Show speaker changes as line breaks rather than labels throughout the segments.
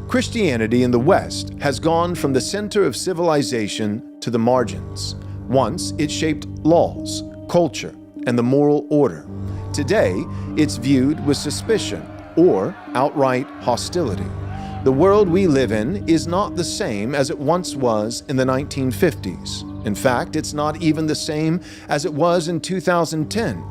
Christianity in the West has gone from the center of civilization to the margins. Once, it shaped laws, culture, and the moral order. Today, it's viewed with suspicion or outright hostility. The world we live in is not the same as it once was in the 1950s. In fact, it's not even the same as it was in 2010.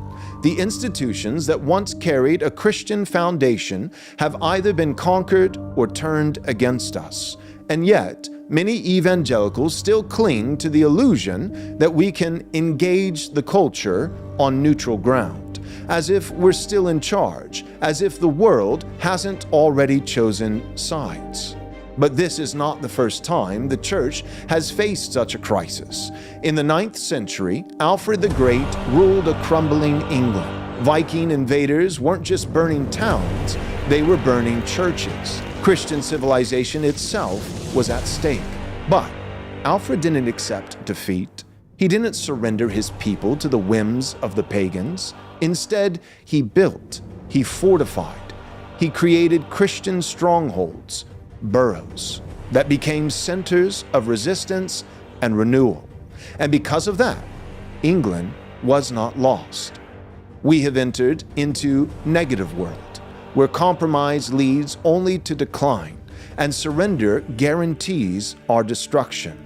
The institutions that once carried a Christian foundation have either been conquered or turned against us. And yet, many evangelicals still cling to the illusion that we can engage the culture on neutral ground, as if we're still in charge, as if the world hasn't already chosen sides. But this is not the first time the church has faced such a crisis. In the 9th century, Alfred the Great ruled a crumbling England. Viking invaders weren't just burning towns, they were burning churches. Christian civilization itself was at stake. But Alfred didn't accept defeat. He didn't surrender his people to the whims of the pagans. Instead, he built, he fortified, he created Christian strongholds, boroughs, that became centers of resistance and renewal. And because of that, England was not lost. We have entered into negative world, where compromise leads only to decline, and surrender guarantees our destruction.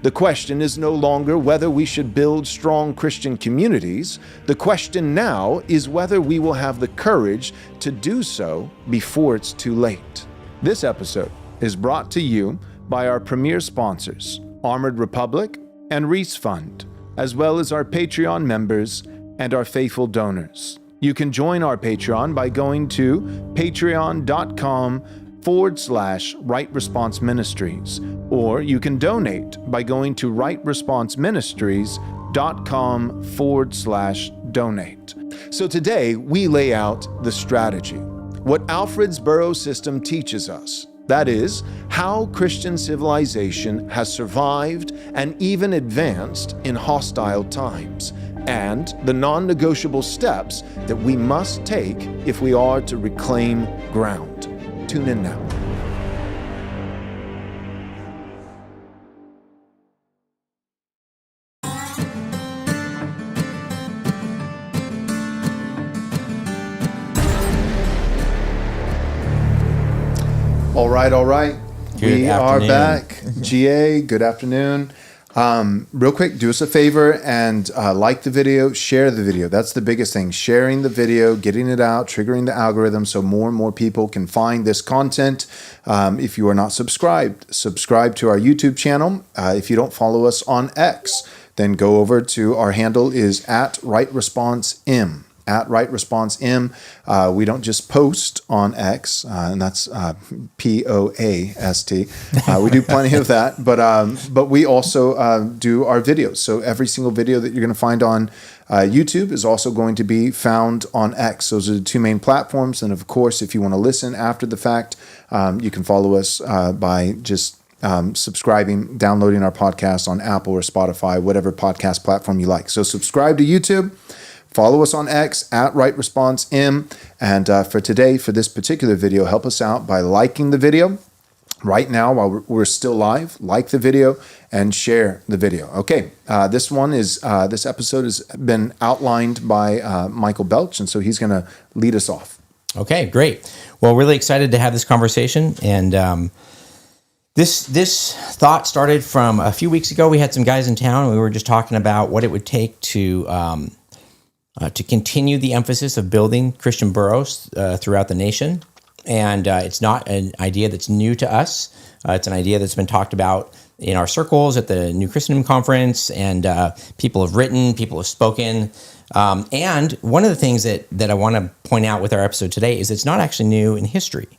The question is no longer whether we should build strong Christian communities. The question now is whether we will have the courage to do so before it's too late. This episode is brought to you by our premier sponsors, Armored Republic and Reese Fund, as well as our Patreon members and our faithful donors. You can join our Patreon by going to patreon.com/Right Response Ministries, or you can donate by going to rightresponseministries.com/donate. So today we lay out the strategy, what Alfred's borough system teaches us. That is, how Christian civilization has survived and even advanced in hostile times, and the non-negotiable steps that we must take if we are to reclaim ground. Tune in now. All right. We are back. GA, good afternoon. Real quick, do us a favor and like the video, share the video. That's the biggest thing. Sharing the video, getting it out, triggering the algorithm so more and more people can find this content. If you are not subscribed, subscribe to our YouTube channel. If you don't follow us on X, then go over to our handle is @RightResponseM. @RightResponseM. We don't just post on X, and that's POAST. We do plenty of that, but we also do our videos. So every single video that you're going to find on YouTube is also going to be found on X. Those are the two main platforms. And of course, if you want to listen after the fact, you can follow us by just subscribing, downloading our podcast on Apple or Spotify, whatever podcast platform you like. So subscribe to YouTube. Follow us on X @RightResponseM. And for today, for this particular video, help us out by liking the video. Right now, while we're still live, like the video and share the video. Okay, this episode has been outlined by Michael Belch, and so he's going to lead us off.
Okay, great. Well, really excited to have this conversation. And this thought started from a few weeks ago. We had some guys in town, and we were just talking about what it would take to continue the emphasis of building Christian boroughs throughout the nation. And it's not an idea that's new to us. It's an idea that's been talked about in our circles at the New Christendom Conference, and people have written, people have spoken. And one of the things that I want to point out with our episode today is it's not actually new in history.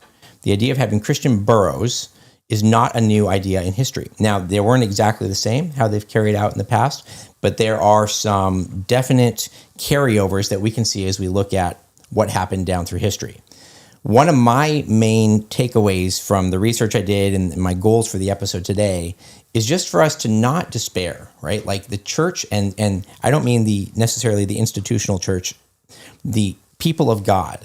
The idea of having Christian boroughs is not a new idea in history. Now, they weren't exactly the same, how they've carried out in the past, but there are some definite carryovers that we can see as we look at what happened down through history. One of my main takeaways from the research I did and my goals for the episode today is just for us to not despair, right? Like the church, and I don't mean necessarily the institutional church, the people of God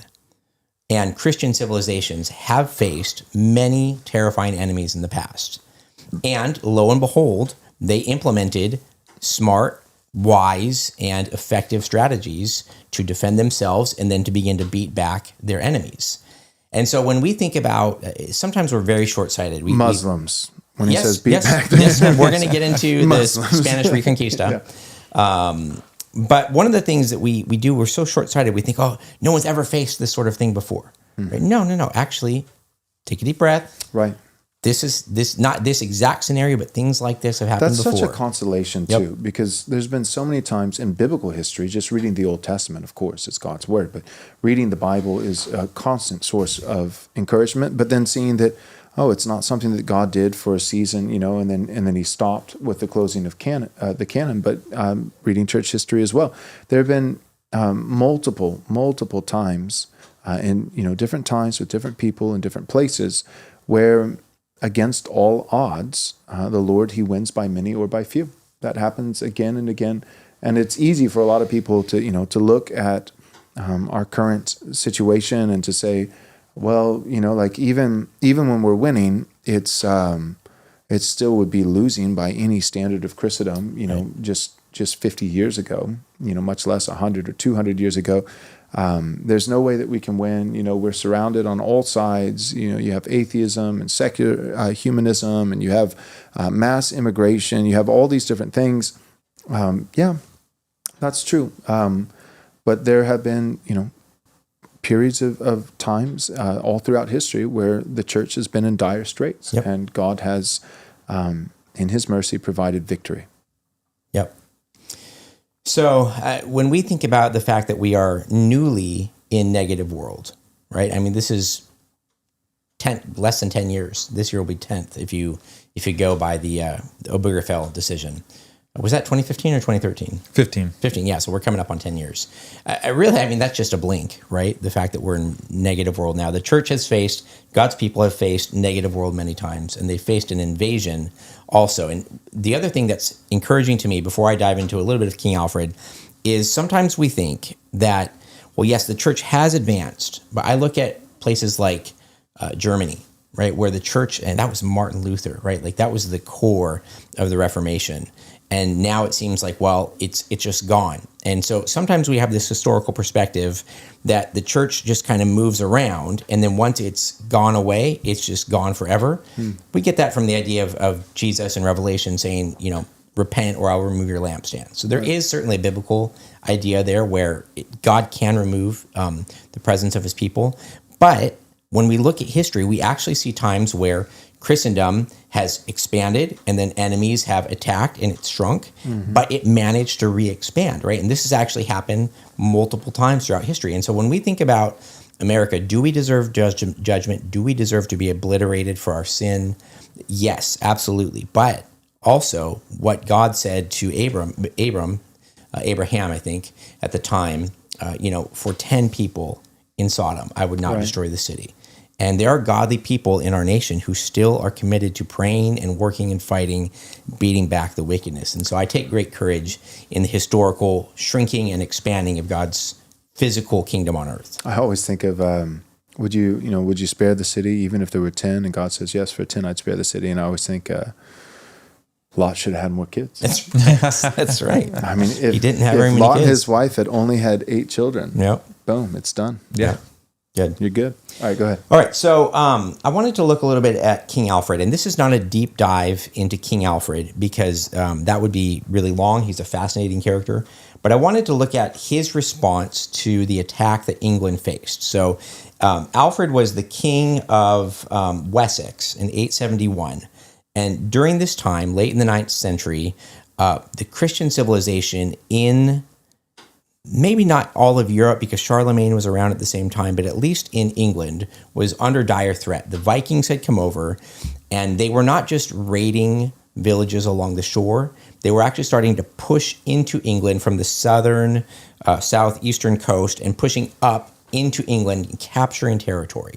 And Christian civilizations have faced many terrifying enemies in the past. And lo and behold, they implemented smart, wise, and effective strategies to defend themselves and then to begin to beat back their enemies. And so when we think about, sometimes we're very short-sighted.
Muslims. When he says beat
yes,
back.
yes, we're going to get into the Spanish Reconquista. Yeah. But one of the things that we do, we're so short-sighted, we think, oh, no one's ever faced this sort of thing before. Right? No. Actually, take a deep breath.
Right.
This is not this exact scenario, but things like this have happened before.
That's such a consolation, too, because there's been so many times in biblical history, just reading the Old Testament, of course, it's God's word, but reading the Bible is a constant source of encouragement, but then seeing that, it's not something that God did for a season, and then he stopped with the closing of the canon, but reading church history as well. There have been multiple times in different times with different people in different places where against all odds, the Lord, he wins by many or by few. That happens again and again. And it's easy for a lot of people to look at our current situation and to say, well, like even when we're winning, it still would be losing by any standard of Christendom, just 50 years ago, much less 100 or 200 years ago. There's no way that we can win. We're surrounded on all sides. You have atheism and secular humanism, and you have mass immigration. You have all these different things. Yeah, that's true. But there have been, periods of times all throughout history where the church has been in dire straits, and God has, in his mercy, provided victory. Yep.
So when we think about the fact that we are newly in negative world, right? I mean, this is less than 10 years. This year will be 10th if you go by the Obergefell decision. Was that 2015 or 2013? 15, yeah. So we're coming up on 10 years. That's just a blink, right? The fact that we're in negative world now. The church has faced, God's people have faced negative world many times, and they faced an invasion also. And the other thing that's encouraging to me before I dive into a little bit of King Alfred is sometimes we think that, well, yes, the church has advanced, but I look at places like Germany, right, where the church, and that was Martin Luther, right? Like that was the core of the Reformation. And now it seems like, well, it's just gone. And so sometimes we have this historical perspective that the church just kind of moves around, and then once it's gone away, it's just gone forever. We get that from the idea of Jesus in Revelation saying, repent or I'll remove your lampstand. So there is certainly a biblical idea there where God can remove the presence of his people. But when we look at history, we actually see times where Christendom has expanded and then enemies have attacked and it's shrunk, but it managed to re-expand, right? And this has actually happened multiple times throughout history. And so when we think about America, do we deserve judgment? Do we deserve to be obliterated for our sin? Yes, absolutely. But also what God said to Abraham, I think, at the time, for 10 people in Sodom, I would not destroy the city. And there are godly people in our nation who still are committed to praying and working and fighting, beating back the wickedness. And so I take great courage in the historical shrinking and expanding of God's physical kingdom on earth.
I always think of, would you spare the city even if there were 10? And God says, yes, for 10 I'd spare the city. And I always think Lot should have had more kids.
That's right.
I mean, if,
he didn't have very many
Lot
kids.
and his wife had only had 8 children, boom, it's done.
Yeah. Good.
You're good. All right, go ahead.
All right, so I wanted to look a little bit at King Alfred, and this is not a deep dive into King Alfred because that would be really long. He's a fascinating character. But I wanted to look at his response to the attack that England faced. So Alfred was the king of Wessex in 871. And during this time, late in the 9th century, the Christian civilization in maybe not all of Europe because Charlemagne was around at the same time, but at least in England was under dire threat. The Vikings had come over, and they were not just raiding villages along the shore. They were actually starting to push into England from the southern, southeastern coast and pushing up into England and capturing territory.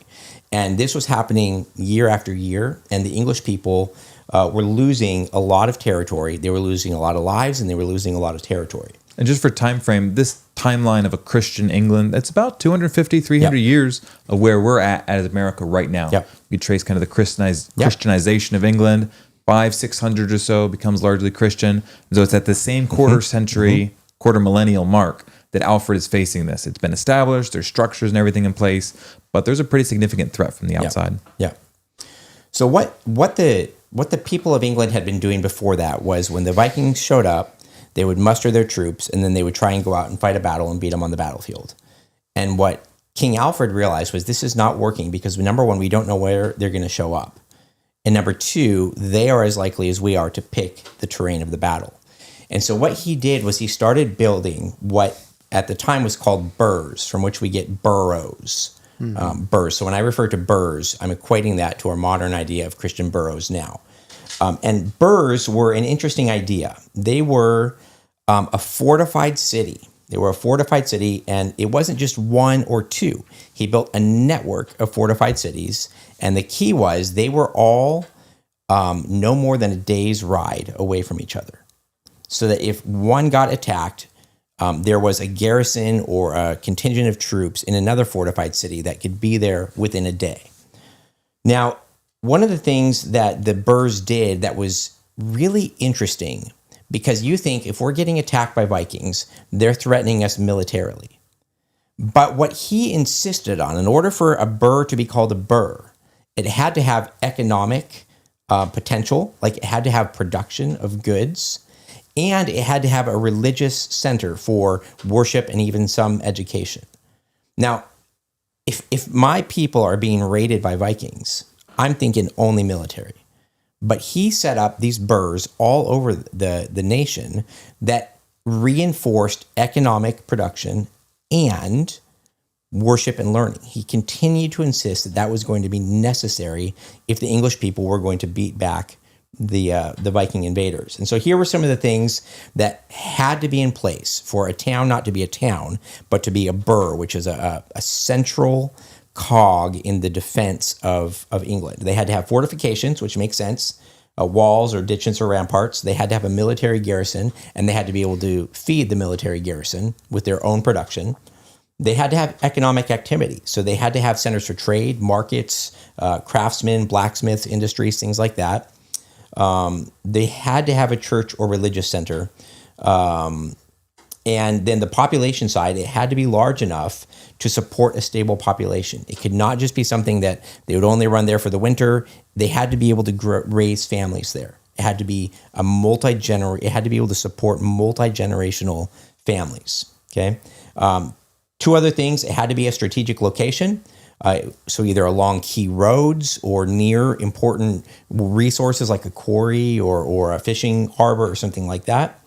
And this was happening year after year, and the English people were losing a lot of territory. They were losing a lot of lives, and they were losing a lot of territory.
And just for time frame, this timeline of a Christian England, that's about 250, 300 years of where we're at as America right now.
Yep.
You trace kind of the Christianization of England, 600 or so becomes largely Christian. So it's at the same quarter century, quarter millennial mark that Alfred is facing this. It's been established, there's structures and everything in place, but there's a pretty significant threat from the outside.
Yeah. So what the people of England had been doing before that was when the Vikings showed up, they would muster their troops and then they would try and go out and fight a battle and beat them on the battlefield. And what King Alfred realized was this is not working because number one, we don't know where they're going to show up. And number two, they are as likely as we are to pick the terrain of the battle. And so what he did was he started building what at the time was called burhs, from which we get boroughs. Burhs. So when I refer to burhs, I'm equating that to our modern idea of Christian boroughs now. And burhs were an interesting idea. They were a fortified city. They were a fortified city, and it wasn't just one or two. He built a network of fortified cities, and the key was they were all no more than a day's ride away from each other. So that if one got attacked, there was a garrison or a contingent of troops in another fortified city that could be there within a day. Now, one of the things that the burhs did that was really interesting, because you think if we're getting attacked by Vikings, they're threatening us militarily. But what he insisted on, in order for a burh to be called a burh, it had to have economic potential, like it had to have production of goods, and it had to have a religious center for worship and even some education. Now, if my people are being raided by Vikings, I'm thinking only military. But he set up these burhs all over the nation that reinforced economic production and worship and learning. He continued to insist that that was going to be necessary if the English people were going to beat back the Viking invaders. And so here were some of the things that had to be in place for a town not to be a town, but to be a burh, which is a central cog in the defense of England. They had to have fortifications, which makes sense, walls or ditches or ramparts. They had to have a military garrison, and they had to be able to feed the military garrison with their own production. They had to have economic activity. So they had to have centers for trade, markets, craftsmen, blacksmiths, industries, things like that. They had to have a church or religious center. And then the population side, it had to be large enough to support a stable population. It could not just be something that they would only run there for the winter. They had to be able to raise families there. It had to be it had to be able to support multi-generational families. Okay. Two other things, it had to be a strategic location. So either along key roads or near important resources like a quarry or a fishing harbor or something like that.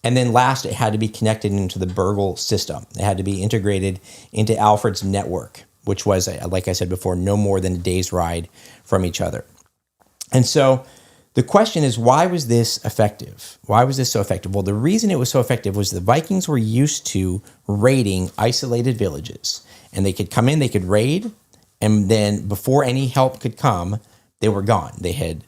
And then last, it had to be connected into the burghl system. It had to be integrated into Alfred's network, which was, like I said before, no more than a day's ride from each other. And so the question is, why was this effective? Why was this so effective? Well, the reason it was so effective was the Vikings were used to raiding isolated villages. And they could come in, they could raid, and then before any help could come, they were gone. They had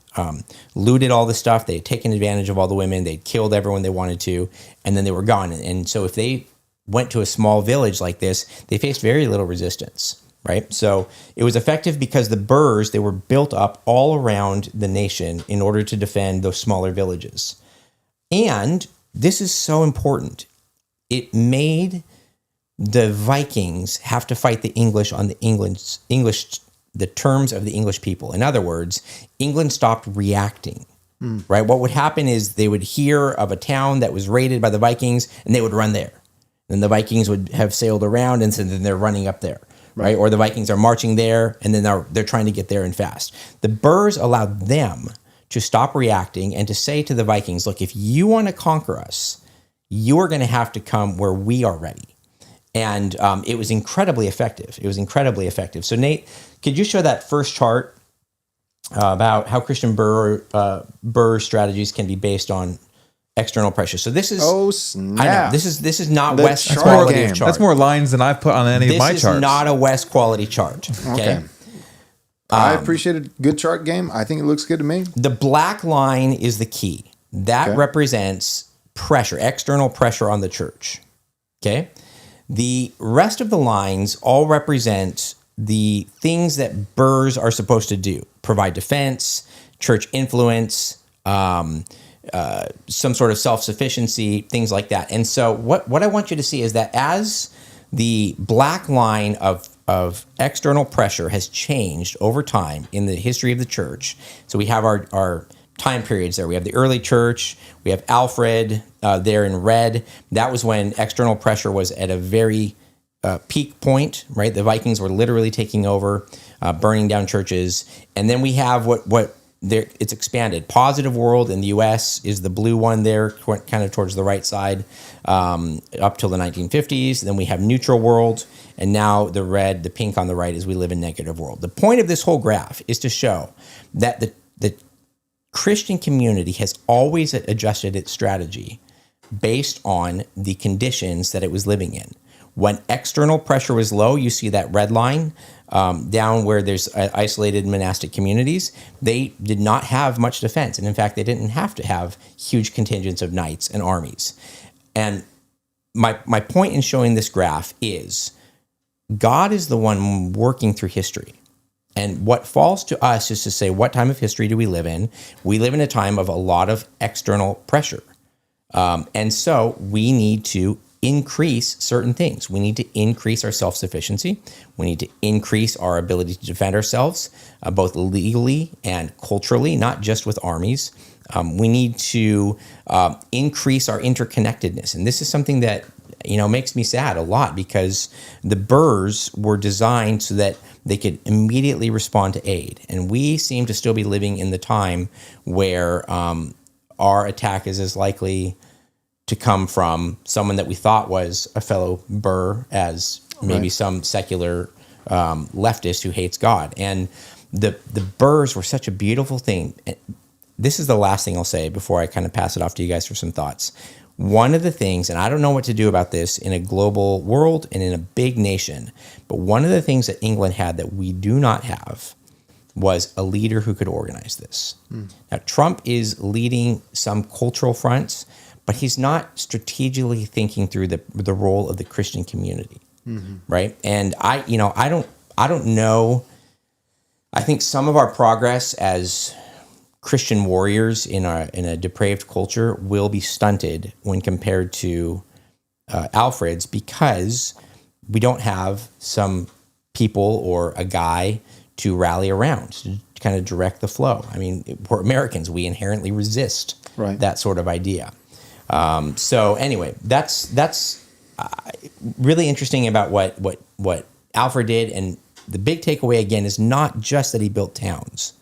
looted all the stuff, they had taken advantage of all the women, they'd killed everyone they wanted to, and then they were gone. And so if they went to a small village like this, they faced very little resistance, right? So it was effective because the burhs, they were built up all around the nation in order to defend those smaller villages. And this is so important. It made the Vikings have to fight the English on the terms of the English people. In other words, England stopped reacting, right? What would happen is they would hear of a town that was raided by the Vikings and they would run there. Then the Vikings would have sailed around and so then they're running up there, right? Or the Vikings are marching there and then they're trying to get there and fast. The burhs allowed them to stop reacting and to say to the Vikings, look, if you want to conquer us, you are going to have to come where we are ready. And it was incredibly effective. So Nate, could you show that first chart about how Christian burr strategies can be based on external pressure? So this is
snap.
I know this is not
The
West
chart
quality
game.
chart.
That's more lines than I've put on any of my charts.
This is not a West quality chart. Okay.
I appreciate a good chart game. I think it looks good to me.
The black line is the key. That represents pressure, external pressure on the church. Okay. The rest of the lines all represent the things that burhs are supposed to do: provide defense, church influence, some sort of self-sufficiency, things like that. And so what I want you to see is that as the black line of external pressure has changed over time in the history of the church. So we have our time periods there. We have the early church. We have Alfred there in red. That was when external pressure was at a very peak point, right? The Vikings were literally taking over, burning down churches. And then we have what there, it's expanded. Positive world in the U.S. is the blue one there, kind of towards the right side, up till the 1950s. Then we have neutral world, and now the red, the pink on the right is we live in negative world. The point of this whole graph is to show that the Christian community has always adjusted its strategy based on the conditions that it was living in. When external pressure was low, you see that red line down where there's isolated monastic communities. They did not have much defense. And in fact, they didn't have to have huge contingents of knights and armies. And my point in showing this graph is God is the one working through history. And what falls to us is to say, what time of history do we live in? We live in a time of a lot of external pressure. And so we need to increase certain things. We need to increase our self-sufficiency. We need to increase our ability to defend ourselves, both legally and culturally, not just with armies. We need to increase our interconnectedness. And this is something that, makes me sad a lot, because the burhs were designed so that they could immediately respond to aid. And we seem to still be living in the time where our attack is as likely to come from someone that we thought was a fellow burh as maybe some secular leftist who hates God. And the burhs were such a beautiful thing. This is the last thing I'll say before I kind of pass it off to you guys for some thoughts. One of the things, and I don't know what to do about this in a global world and in a big nation, but one of the things that England had that we do not have was a leader who could organize this. Now, Trump is leading some cultural fronts, but he's not strategically thinking through the role of the Christian community, right? And I don't know. I think some of our progress as Christian warriors in a depraved culture will be stunted when compared to Alfred's, because we don't have some people or a guy to rally around to kind of direct the flow. I mean, we're Americans. We inherently resist that sort of idea. So anyway, that's really interesting about what Alfred did. And the big takeaway again is not just that he built towns,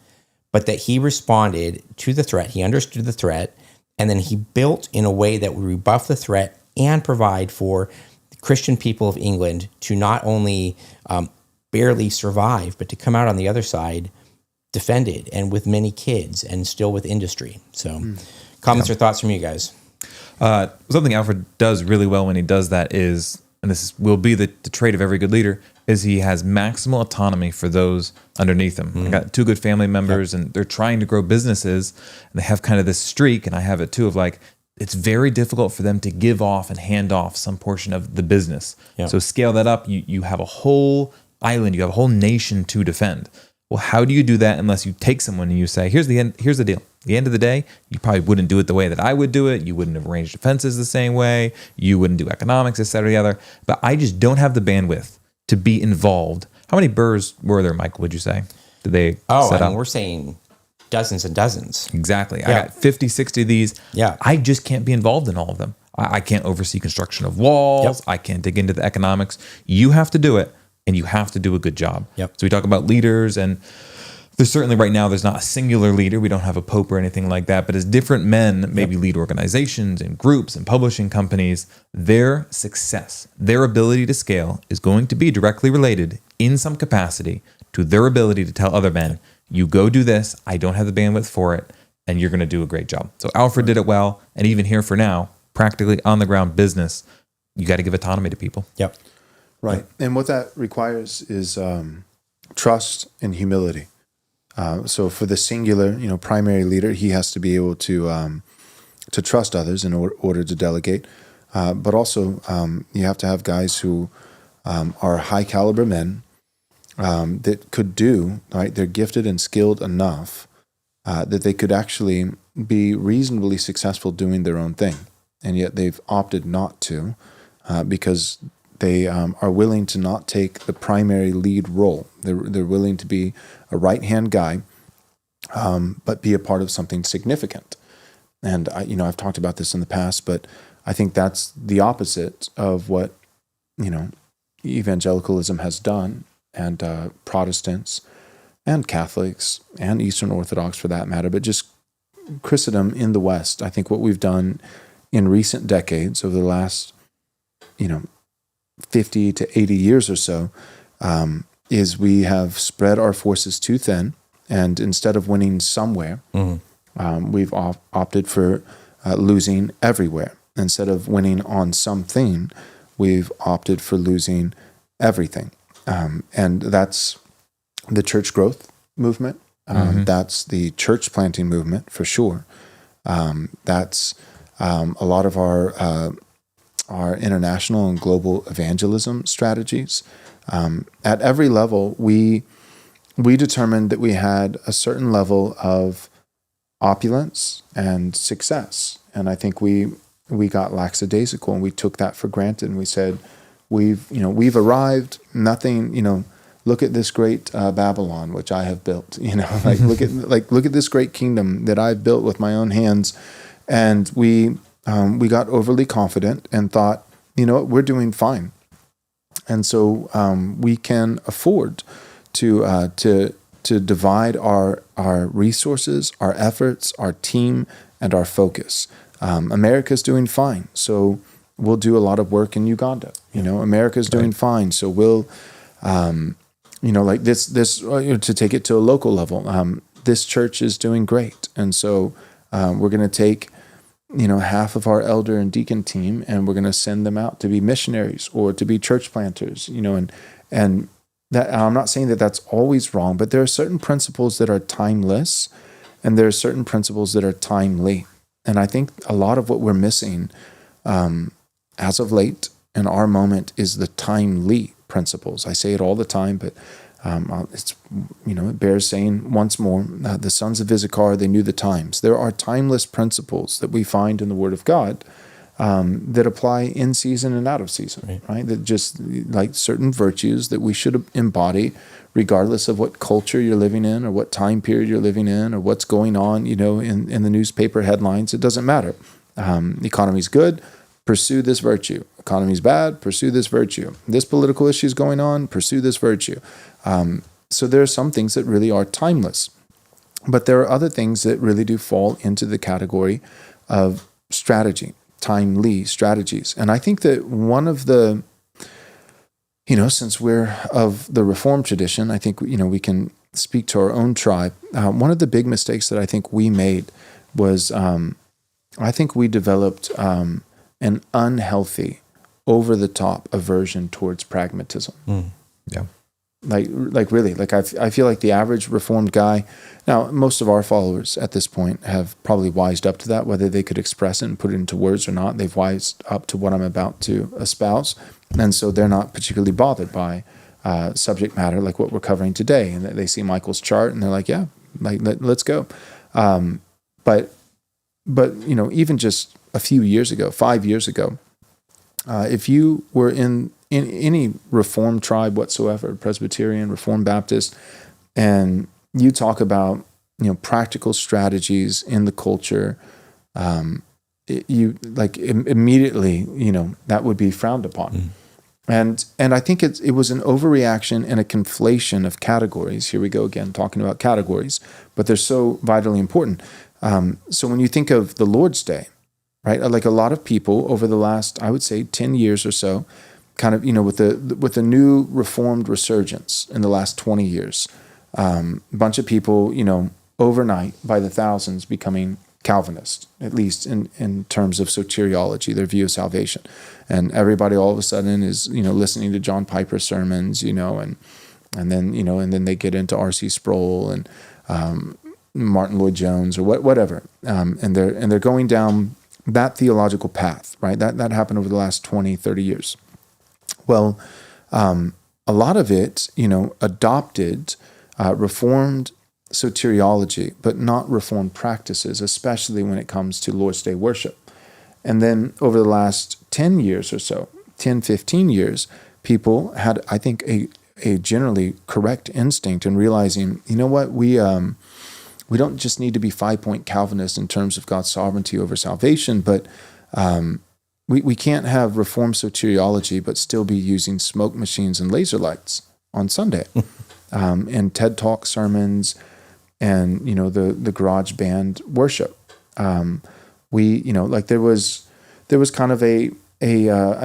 but that he responded to the threat. He understood the threat, and then he built in a way that would rebuff the threat and provide for the Christian people of England to not only barely survive, but to come out on the other side defended and with many kids and still with industry. So comments or thoughts from you guys?
Something Alfred does really well when he does that is, and this will be the trait of every good leader, is he has maximal autonomy for those underneath him. I got two good family members and they're trying to grow businesses, and they have kind of this streak, and I have it too, of like, it's very difficult for them to give off and hand off some portion of the business. So scale that up, you have a whole island, you have a whole nation to defend. Well, how do you do that unless you take someone and you say, here's the deal. At the end of the day, you probably wouldn't do it the way that I would do it. You wouldn't have arranged defenses the same way. You wouldn't do economics, et cetera, the other. But I just don't have the bandwidth to be involved. How many burhs were there, Michael, would you say? Did they set up?
We're saying dozens and dozens.
Exactly. I got 50, 60 of these. I just can't be involved in all of them. I can't oversee construction of walls. I can't dig into the economics. You have to do it, and you have to do a good job. So we talk about leaders, and there's certainly right now, there's not a singular leader. We don't have a pope or anything like that. But as different men maybe lead organizations and groups and publishing companies, their success, their ability to scale is going to be directly related in some capacity to their ability to tell other men, you go do this, I don't have the bandwidth for it, and you're going to do a great job. So Alfred did it well. And even here for now, practically on the ground business, you got to give autonomy to people.
Right. And what that requires is trust and humility. So for the singular, primary leader, he has to be able to trust others in order to delegate. but also you have to have guys who are high caliber men that could do, right? They're gifted and skilled enough that they could actually be reasonably successful doing their own thing. And yet they've opted not to because they are willing to not take the primary lead role. They're willing to be a right-hand guy, but be a part of something significant. And I've talked about this in the past, but I think that's the opposite of what evangelicalism has done, and Protestants and Catholics and Eastern Orthodox for that matter, but just Christendom in the West. I think what we've done in recent decades, over the last 50 to 80 years or so, is we have spread our forces too thin, and instead of winning somewhere, we've opted for losing everywhere. Instead of winning on something, we've opted for losing everything. And that's the church growth movement. That's the church planting movement for sure. That's a lot of our international and global evangelism strategies. At every level, we determined that we had a certain level of opulence and success. And I think we got lackadaisical, and we took that for granted. And we said, we've arrived. Nothing, look at this great Babylon, which I have built. Look at this great kingdom that I've built with my own hands. And we got overly confident and thought, we're doing fine. And so we can afford to divide our resources, our efforts, our team, and our focus. America's doing fine, so we'll do a lot of work in Uganda. America's doing fine, so we'll, to take it to a local level. This church is doing great, and so we're going to take, half of our elder and deacon team, and we're going to send them out to be missionaries or to be church planters. And that, I'm not saying that that's always wrong, but there are certain principles that are timeless, and there are certain principles that are timely. And I think a lot of what we're missing as of late in our moment is the timely principles. I say it all the time, but it's it bears saying once more. The sons of Issachar, they knew the times. There are timeless principles that we find in the Word of God that apply in season and out of season, right? That just like certain virtues that we should embody regardless of what culture you're living in or what time period you're living in or what's going on, in the newspaper headlines. It doesn't matter. The economy's good, pursue this virtue. Economy's bad, pursue this virtue. This political issue is going on, pursue this virtue. So there are some things that really are timeless, but there are other things that really do fall into the category of strategy, timely strategies. And I think that one of the, since we're of the Reformed tradition, I think, we can speak to our own tribe. One of the big mistakes that I think we made was, I think we developed an unhealthy, over-the-top aversion towards pragmatism.
Yeah.
Like really, I feel like the average Reformed guy, now most of our followers at this point have probably wised up to that, whether they could express it and put it into words or not. They've wised up to what I'm about to espouse. And so they're not particularly bothered by subject matter like what we're covering today. And they see Michael's chart and they're like, yeah, let's go. But even just a few years ago, 5 years ago, if you were in any Reformed tribe whatsoever, Presbyterian, Reformed Baptist, and you talk about practical strategies in the culture, you immediately that would be frowned upon. And I think it was an overreaction and a conflation of categories. Here we go again, talking about categories, but they're so vitally important. So when you think of the Lord's Day, right? Like a lot of people over the last, I would say 10 years or so, kind of, with the new Reformed resurgence in the last 20 years, a bunch of people, overnight by the thousands becoming Calvinist, at least in terms of soteriology, their view of salvation. And everybody all of a sudden is, listening to John Piper sermons, and then they get into R.C. Sproul and Martin Lloyd-Jones or whatever. And they're going down that theological path, right? That happened over the last 20, 30 years. Well, a lot of it, adopted Reformed soteriology, but not Reformed practices, especially when it comes to Lord's Day worship. And then over the last 10 years or so, 10, 15 years, people had, I think, a generally correct instinct in realizing, what, we don't just need to be 5-point Calvinists in terms of God's sovereignty over salvation, but we can't have Reformed soteriology but still be using smoke machines and laser lights on Sunday, and TED Talk sermons, and the garage band worship. There was kind of a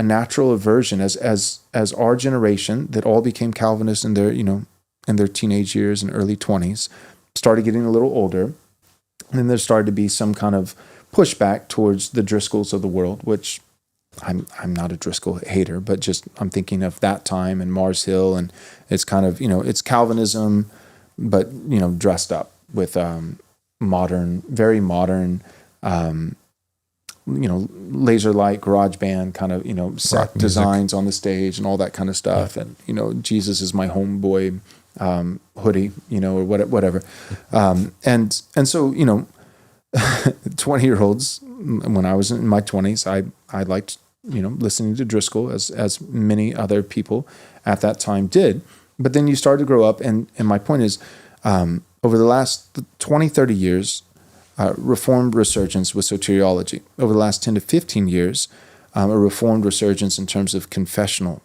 natural aversion as our generation that all became Calvinists in their teenage years and early 20s, started getting a little older, and then there started to be some kind of pushback towards the Driscolls of the world, which I'm not a Driscoll hater, but just I'm thinking of that time and Mars Hill, and it's kind of it's Calvinism, but dressed up with very modern laser light, garage band kind of set designs on the stage and all that kind of stuff, and Jesus is my homeboy hoodie, or whatever, and so 20-year-olds, when I was in my 20s, I liked listening to Driscoll as many other people at that time did. But then you start to grow up, and my point is, over the last 20, 30 years, Reformed resurgence with soteriology. Over the last 10 to 15 years, a Reformed resurgence in terms of confessional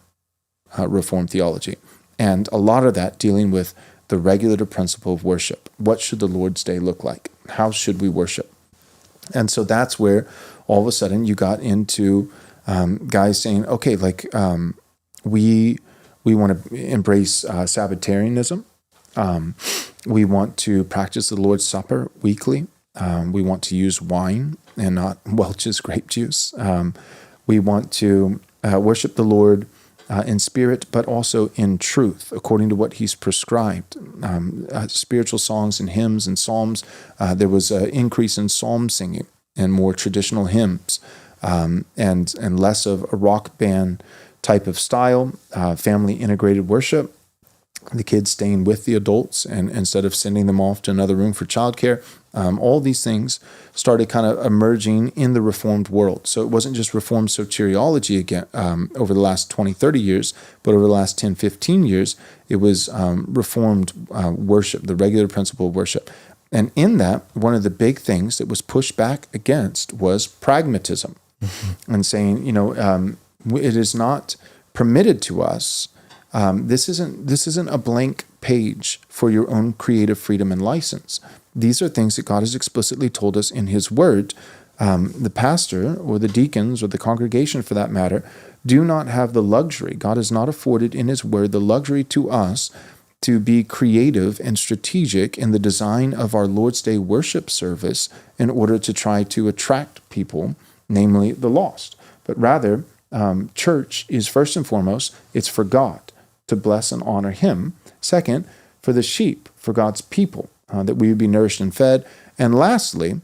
Reformed theology. And a lot of that dealing with the regulative principle of worship. What should the Lord's Day look like? How should we worship? And so that's where all of a sudden you got into guys saying, okay, we want to embrace Sabbatarianism. We want to practice the Lord's Supper weekly. We want to use wine and not Welch's grape juice. We want to worship the Lord in spirit, but also in truth, according to what he's prescribed. Spiritual songs and hymns and psalms. There was an increase in psalm singing and more traditional hymns, and less of a rock band type of style, family integrated worship, the kids staying with the adults and instead of sending them off to another room for childcare. All these things started kind of emerging in the Reformed world. So it wasn't just Reformed soteriology again over the last 20, 30 years, but over the last 10, 15 years, it was Reformed worship, the regular principle of worship. And in that, one of the big things that was pushed back against was pragmatism, and saying, it is not permitted to us. This isn't a blank page for your own creative freedom and license. These are things that God has explicitly told us in his word. The pastor or the deacons or the congregation, for that matter, do not have the luxury. God has not afforded in his word the luxury to us to be creative and strategic in the design of our Lord's Day worship service in order to try to attract people, namely the lost. But rather, church is first and foremost, it's for God to bless and honor him. Second, for the sheep, for God's people, that we would be nourished and fed. And lastly,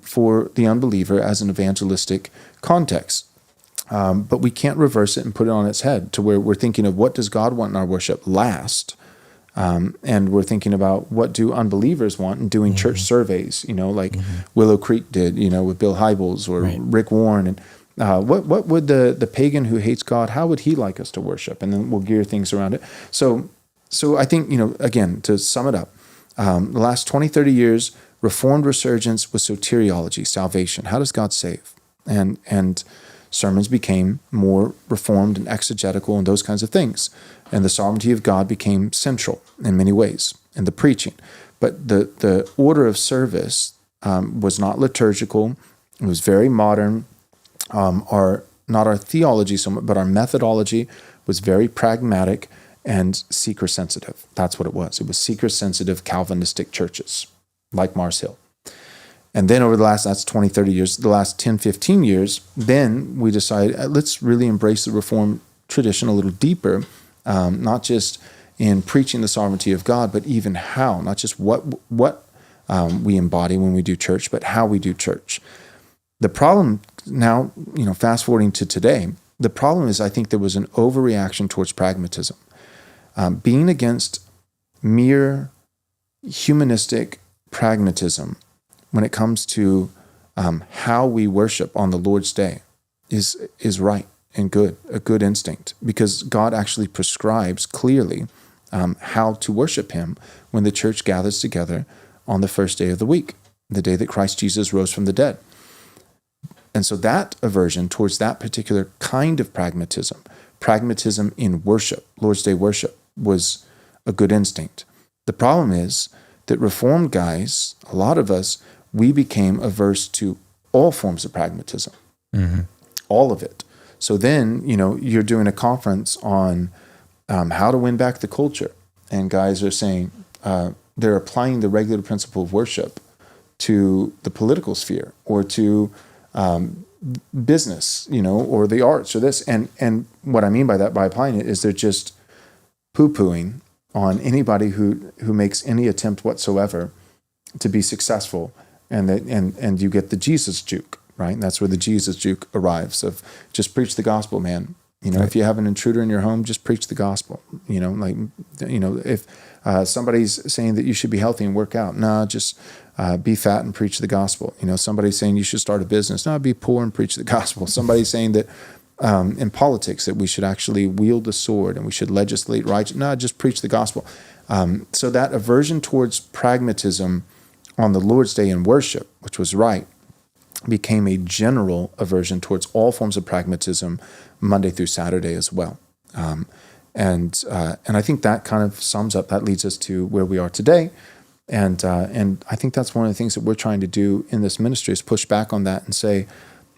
for the unbeliever as an evangelistic context. But we can't reverse it and put it on its head to where we're thinking of what does God want in our worship last. And we're thinking about what do unbelievers want and doing church surveys, like Willow Creek did, with Bill Hybels or Rick Warren. And what would the pagan who hates God, how would he like us to worship? And then we'll gear things around it. So I think, again, to sum it up, the last 20, 30 years, Reformed resurgence with soteriology, salvation. How does God save? And sermons became more reformed and exegetical and those kinds of things. And the sovereignty of God became central in many ways in the preaching. But the order of service was not liturgical. It was very modern. Not our theology so much, but our methodology was very pragmatic and seeker-sensitive. That's what it was. It was seeker-sensitive Calvinistic churches, like Mars Hill. And then over the last, that's 20, 30 years, the last 10, 15 years, then we decided, let's really embrace the Reformed tradition a little deeper, not just in preaching the sovereignty of God, but even how, not just what we embody when we do church, but how we do church. The problem now, fast forwarding to today, the problem is I think there was an overreaction towards pragmatism. Being against mere humanistic pragmatism when it comes to how we worship on the Lord's Day is right and good, a good instinct, because God actually prescribes clearly how to worship him when the church gathers together on the first day of the week, the day that Christ Jesus rose from the dead. And so that aversion towards that particular kind of pragmatism in worship, Lord's Day worship, was a good instinct. The problem is that Reformed guys, a lot of us, we became averse to all forms of pragmatism, all of it. So then, you're doing a conference on how to win back the culture, and guys are saying they're applying the regular principle of worship to the political sphere or to business, or the arts or this. And what I mean by that, by applying it, is they're just poo-pooing on anybody who makes any attempt whatsoever to be successful, and you get the Jesus juke, right? And that's where the Jesus juke arrives of just preach the gospel, man. If you have an intruder in your home, just preach the gospel. If somebody's saying that you should be healthy and work out, just be fat and preach the gospel. Somebody's saying you should start a business, be poor and preach the gospel. Somebody's saying that in politics that we should actually wield the sword and we should legislate righteousness, just preach the gospel. So that aversion towards pragmatism on the Lord's Day in worship, which was right, became a general aversion towards all forms of pragmatism Monday through Saturday as well. And I think that kind of sums up, that leads us to where we are today. And I think that's one of the things that we're trying to do in this ministry, is push back on that and say,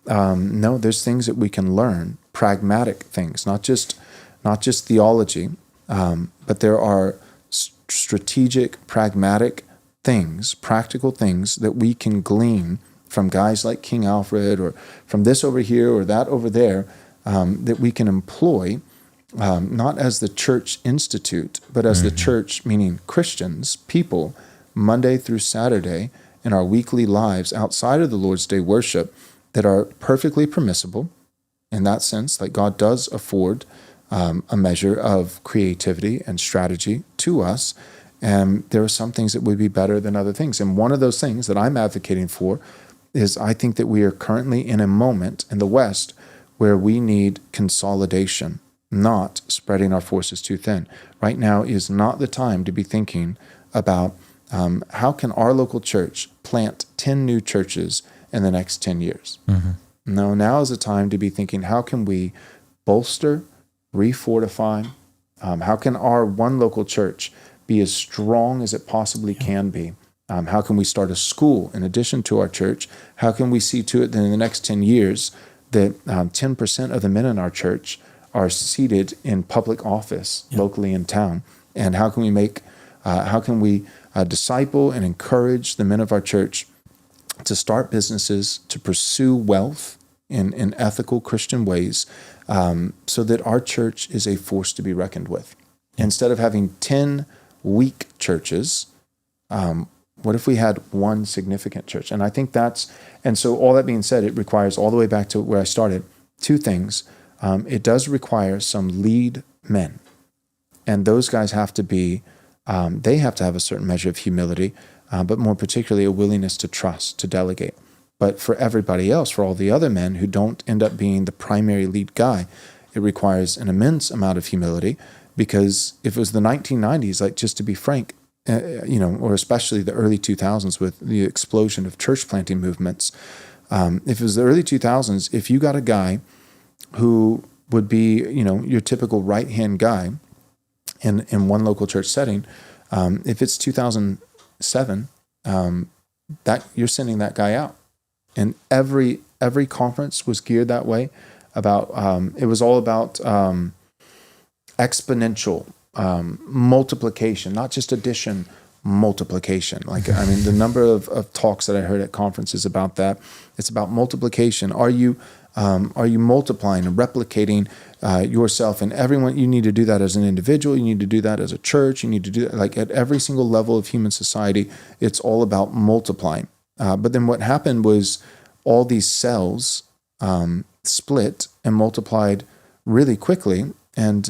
no, there's things that we can learn, pragmatic things, not just theology, but there are strategic, pragmatic things, practical things that we can glean from guys like King Alfred, or from this over here or that over there, that we can employ, not as the church institute, but as the church, meaning Christians, people, Monday through Saturday in our weekly lives outside of the Lord's Day worship, that are perfectly permissible in that sense. Like, God does afford a measure of creativity and strategy to us, and there are some things that would be better than other things. And one of those things that I'm advocating for is, I think that we are currently in a moment in the West where we need consolidation, not spreading our forces too thin. Right now is not the time to be thinking about how can our local church plant 10 new churches in the next 10 years. No, now is the time to be thinking, how can we bolster, refortify, how can our one local church be as strong as it possibly can be? How can we start a school in addition to our church? How can we see to it that in the next 10 years that 10% of the men in our church are seated in public office locally in town? And how can we disciple and encourage the men of our church to start businesses, to pursue wealth in ethical Christian ways, so that our church is a force to be reckoned with? Instead of having 10 weak churches, what if we had one significant church? And I think and so all that being said, it requires, all the way back to where I started, two things. It does require some lead men. And those guys have to be, they have to have a certain measure of humility, but more particularly a willingness to trust, to delegate. But for everybody else, for all the other men who don't end up being the primary lead guy, it requires an immense amount of humility, because if it was the 1990s, like, just to be frank, or especially the early 2000s with the explosion of church planting movements, if it was the early 2000s, if you got a guy who would be, your typical right-hand guy in one local church setting, if it's 2007, that you're sending that guy out. And every conference was geared that way. It was all about exponential multiplication, not just addition, multiplication. The number of talks that I heard at conferences about that, it's about multiplication. Are you multiplying and replicating yourself and everyone? You need to do that as an individual. You need to do that as a church. You need to do that, like, at every single level of human society. It's all about multiplying. But then what happened was all these cells split and multiplied really quickly. And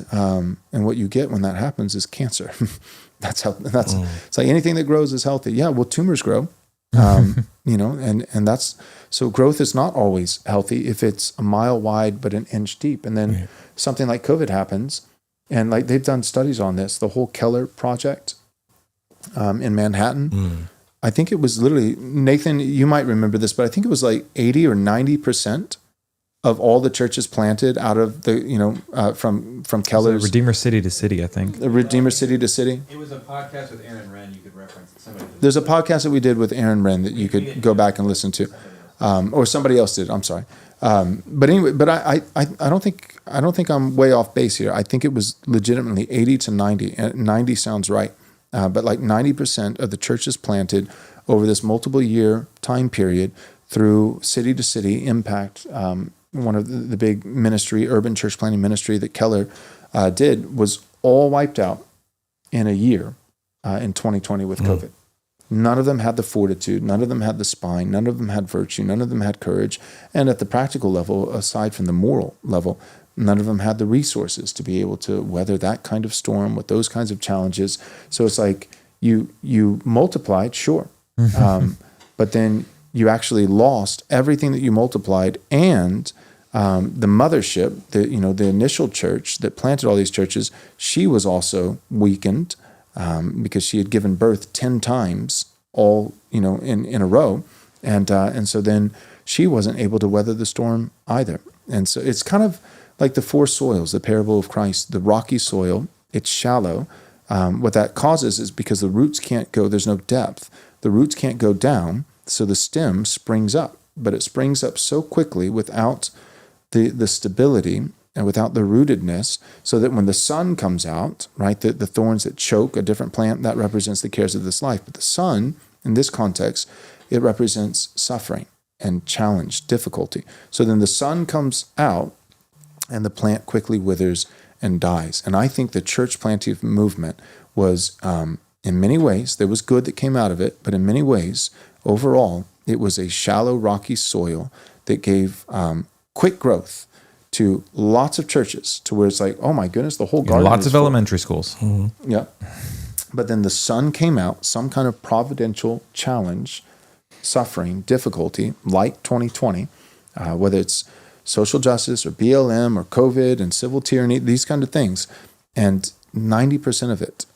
what you get when that happens is cancer. It's like anything that grows is healthy. Yeah, well, tumors grow, and that's, so growth is not always healthy if it's a mile wide but an inch deep. And then something like COVID happens, and like they've done studies on this, the whole Keller project in Manhattan. I think it was literally, Nathan, you might remember this, but I think it was like 80 or 90% of all the churches planted out of the, from Keller's.
Redeemer City to City, I think.
The Redeemer City to City.
It was a podcast with Aaron Wren you could reference.
There's a podcast that we did with Aaron Wren that you could go back and listen to. Or somebody else did, I'm sorry. But anyway, but I don't think I'm way off base here. I think it was legitimately 80 to 90, and 90 sounds right. But like 90% of the churches planted over this multiple year time period through city to city impact, one of the big ministry, urban church planting ministry that Keller did, was all wiped out in a year in 2020 with COVID. None of them had the fortitude. None of them had the spine. None of them had virtue. None of them had courage. And at the practical level, aside from the moral level, none of them had the resources to be able to weather that kind of storm with those kinds of challenges. So it's like you multiplied, sure, but then you actually lost everything that you multiplied, and the mothership, the initial church that planted all these churches, she was also weakened because she had given birth 10 times all in a row, and so then she wasn't able to weather the storm either. And so it's kind of like the four soils, the parable of Christ. The rocky soil, it's shallow. What that causes is because the roots can't go, there's no depth. The roots can't go down, so the stem springs up. But it springs up so quickly without the stability and without the rootedness, so that when the sun comes out, right, the thorns that choke a different plant, that represents the cares of this life. But the sun, in this context, it represents suffering and challenge, difficulty. So then the sun comes out, and the plant quickly withers and dies. And I think the church planting movement was, in many ways, there was good that came out of it, but in many ways, overall, it was a shallow, rocky soil that gave quick growth to lots of churches, to where it's like, oh my goodness, the whole garden.
Lots of elementary schools.
Mm-hmm. Yeah. But then the sun came out, some kind of providential challenge, suffering, difficulty, like 2020, whether it's social justice or BLM or COVID and civil tyranny, these kind of things. And 90% of it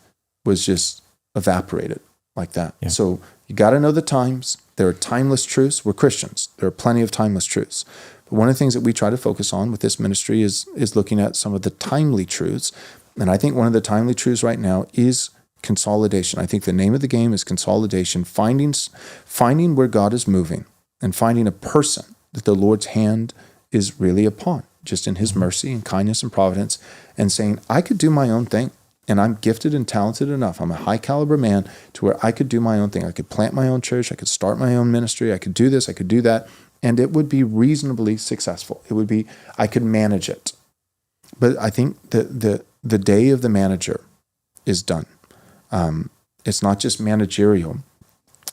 was just evaporated like that. Yeah. So you got to know the times. There are timeless truths. We're Christians. There are plenty of timeless truths. But one of the things that we try to focus on with this ministry is looking at some of the timely truths. And I think one of the timely truths right now is consolidation. I think the name of the game is consolidation, finding where God is moving and finding a person that the Lord's hand is really upon, just in his mercy and kindness and providence, and saying, I could do my own thing, and I'm gifted and talented enough. I'm a high caliber man to where I could do my own thing. I could plant my own church. I could start my own ministry. I could do this. I could do that. And it would be reasonably successful. It would be, I could manage it. But I think the day of the manager is done. It's not just managerial,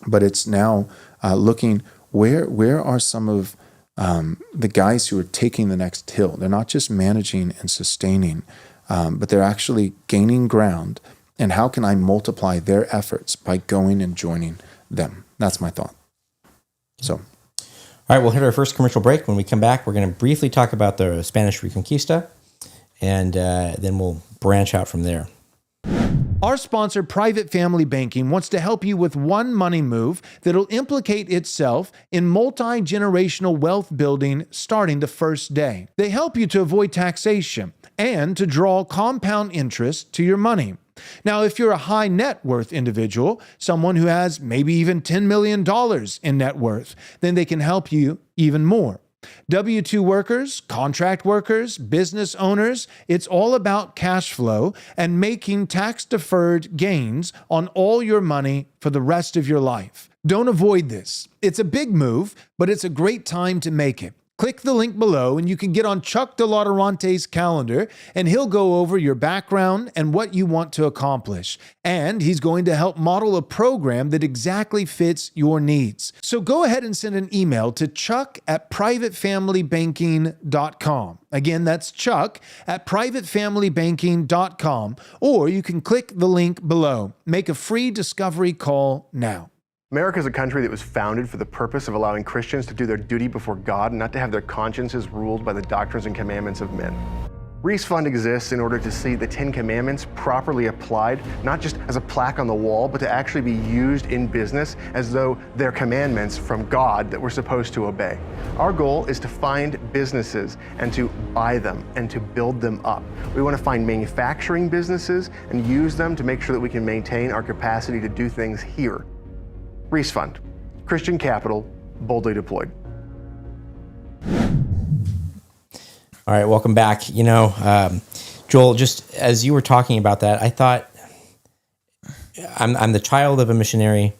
but it's now looking, where are some of the guys who are taking the next hill? They're not just managing and sustaining, but they're actually gaining ground. And how can I multiply their efforts by going and joining them? That's my thought. So,
all right, we'll hit our first commercial break. When we come back, we're going to briefly talk about the Spanish Reconquista, and then we'll branch out from there.
Our sponsor, Private Family Banking, wants to help you with one money move that'll implicate itself in multi-generational wealth building starting the first day. They help you to avoid taxation and to draw compound interest to your money. Now, if you're a high net worth individual, someone who has maybe even $10 million in net worth, then they can help you even more. W-2 workers, contract workers, business owners, it's all about cash flow and making tax-deferred gains on all your money for the rest of your life. Don't avoid this. It's a big move, but it's a great time to make it. Click the link below and you can get on Chuck de Lauderante's calendar, and he'll go over your background and what you want to accomplish. And he's going to help model a program that exactly fits your needs. So go ahead and send an email to chuck@privatefamilybanking.com. Again, that's chuck@privatefamilybanking.com, or you can click the link below. Make a free discovery call now.
America is a country that was founded for the purpose of allowing Christians to do their duty before God and not to have their consciences ruled by the doctrines and commandments of men. Reese Fund exists in order to see the 10 Commandments properly applied, not just as a plaque on the wall, but to actually be used in business as though they're commandments from God that we're supposed to obey. Our goal is to find businesses and to buy them and to build them up. We want to find manufacturing businesses and use them to make sure that we can maintain our capacity to do things here. Reese Fund, Christian capital, boldly deployed.
All right, welcome back. Joel, just as you were talking about that, I thought I'm the child of a missionary.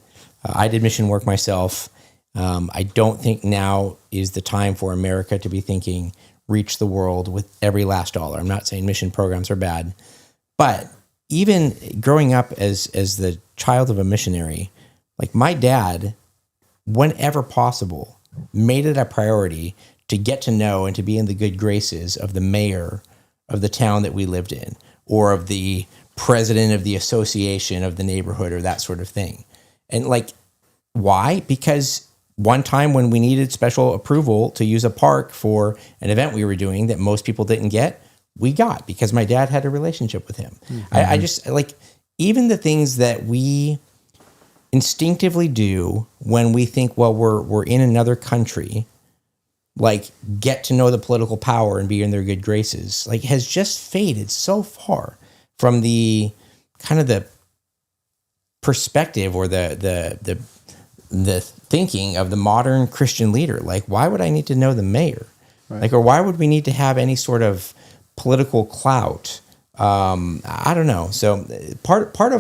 I did mission work myself. I don't think now is the time for America to be thinking reach the world with every last dollar. I'm not saying mission programs are bad, but even growing up as the child of a missionary, like my dad, whenever possible, made it a priority to get to know and to be in the good graces of the mayor of the town that we lived in, or of the president of the association of the neighborhood, or that sort of thing. And like, why? Because one time when we needed special approval to use a park for an event we were doing that most people didn't get, we got, because my dad had a relationship with him. Mm-hmm. I just like, even the things that we instinctively do when we think, well, we're in another country, like get to know the political power and be in their good graces, like has just faded so far from the kind of the perspective or the thinking of the modern Christian leader. Like, why would I need to know the mayor? Right. Like, or why would we need to have any sort of political clout? I don't know. So part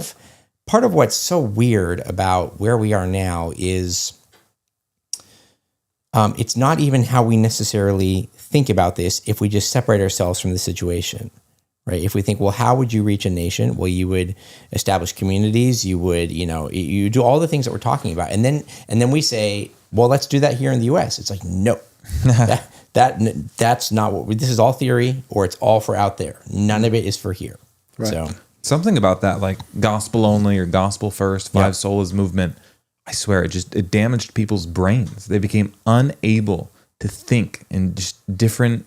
of what's so weird about where we are now is it's not even how we necessarily think about this if we just separate ourselves from the situation, right? If we think, well, how would you reach a nation? Well, you would establish communities. You would, you do all the things that we're talking about. And then we say, well, let's do that here in the U.S. It's like, no, that's not what this is all theory, or it's all for out there. None of it is for here. Right. So
something about that, like gospel only or gospel first, five solas movement, I swear it damaged people's brains. They became unable to think in just different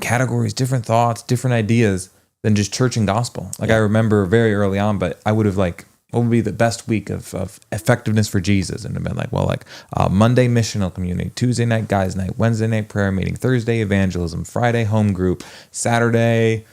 categories, different thoughts, different ideas than just church and gospel. Like I remember very early on, but I would have like, what would be the best week of effectiveness for Jesus? And it'd been like, well, like Monday missional community, Tuesday night guys night, Wednesday night prayer meeting, Thursday evangelism, Friday home group, Saturday,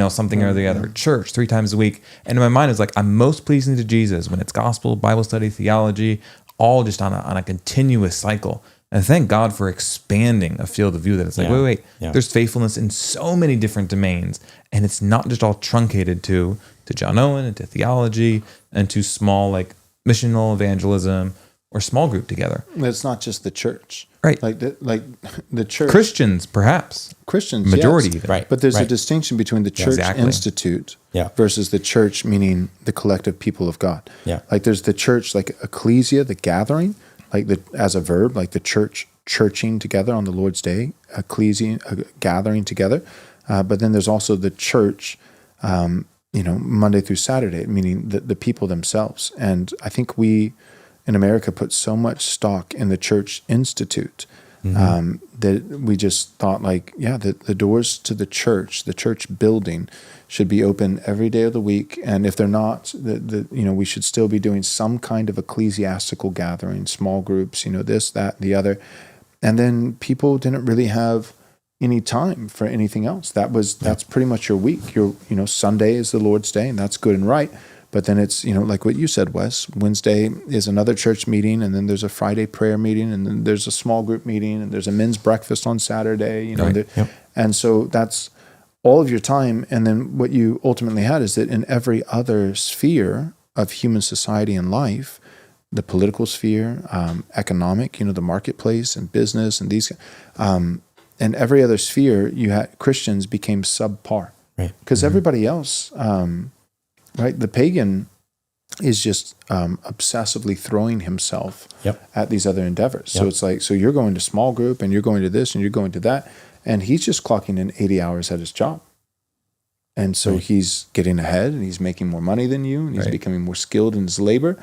something or the other, church 3 times a week. And in my mind, it's like, I'm most pleasing to Jesus when it's gospel, Bible study, theology, all just on a continuous cycle. And thank God for expanding a field of view that it's like, wait, there's faithfulness in so many different domains. And it's not just all truncated to John Owen and to theology and to small like missional evangelism or small group together.
It's not just the church.
Right.
Like the church.
Christians, perhaps.
Christians,
majority.
Yes.
Even.
Right. But there's a distinction between the church institute versus the church, meaning the collective people of God. Yeah. Like there's the church, like ecclesia, the gathering, like as a verb, like the church churching together on the Lord's Day, ecclesia, gathering together. But then there's also the church, Monday through Saturday, meaning the people themselves. And I think we in America put so much stock in the church institute that we just thought like, the doors to the church building should be open every day of the week. And if they're not, we should still be doing some kind of ecclesiastical gathering, small groups, this, that, the other. And then people didn't really have any time for anything else. That's pretty much your week. Sunday is the Lord's Day, and that's good and right. But then it's, like what you said, Wes, Wednesday is another church meeting, and then there's a Friday prayer meeting, and then there's a small group meeting, and there's a men's breakfast on Saturday, And so that's all of your time. And then what you ultimately had is that in every other sphere of human society and life, the political sphere, economic, the marketplace and business and these, and every other sphere, Christians became subpar.
Right.
Because everybody else, right, the pagan is just obsessively throwing himself at these other endeavors. So it's like, so you're going to small group and you're going to this and you're going to that, and he's just clocking in 80 hours at his job. And so he's getting ahead and he's making more money than you, and he's becoming more skilled in his labor.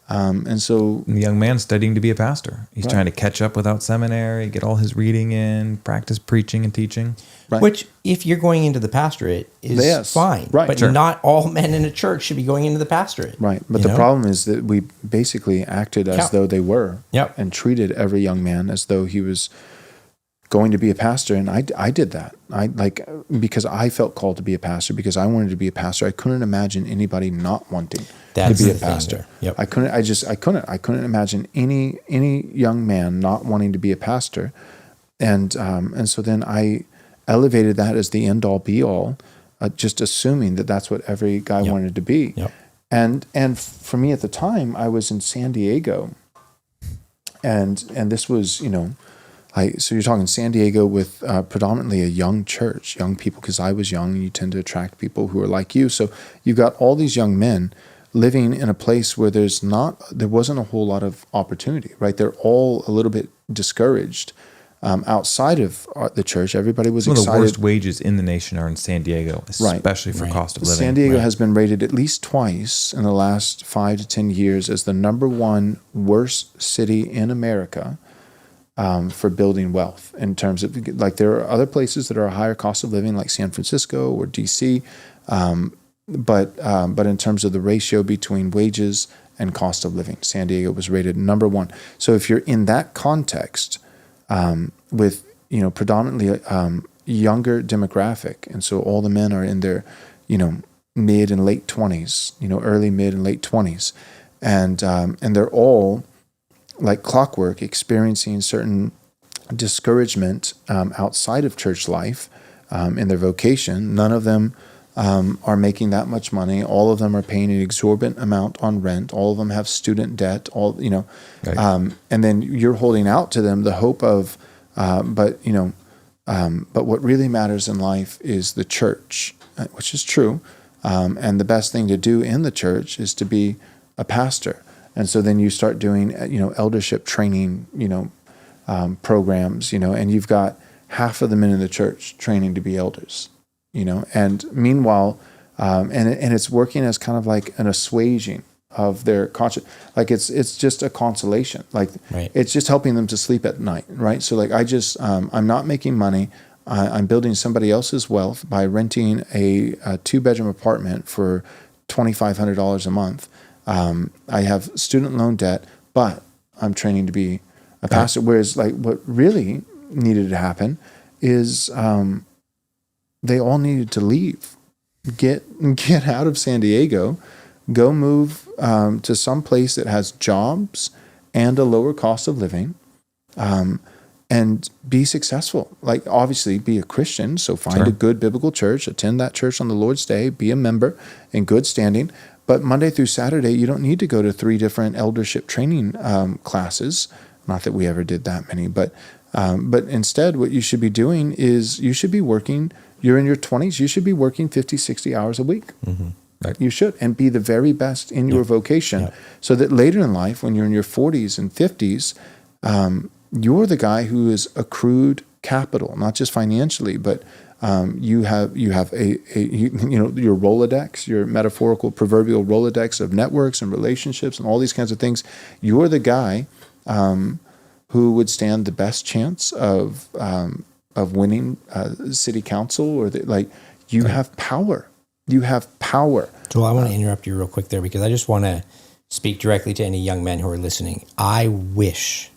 And so
the young man studying to be a pastor. He's trying to catch up without seminary, get all his reading in, practice preaching and teaching.
Right.
Which, if you're going into the pastorate, is fine.
Right.
But not all men in a church should be going into the pastorate.
Right. But the problem is that we basically acted as though they were,
Yep.
and treated every young man as though he was going to be a pastor. And I did that. Because I felt called to be a pastor, because I wanted to be a pastor. I couldn't imagine anybody not wanting to be a pastor.
Yep.
I couldn't imagine any young man not wanting to be a pastor. And so then I elevated that as the end all be all, just assuming that that's what every guy wanted to be.
Yep.
And for me at the time, I was in San Diego, and this was, so you're talking San Diego with predominantly a young church, young people, because I was young, and you tend to attract people who are like you. So you've got all these young men living in a place where there wasn't a whole lot of opportunity, right? They're all a little bit discouraged. Outside of the church, everybody was excited.
Some of the worst wages in the nation are in San Diego, especially for cost of living.
San Diego has been rated at least twice in the last 5 to 10 years as the number one worst city in America for building wealth, in terms of, like, there are other places that are a higher cost of living, like San Francisco or DC, but in terms of the ratio between wages and cost of living, San Diego was rated number one. So if you're in that context, with predominantly younger demographic, and so all the men are in their mid and late 20s, early, mid, and late 20s, and they're all like clockwork experiencing certain discouragement outside of church life in their vocation. None of them are making that much money. All of them are paying an exorbitant amount on rent. All of them have student debt. And then you're holding out to them the hope of, but what really matters in life is the church, which is true. And the best thing to do in the church is to be a pastor. And so then you start doing, eldership training, programs, and you've got half of the men in the church training to be elders. And meanwhile, and it's working as kind of like an assuaging of their conscience. Like it's just a consolation. Like it's just helping them to sleep at night, right? So like I'm not making money. I'm building somebody else's wealth by renting a 2-bedroom apartment for $2,500 a month. I have student loan debt, but I'm training to be a pastor. Whereas like what really needed to happen is, they all needed to leave, get out of San Diego, go move to some place that has jobs and a lower cost of living, and be successful. Like obviously be a Christian, so find a good biblical church, attend that church on the Lord's Day, be a member in good standing. But Monday through Saturday, you don't need to go to 3 different eldership training classes. Not that we ever did that many, but instead what you should be doing is you should be working. You're in your 20s, you should be working 50, 60 hours a week. Mm-hmm. Right. You should, and be the very best in your vocation, so that later in life, when you're in your 40s and 50s, you're the guy who has accrued capital, not just financially, but you have your Rolodex, your metaphorical, proverbial Rolodex of networks and relationships and all these kinds of things. You're the guy who would stand the best chance of winning city council, or you have power. You have power.
Joel, I want to interrupt you real quick there, because I just want to speak directly to any young men who are listening. I wish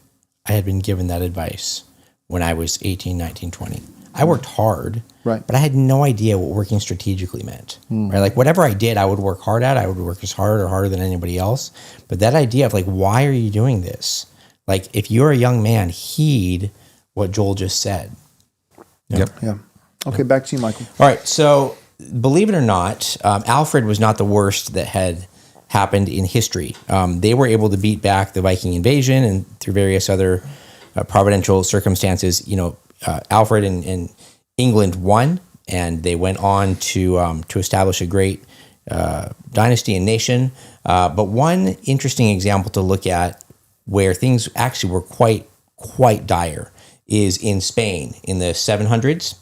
I had been given that advice when I was 18, 19, 20. I worked hard, but I had no idea what working strategically meant. Right? Like whatever I did, I would work hard at. I would work as hard or harder than anybody else. But that idea of like, why are you doing this? Like if you're a young man, heed what Joel just said.
Yeah. Okay, back to you, Michael.
All right. So, believe it or not, Alfred was not the worst that had happened in history. They were able to beat back the Viking invasion, and through various other providential circumstances, Alfred and England won, and they went on to establish a great dynasty and nation. But one interesting example to look at where things actually were quite dire is in Spain in the 700s.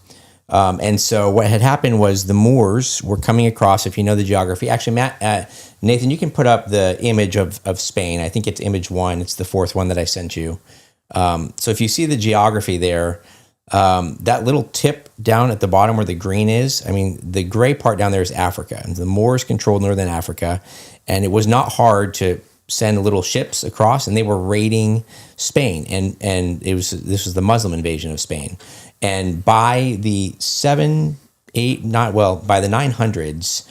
And so what had happened was the Moors were coming across, if you know the geography. Actually, Nathan, you can put up the image of Spain. I think it's image 1. It's the 4th one that I sent you. So if you see the geography there, that little tip down at the bottom where the green is, I mean, the gray part down there is Africa. And the Moors controlled northern Africa, and it was not hard to send little ships across, and they were raiding Spain. And this was the Muslim invasion of Spain. And by the by the 900s,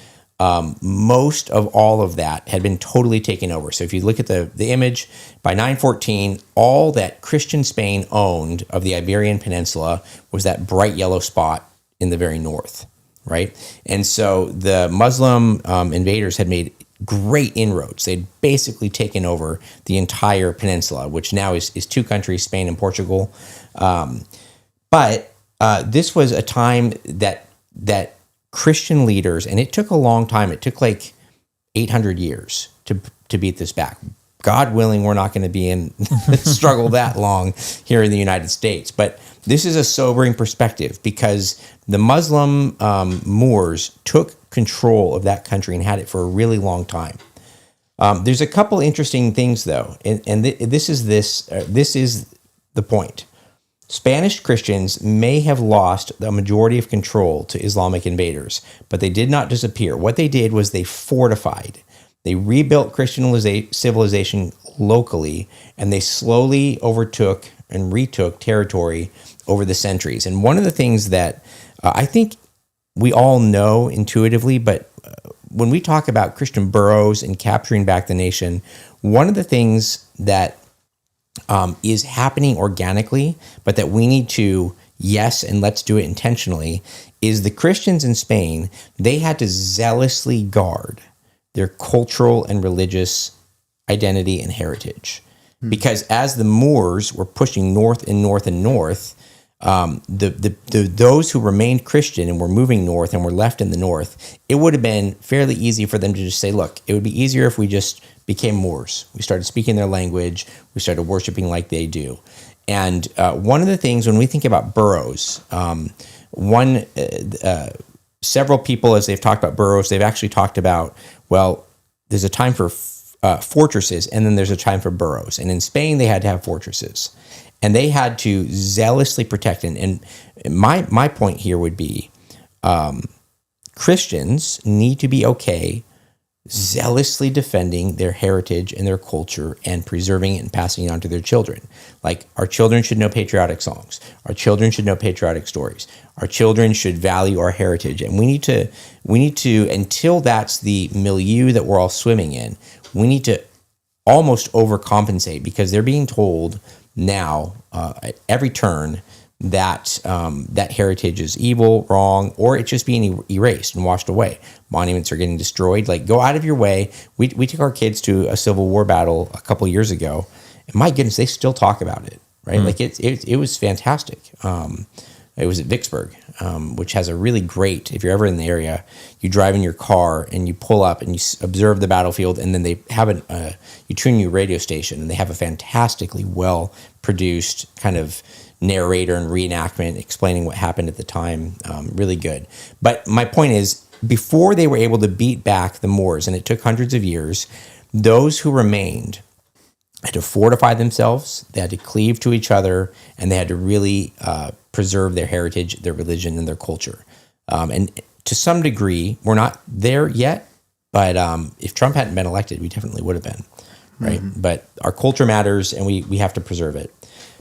most of all of that had been totally taken over. So if you look at the image, by 914, all that Christian Spain owned of the Iberian Peninsula was that bright yellow spot in the very north, right? And so the Muslim invaders had made great inroads. They'd basically taken over the entire peninsula, which now is 2 countries, Spain and Portugal. But this was a time that Christian leaders, and it took a long time. It took like 800 years to beat this back. God willing, we're not going to be in struggle that long here in the United States. But this is a sobering perspective because the Muslim Moors took control of that country and had it for a really long time. There's a couple interesting things though, and this is the point. Spanish Christians may have lost the majority of control to Islamic invaders, but they did not disappear. What they did was they fortified. They rebuilt Christian civilization locally, and they slowly overtook and retook territory over the centuries. And one of the things that I think we all know intuitively, but when we talk about Christian boroughs and capturing back the nation, one of the things that is happening organically, but that we need to, and let's do it intentionally, is the Christians in Spain, they had to zealously guard their cultural and religious identity and heritage. Because as the Moors were pushing north and north and north, those who remained Christian and were moving north and were left in the north, it would have been fairly easy for them to just say, look, it would be easier if we just became Moors. We started speaking their language. We started worshiping like they do. And one of the things when we think about boroughs, several people, as they've talked about boroughs, they've actually talked about, well, there's a time for fortresses, and then there's a time for boroughs. And in Spain, they had to have fortresses. And they had to zealously protect. And my point here would be Christians need to be okay zealously defending their heritage and their culture and preserving it and passing it on to their children. Like, our children should know patriotic songs. Our children should know patriotic stories. Our children should value our heritage. And we need to, until that's the milieu that we're all swimming in, we need to almost overcompensate, because they're being told now at every turn that that heritage is evil, wrong, or it's just being erased and washed away. Monuments are getting destroyed. Like, go out of your way. We took our kids to a Civil War battle a couple years ago, and my goodness, they still talk about it, right? Like, it was fantastic. It was at Vicksburg, which has a really great, if you're ever in the area, you drive in your car and you pull up and you observe the battlefield, and then they have you tune your radio station, and they have a fantastically well-produced kind of narrator and reenactment explaining what happened at the time. Really good. But my point is, before they were able to beat back the Moors, and it took hundreds of years, those who remained had to fortify themselves, they had to cleave to each other, and they had to really preserve their heritage, their religion, and their culture. And to some degree, we're not there yet, but if Trump hadn't been elected, we definitely would have been, right? Mm-hmm. But our culture matters, and we have to preserve it.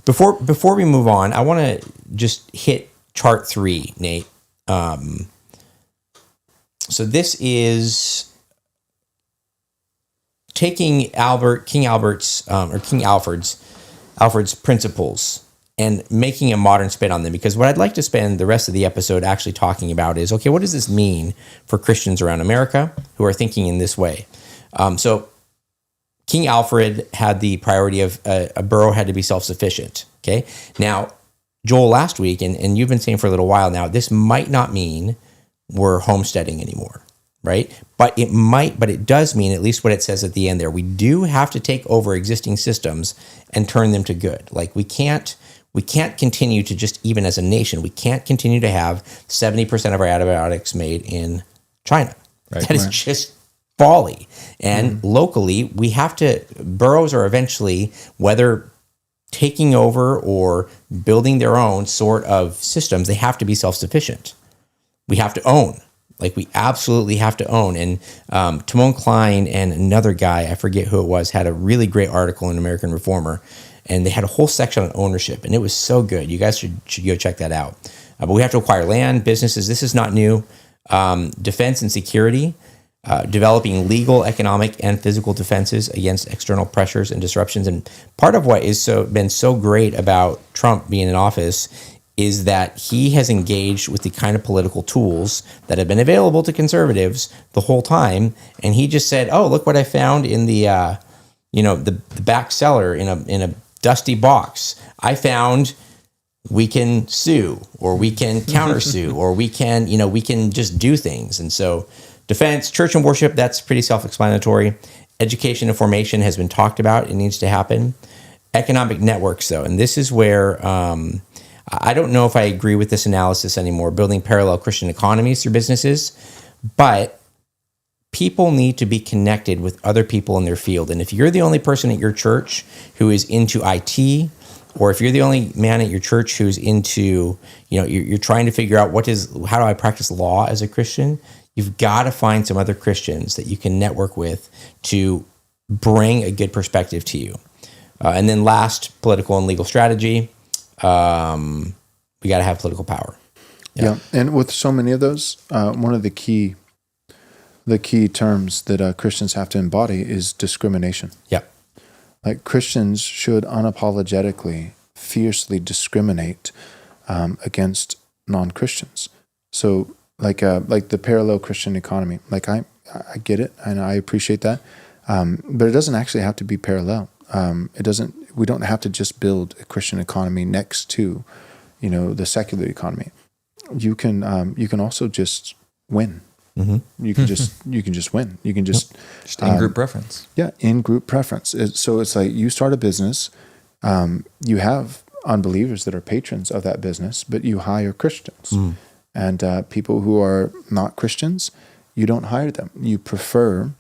Before we move on, I want to just hit chart 3, Nate. So this is taking King Alfred's principles and making a modern spin on them, because what I'd like to spend the rest of the episode actually talking about is, okay, what does this mean for Christians around America who are thinking in this way? So King Alfred had the priority of a borough had to be self-sufficient. Okay. Now, Joel, last week, and you've been saying for a little while now, this might not mean we're homesteading anymore, right? But it does mean, at least what it says at the end there, we do have to take over existing systems and turn them to good. Like we can't continue to just, even as a nation, we can't continue to have 70% of our antibiotics made in China. Right. That is just folly. And locally, we have to, boroughs are eventually, whether taking over or building their own sort of systems, they have to be self-sufficient. We have to own. Like we absolutely have to own. And Timon Klein and another guy, I forget who it was, had a really great article in American Reformer, and they had a whole section on ownership, and it was so good. You guys should go check that out. But we have to acquire land, businesses. This is not new. Defense and security, developing legal, economic, and physical defenses against external pressures and disruptions. And part of what is been so great about Trump being in office is that he has engaged with the kind of political tools that have been available to conservatives the whole time. And he just said, "Oh, look what I found in the back cellar in a dusty box. I found we can sue, or we can countersue, or we can just do things." And so defense, church and worship, that's pretty self-explanatory. Education and formation has been talked about. It needs to happen. Economic networks, though, and this is where I don't know if I agree with this analysis anymore, building parallel Christian economies through businesses, but people need to be connected with other people in their field. And if you're the only person at your church who is into IT, or if you're the only man at your church who's into, you're trying to figure out how do I practice law as a Christian, you've got to find some other Christians that you can network with to bring a good perspective to you. And then last, political and legal strategy. We got to have political power.
Yeah. And with so many of those, one of the key terms that Christians have to embody is discrimination.
Yeah.
Like Christians should unapologetically, fiercely discriminate against non-Christians. So like the parallel Christian economy, like I get it and I appreciate that, but it doesn't actually have to be parallel. We don't have to just build a Christian economy next to, the secular economy. You can also just win. Mm-hmm. You can just win. You can just
in-group preference.
Yeah, in-group preference. So it's like you start a business, you have unbelievers that are patrons of that business, but you hire Christians. And people who are not Christians, you don't hire them. You prefer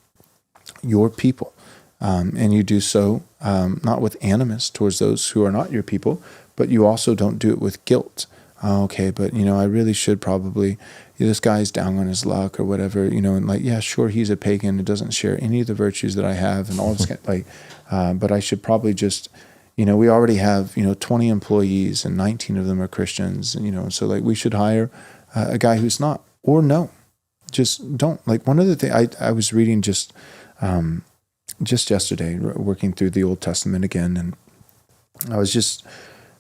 your people. And you do so not with animus towards those who are not your people, but you also don't do it with guilt. Okay, but I really should probably, this guy's down on his luck or whatever, and like, yeah, sure, he's a pagan, it doesn't share any of the virtues that I have and all this but I should probably just, we already have, 20 employees and 19 of them are Christians, and so like we should hire a guy who's not, or no, just don't. Like one other thing I was reading just yesterday, working through the Old Testament again, and I was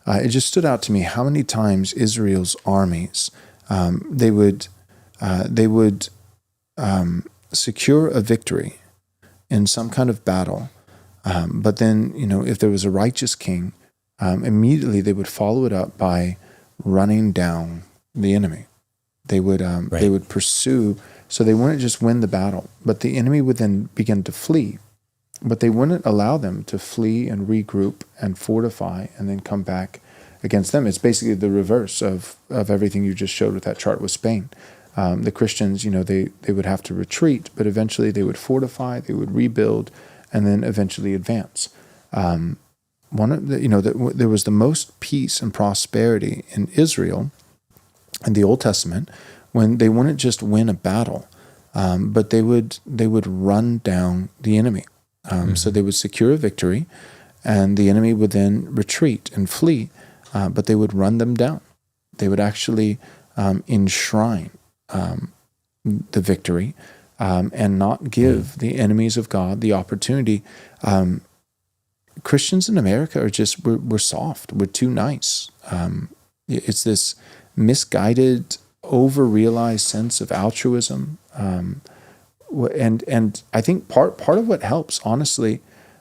it just stood out to me how many times Israel's armies, they would secure a victory in some kind of battle, but then if there was a righteous king, immediately they would follow it up by running down the enemy. They would pursue, so they wouldn't just win the battle, but the enemy would then begin to flee. But they wouldn't allow them to flee and regroup and fortify and then come back against them. It's basically the reverse of everything you just showed with that chart with Spain. The Christians, they would have to retreat, but eventually they would fortify, they would rebuild, and then eventually advance. There was the most peace and prosperity in Israel in the Old Testament when they wouldn't just win a battle, but they would run down the enemy. So they would secure a victory, and the enemy would then retreat and flee, but they would run them down. They would actually enshrine the victory and not give the enemies of God the opportunity. Christians in America are just, we're soft. We're too nice. It's this misguided, over-realized sense of altruism. and I think part of what helps, honestly,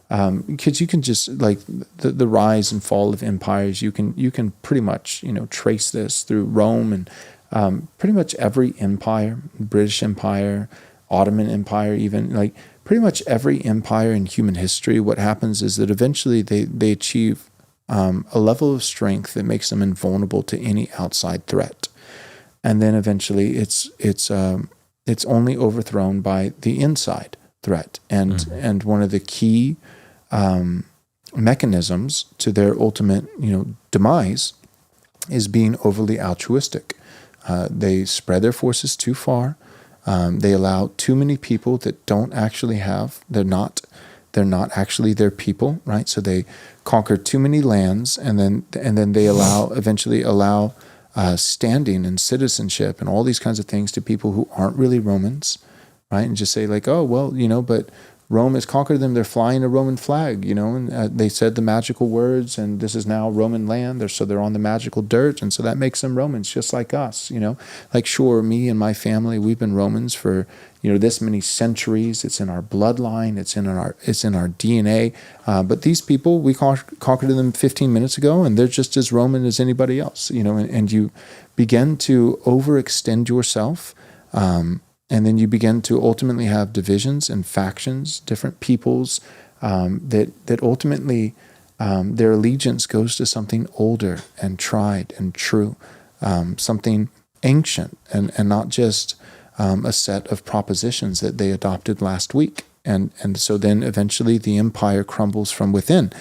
because you can just like the rise and fall of empires, you can pretty much trace this through Rome and pretty much every empire, British Empire, Ottoman Empire, even like pretty much every empire in human history. What happens is that eventually they achieve a level of strength that makes them invulnerable to any outside threat, and then eventually it's only overthrown by the inside threat, and one of the key mechanisms to their ultimate demise is being overly altruistic. They spread their forces too far. They allow too many people that don't actually have. They're not actually their people, right? So they conquer too many lands, and then they eventually allow standing and citizenship and all these kinds of things to people who aren't really Romans, right? And just say like, oh well, but Rome has conquered them. They're flying a Roman flag, and they said the magical words, and this is now Roman land. They're on the magical dirt, and so that makes them Romans, just like us, Like, sure, me and my family, we've been Romans for this many centuries. It's in our bloodline. It's in our DNA. But these people, we conquered them 15 minutes ago, and they're just as Roman as anybody else, And you begin to overextend yourself. And then you begin to ultimately have divisions and factions, different peoples that ultimately their allegiance goes to something older and tried and true, something ancient, and not just a set of propositions that they adopted last week. And so then eventually the empire crumbles from within.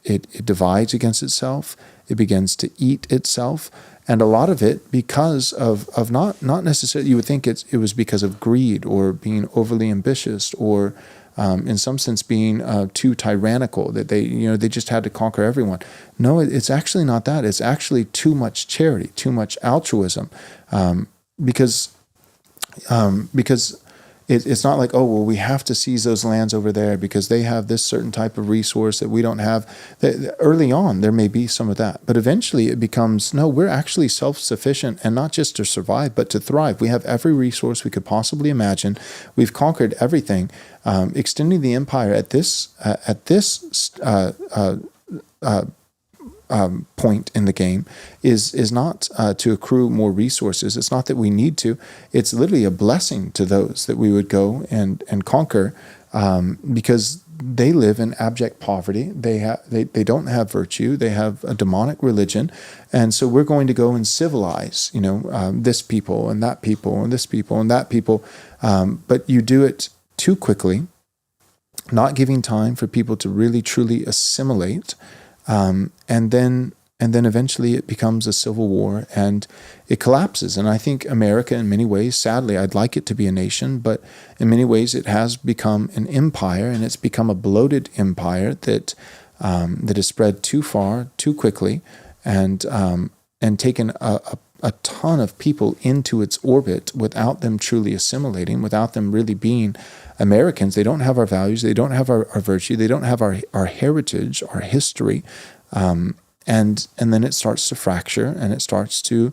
It divides against itself. It begins to eat itself. And a lot of it because of not necessarily, you would think it was because of greed or being overly ambitious or in some sense being too tyrannical, that they just had to conquer everyone. No, it's actually not that. It's actually too much charity, too much altruism, because it's not like, oh, well, we have to seize those lands over there because they have this certain type of resource that we don't have. Early on, there may be some of that. But eventually it becomes, no, we're actually self-sufficient, and not just to survive, but to thrive. We have every resource we could possibly imagine. We've conquered everything. Extending the empire at this point in the game is not to accrue more resources. It's not that we need to. It's literally a blessing to those that we would go and conquer, because they live in abject poverty. They don't have virtue. They have a demonic religion, and so we're going to go and civilize, this people and that people and this people and that people. But you do it too quickly, not giving time for people to really truly assimilate. And then eventually it becomes a civil war and it collapses. And I think America, in many ways, sadly, I'd like it to be a nation, but in many ways it has become an empire, and it's become a bloated empire that is spread too far, too quickly, and taken a ton of people into its orbit without them truly assimilating, without them really being Americans. They don't have our values. They don't have our virtue. They don't have our heritage, our history. And then it starts to fracture and it starts to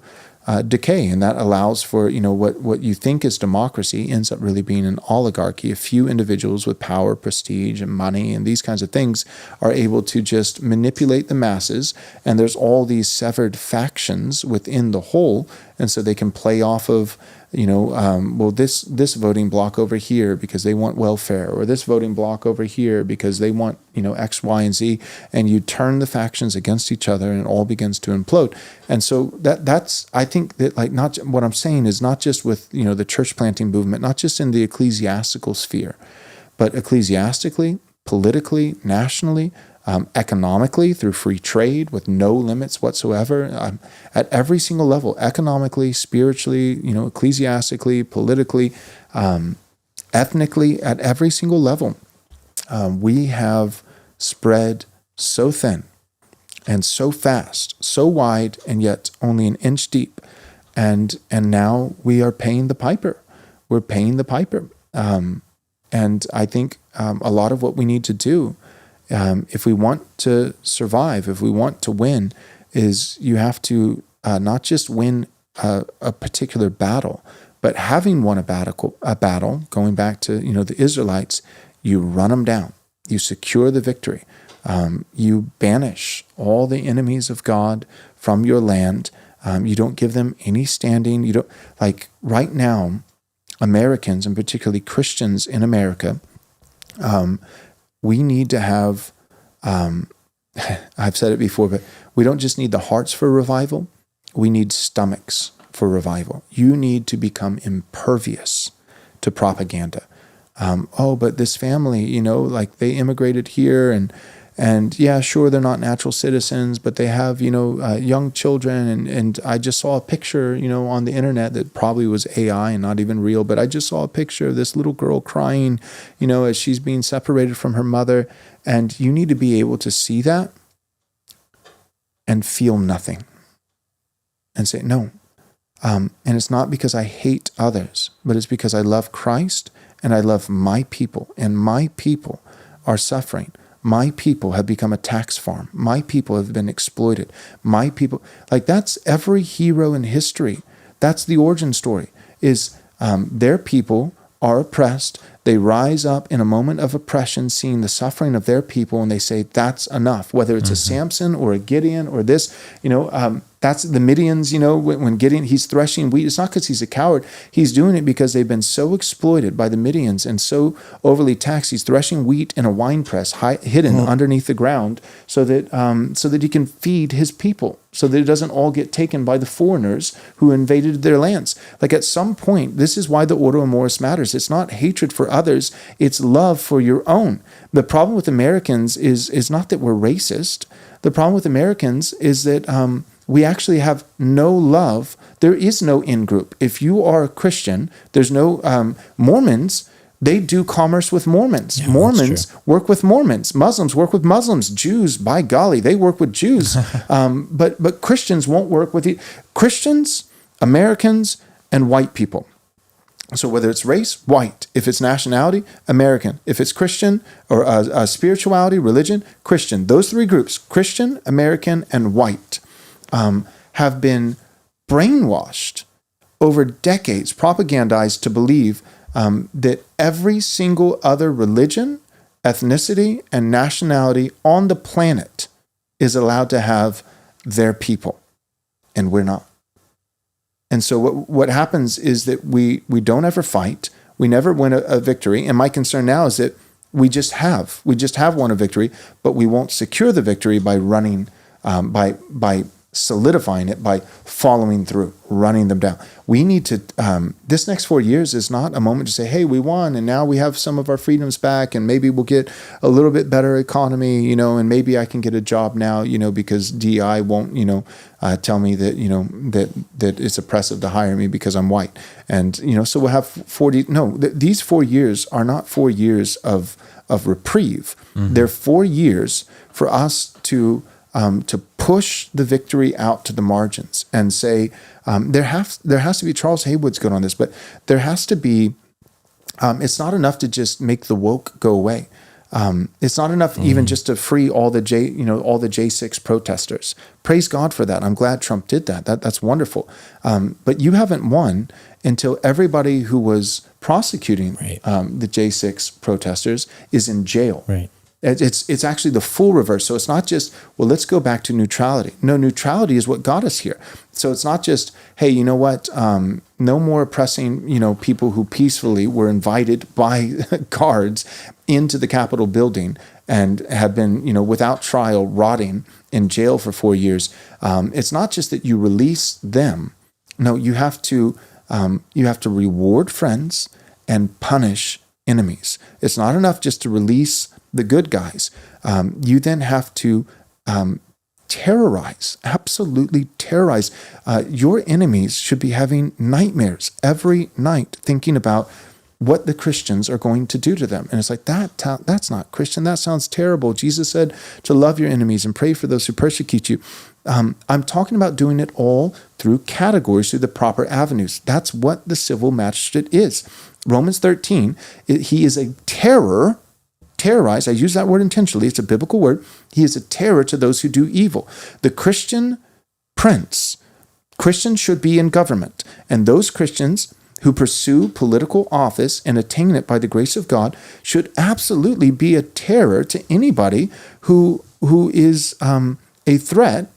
decay. And that allows for, what you think is democracy ends up really being an oligarchy. A few individuals with power, prestige, and money and these kinds of things are able to just manipulate the masses. And there's all these severed factions within the whole. And so they can play off of, this voting block over here because they want welfare, or this voting block over here because they want, X, Y, and Z, and you turn the factions against each other and it all begins to implode. And so that's, I think that not what I'm saying is not just with, the church planting movement, not just in the ecclesiastical sphere, but ecclesiastically, politically, nationally, economically, through free trade with no limits whatsoever, at every single level, economically, spiritually, ecclesiastically, politically, ethnically, at every single level, we have spread so thin and so fast, so wide, and yet only an inch deep. And now we are paying the piper. We're paying the piper. And I think a lot of what we need to do, if we want to survive, if we want to win, is you have to not just win a particular battle, But having won a battle, going back to the Israelites, you run them down, you secure the victory, you banish all the enemies of God from your land. You don't give them any standing. You don't, like right now, Americans, and particularly Christians in America, we need to have, I've said it before, but we don't just need the hearts for revival, we need stomachs for revival. You need to become impervious to propaganda. But this family, like they immigrated here and yeah, sure, they're not natural citizens, but they have, young children. And I just saw a picture, on the internet that probably was AI and not even real, but I just saw a picture of this little girl crying, as she's being separated from her mother. And you need to be able to see that and feel nothing and say, no. And it's not because I hate others, but it's because I love Christ and I love my people, and my people are suffering. My people have become a tax farm. My people have been exploited. My people, like that's every hero in history. That's the origin story, is their people are oppressed. They rise up in a moment of oppression, seeing the suffering of their people, and they say, that's enough. Whether it's a Samson or a Gideon or this, that's the Midians, when Gideon, he's threshing wheat. It's not because he's a coward. He's doing it because they've been so exploited by the Midians and so overly taxed. He's threshing wheat in a wine press, hidden underneath the ground, so that he can feed his people, so that it doesn't all get taken by the foreigners who invaded their lands. Like at some point, this is why the Ordo Amoris matters. It's not hatred for others, it's love for your own. The problem with Americans is not that we're racist. The problem with Americans is that we actually have no love. There is no in-group. If you are a Christian, there's no Mormons. They do commerce with Mormons. Yeah, Mormons work with Mormons. Muslims work with Muslims. Jews, by golly, they work with Jews. But Christians won't work with Christians, Americans, and white people. So whether it's race, white. If it's nationality, American. If it's Christian or spirituality, religion, Christian. Those three groups, Christian, American, and white, have been brainwashed over decades, propagandized to believe that every single other religion, ethnicity, and nationality on the planet is allowed to have their people, and we're not. And so what happens is that we don't ever fight, we never win a victory, and my concern now is that we just have won a victory, but we won't secure the victory by running, by solidifying it, by following through, running them down. We need to, this next 4 years is not a moment to say, hey, we won, and now we have some of our freedoms back, and maybe we'll get a little bit better economy, and maybe I can get a job now, because DI won't, tell me that, that it's oppressive to hire me because I'm white. And, so we'll have 40, these 4 years are not 4 years of reprieve. Mm-hmm. They're 4 years for us to push the victory out to the margins and say, there has to be, Charles Haywood's good on this, but there has to be, it's not enough to just make the woke go away. It's not enough even just to free all the J6 protesters. Praise God for that. I'm glad Trump did that. That's wonderful. But you haven't won until everybody who was prosecuting the J6 protesters is in jail. Right. It's actually the full reverse. So it's not just, well, let's go back to neutrality. No, neutrality is what got us here. So it's not just, hey, you know what? No more oppressing, people who peacefully were invited by guards into the Capitol building and have been, without trial, rotting in jail for 4 years. It's not just that you release them. No, you have to reward friends and punish enemies. It's not enough just to release the good guys. You then have to absolutely terrorize. Your enemies should be having nightmares every night thinking about what the Christians are going to do to them. And it's like, that's not Christian. That sounds terrible. Jesus said to love your enemies and pray for those who persecute you. I'm talking about doing it all through categories, through the proper avenues. That's what the civil magistrate is. Romans 13, he is a terrorize, I use that word intentionally, it's a biblical word. He is a terror to those who do evil. The Christian prince, Christians should be in government, and those Christians who pursue political office and attain it by the grace of God should absolutely be a terror to anybody who is a threat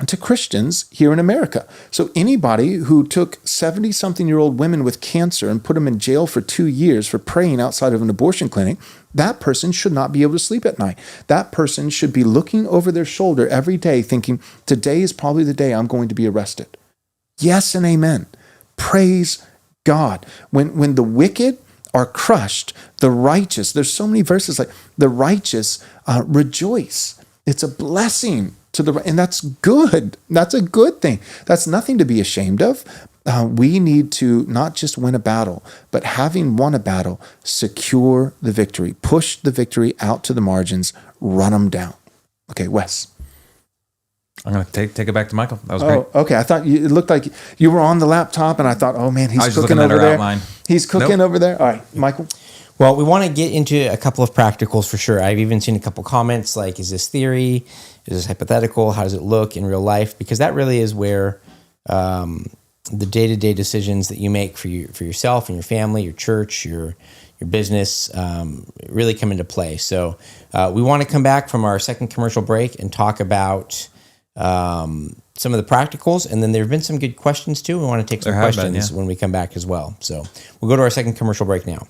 to Christians here in America. So anybody who took 70-something-year-old women with cancer and put them in jail for 2 years for praying outside of an abortion clinic, that person should not be able to sleep at night. That person should be looking over their shoulder every day thinking, today is probably the day I'm going to be arrested. Yes and amen. Praise God. When the wicked are crushed, the righteous, there's so many verses like the righteous rejoice. It's a blessing and that's good. That's a good thing. That's nothing to be ashamed of. We need to not just win a battle, but having won a battle, secure the victory, push the victory out to the margins, run them down. Okay, Wes.
I'm going to take it back to Michael. That was great.
Okay. I thought it looked like you were on the laptop, and I thought, oh man, he's cooking over there.
Outline.
He's cooking over there. All right, Michael.
Well, we want to get into a couple of practicals for sure. I've even seen a couple comments like, is this theory? Is this hypothetical? How does it look in real life? Because that really is where the day-to-day decisions that you make for yourself and your family, your church, your business really come into play. So we want to come back from our second commercial break and talk about some of the practicals, and then there have been some good questions too. We want to take some questions when we come back as well. So we'll go to our second commercial break now.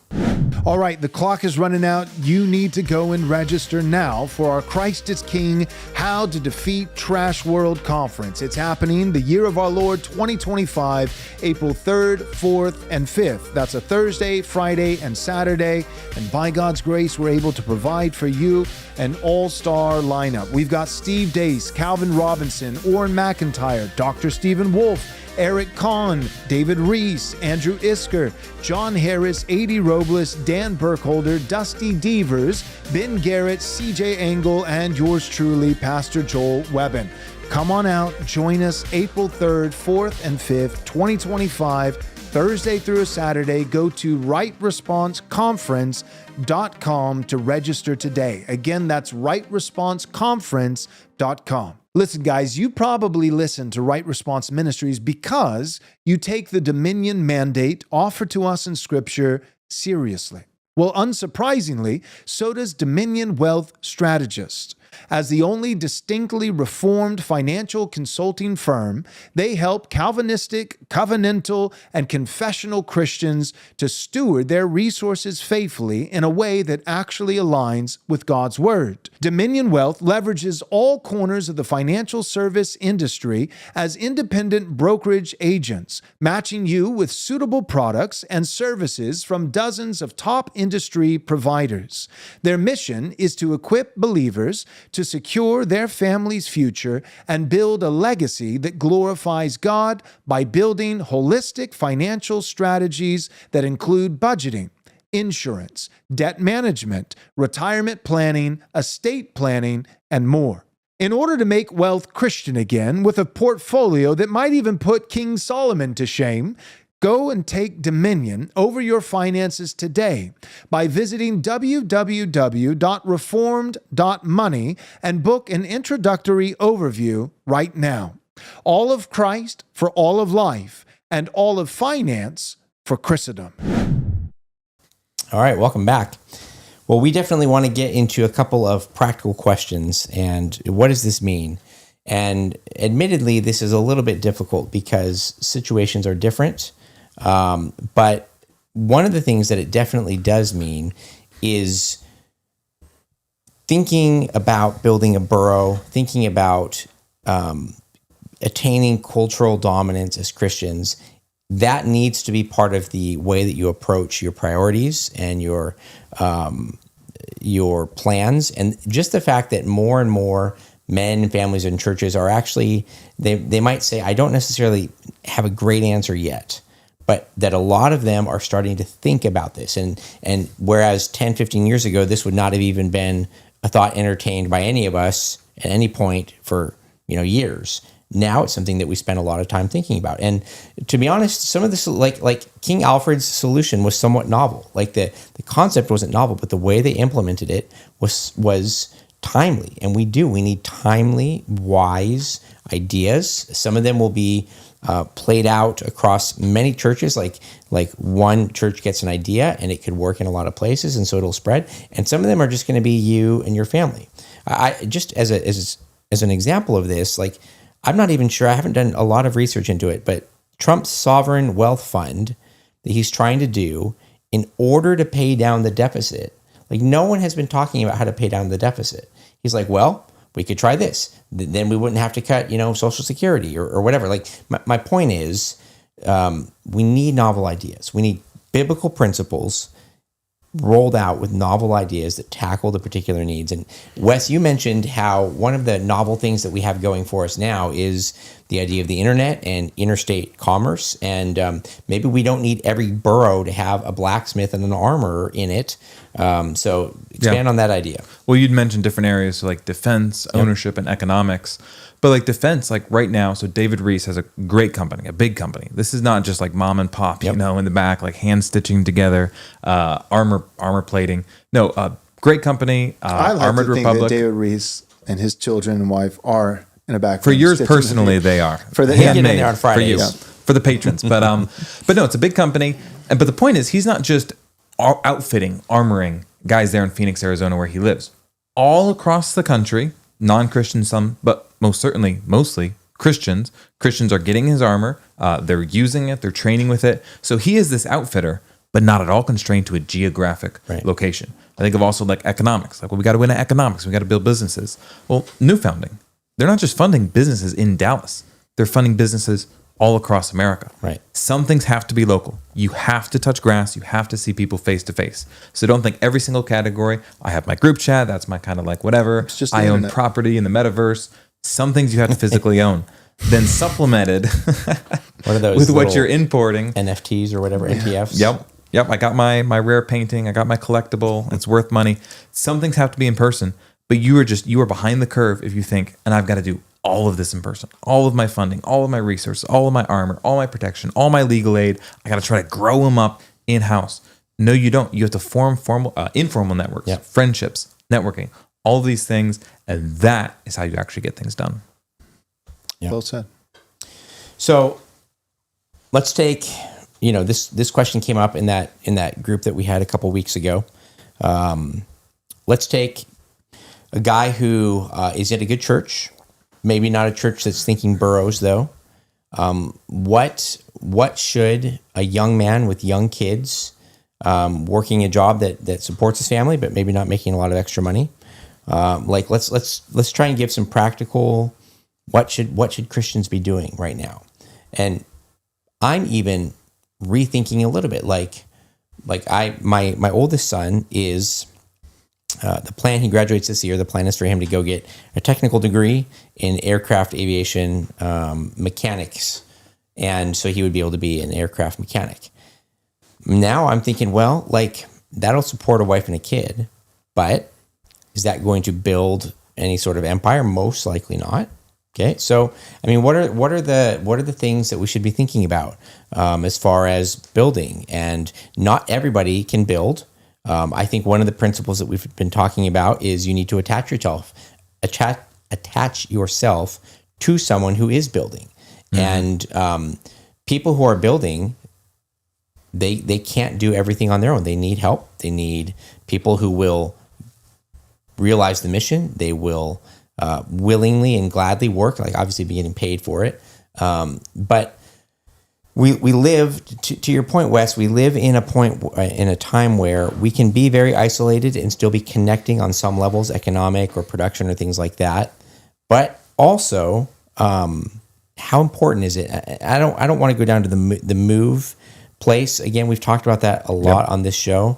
All right, the clock is running out. You need to go and register now for our Christ is King, How to Defeat Trash World Conference. It's happening the year of our Lord 2025, April 3rd, 4th, and 5th. That's a Thursday, Friday, and Saturday. And by God's grace, we're able to provide for you an all-star lineup. We've got Steve Dace, Calvin Robinson, Orrin McIntyre, Dr. Stephen Wolfe, Eric Kahn, David Reese, Andrew Isker, John Harris, A.D. Robles, Dan Burkholder, Dusty Devers, Ben Garrett, CJ Engel, and yours truly, Pastor Joel Webben. Come on out, join us April 3rd, 4th, and 5th, 2025, Thursday through a Saturday. Go to rightresponseconference.com to register today. Again, that's rightresponseconference.com. Listen, guys, you probably listen to Right Response Ministries because you take the dominion mandate offered to us in Scripture seriously. Well, unsurprisingly, so does Dominion Wealth Strategist. As the only distinctly reformed financial consulting firm, they help Calvinistic, covenantal, and confessional Christians to steward their resources faithfully in a way that actually aligns with God's Word. Dominion Wealth leverages all corners of the financial service industry as independent brokerage agents, matching you with suitable products and services from dozens of top industry providers. Their mission is to equip believers to secure their family's future and build a legacy that glorifies God by building holistic financial strategies that include budgeting, insurance, debt management, retirement planning, estate planning, and more. In order to make wealth Christian again with a portfolio that might even put King Solomon to shame, go and take dominion over your finances today by visiting www.reformed.money and book an introductory overview right now. All of Christ for all of life and all of finance for Christendom.
All right, welcome back. Well, we definitely want to get into a couple of practical questions and what does this mean? And admittedly, this is a little bit difficult because situations are different. But one of the things that it definitely does mean is thinking about building a borough, thinking about attaining cultural dominance as Christians. That needs to be part of the way that you approach your priorities and your plans. And just the fact that more and more men and families and churches are actually, they might say, I don't necessarily have a great answer yet, but that a lot of them are starting to think about this. And whereas 10, 15 years ago, this would not have even been a thought entertained by any of us at any point for, years. Now it's something that we spend a lot of time thinking about. And to be honest, some of this, like King Alfred's solution was somewhat novel. Like the concept wasn't novel, but the way they implemented it was timely. And we need timely, wise ideas. Some of them will be played out across many churches. Like one church gets an idea and it could work in a lot of places, and so it'll spread. And some of them are just going to be you and your family. I just as an example of this, like I'm not even sure. I haven't done a lot of research into it, but Trump's sovereign wealth fund that he's trying to do in order to pay down the deficit. Like no one has been talking about how to pay down the deficit. He's like, well, we could try this. Then we wouldn't have to cut, Social Security or whatever. Like my point is, we need novel ideas. We need biblical principles rolled out with novel ideas that tackle the particular needs. And Wes, you mentioned how one of the novel things that we have going for us now is the idea of the internet and interstate commerce. And maybe we don't need every borough to have a blacksmith and an armorer in it. So expand on that idea.
Well, you'd mentioned different areas, so like defense, ownership, and economics. But like defense, like right now, so David Reese has a great company, a big company. This is not just like mom and pop, in the back, like hand stitching together, armor plating. No, great company,
I like
Armored
to think
Republic.
that David Reese and his children and wife are in the back.
For yours personally, they are.
For the
Get in there on Fridays.
For you, for the patrons. But no, it's a big company. But the point is, he's not just outfitting, armoring guys there in Phoenix, Arizona, where he lives. All across the country, non-Christians, some, but mostly Christians. Christians are getting his armor. They're using it. They're training with it. So he is this outfitter, but not at all constrained to a geographic location. I think of also like economics. Like, well, we got to win at economics. We got to build businesses. Well, New Founding, they're not just funding businesses in Dallas. They're funding businesses all across America.
Right.
Some things have to be local. You have to touch grass. You have to see people face to face. So don't think every single category. I have my group chat. That's my kind of like whatever.
Just the
I own
internet.
Property in the metaverse. Some things you have to physically own. Then supplemented
What are those
with what
little
you're importing.
NFTs or whatever, NTFs?
Yep. I got my rare painting. I got my collectible. It's worth money. Some things have to be in person, but you are behind the curve if you think, and I've got to do all of this in person, all of my funding, all of my resources, all of my armor, all my protection, all my legal aid. I got to try to grow them up in-house. No, you don't. You have to form informal networks, friendships, networking, all of these things, and that is how you actually get things done.
Well said.
So let's take, this question came up in that group that we had a couple weeks ago. Let's take a guy who is in a good church, maybe not a church that's thinking boroughs though. What should a young man with young kids, working a job that supports his family, but maybe not making a lot of extra money? Let's try and give some practical. What should Christians be doing right now? And I'm even rethinking a little bit. My oldest son is the plan. He graduates this year. The plan is for him to go get a technical degree in aircraft aviation mechanics, and so he would be able to be an aircraft mechanic. Now I'm thinking, well, that'll support a wife and a kid, but is that going to build any sort of empire? Most likely not. Okay, so I mean, what are the things that we should be thinking about as far as building? And not everybody can build. I think one of the principles that we've been talking about is you need to attach yourself to someone who is building. Mm-hmm. And people who are building, they can't do everything on their own. They need help. They need people who will realize the mission. They will willingly and gladly work, obviously be getting paid for it. But we live, to your point, Wes, we live in a time where we can be very isolated and still be connecting on some levels, economic or production or things like that. But also, how important is it? I don't want to go down to the move place. Again, we've talked about that a lot on this show.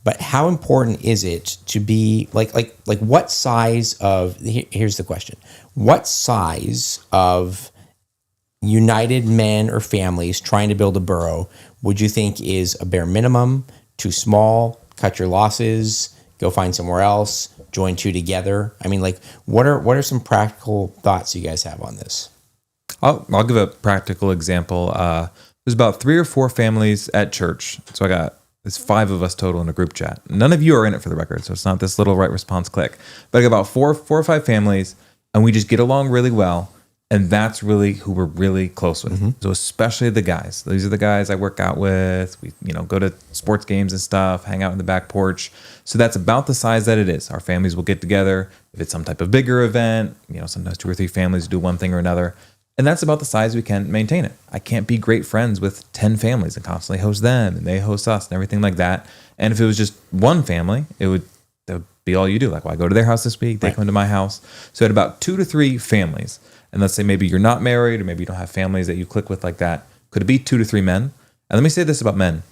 But how important is it to be what size of, here's the question. What size of united men or families trying to build a borough would you think is a bare minimum, too small, cut your losses, go find somewhere else, join two together? I mean, what are some practical thoughts you guys have on this?
I'll give a practical example. There's about 3 or 4 families at church. So there's 5 of us total in a group chat. None of you are in it for the record, so it's not this little right response click. But I got about 4 or 5 families, and we just get along really well. And that's really who we're really close with.
Mm-hmm.
So especially the guys. These are the guys I work out with. We, go to sports games and stuff, hang out in the back porch. So that's about the size that it is. Our families will get together. If it's some type of bigger event, sometimes 2 or 3 families do one thing or another. And that's about the size we can maintain it. I can't be great friends with 10 families and constantly host them and they host us and everything like that. And if it was just one family, that would be all you do. Like, well, I go to their house this week, they come to my house. So at about 2 to 3 families. And let's say maybe you're not married or maybe you don't have families that you click with like that. Could it be 2 to 3 men? And let me say this about men.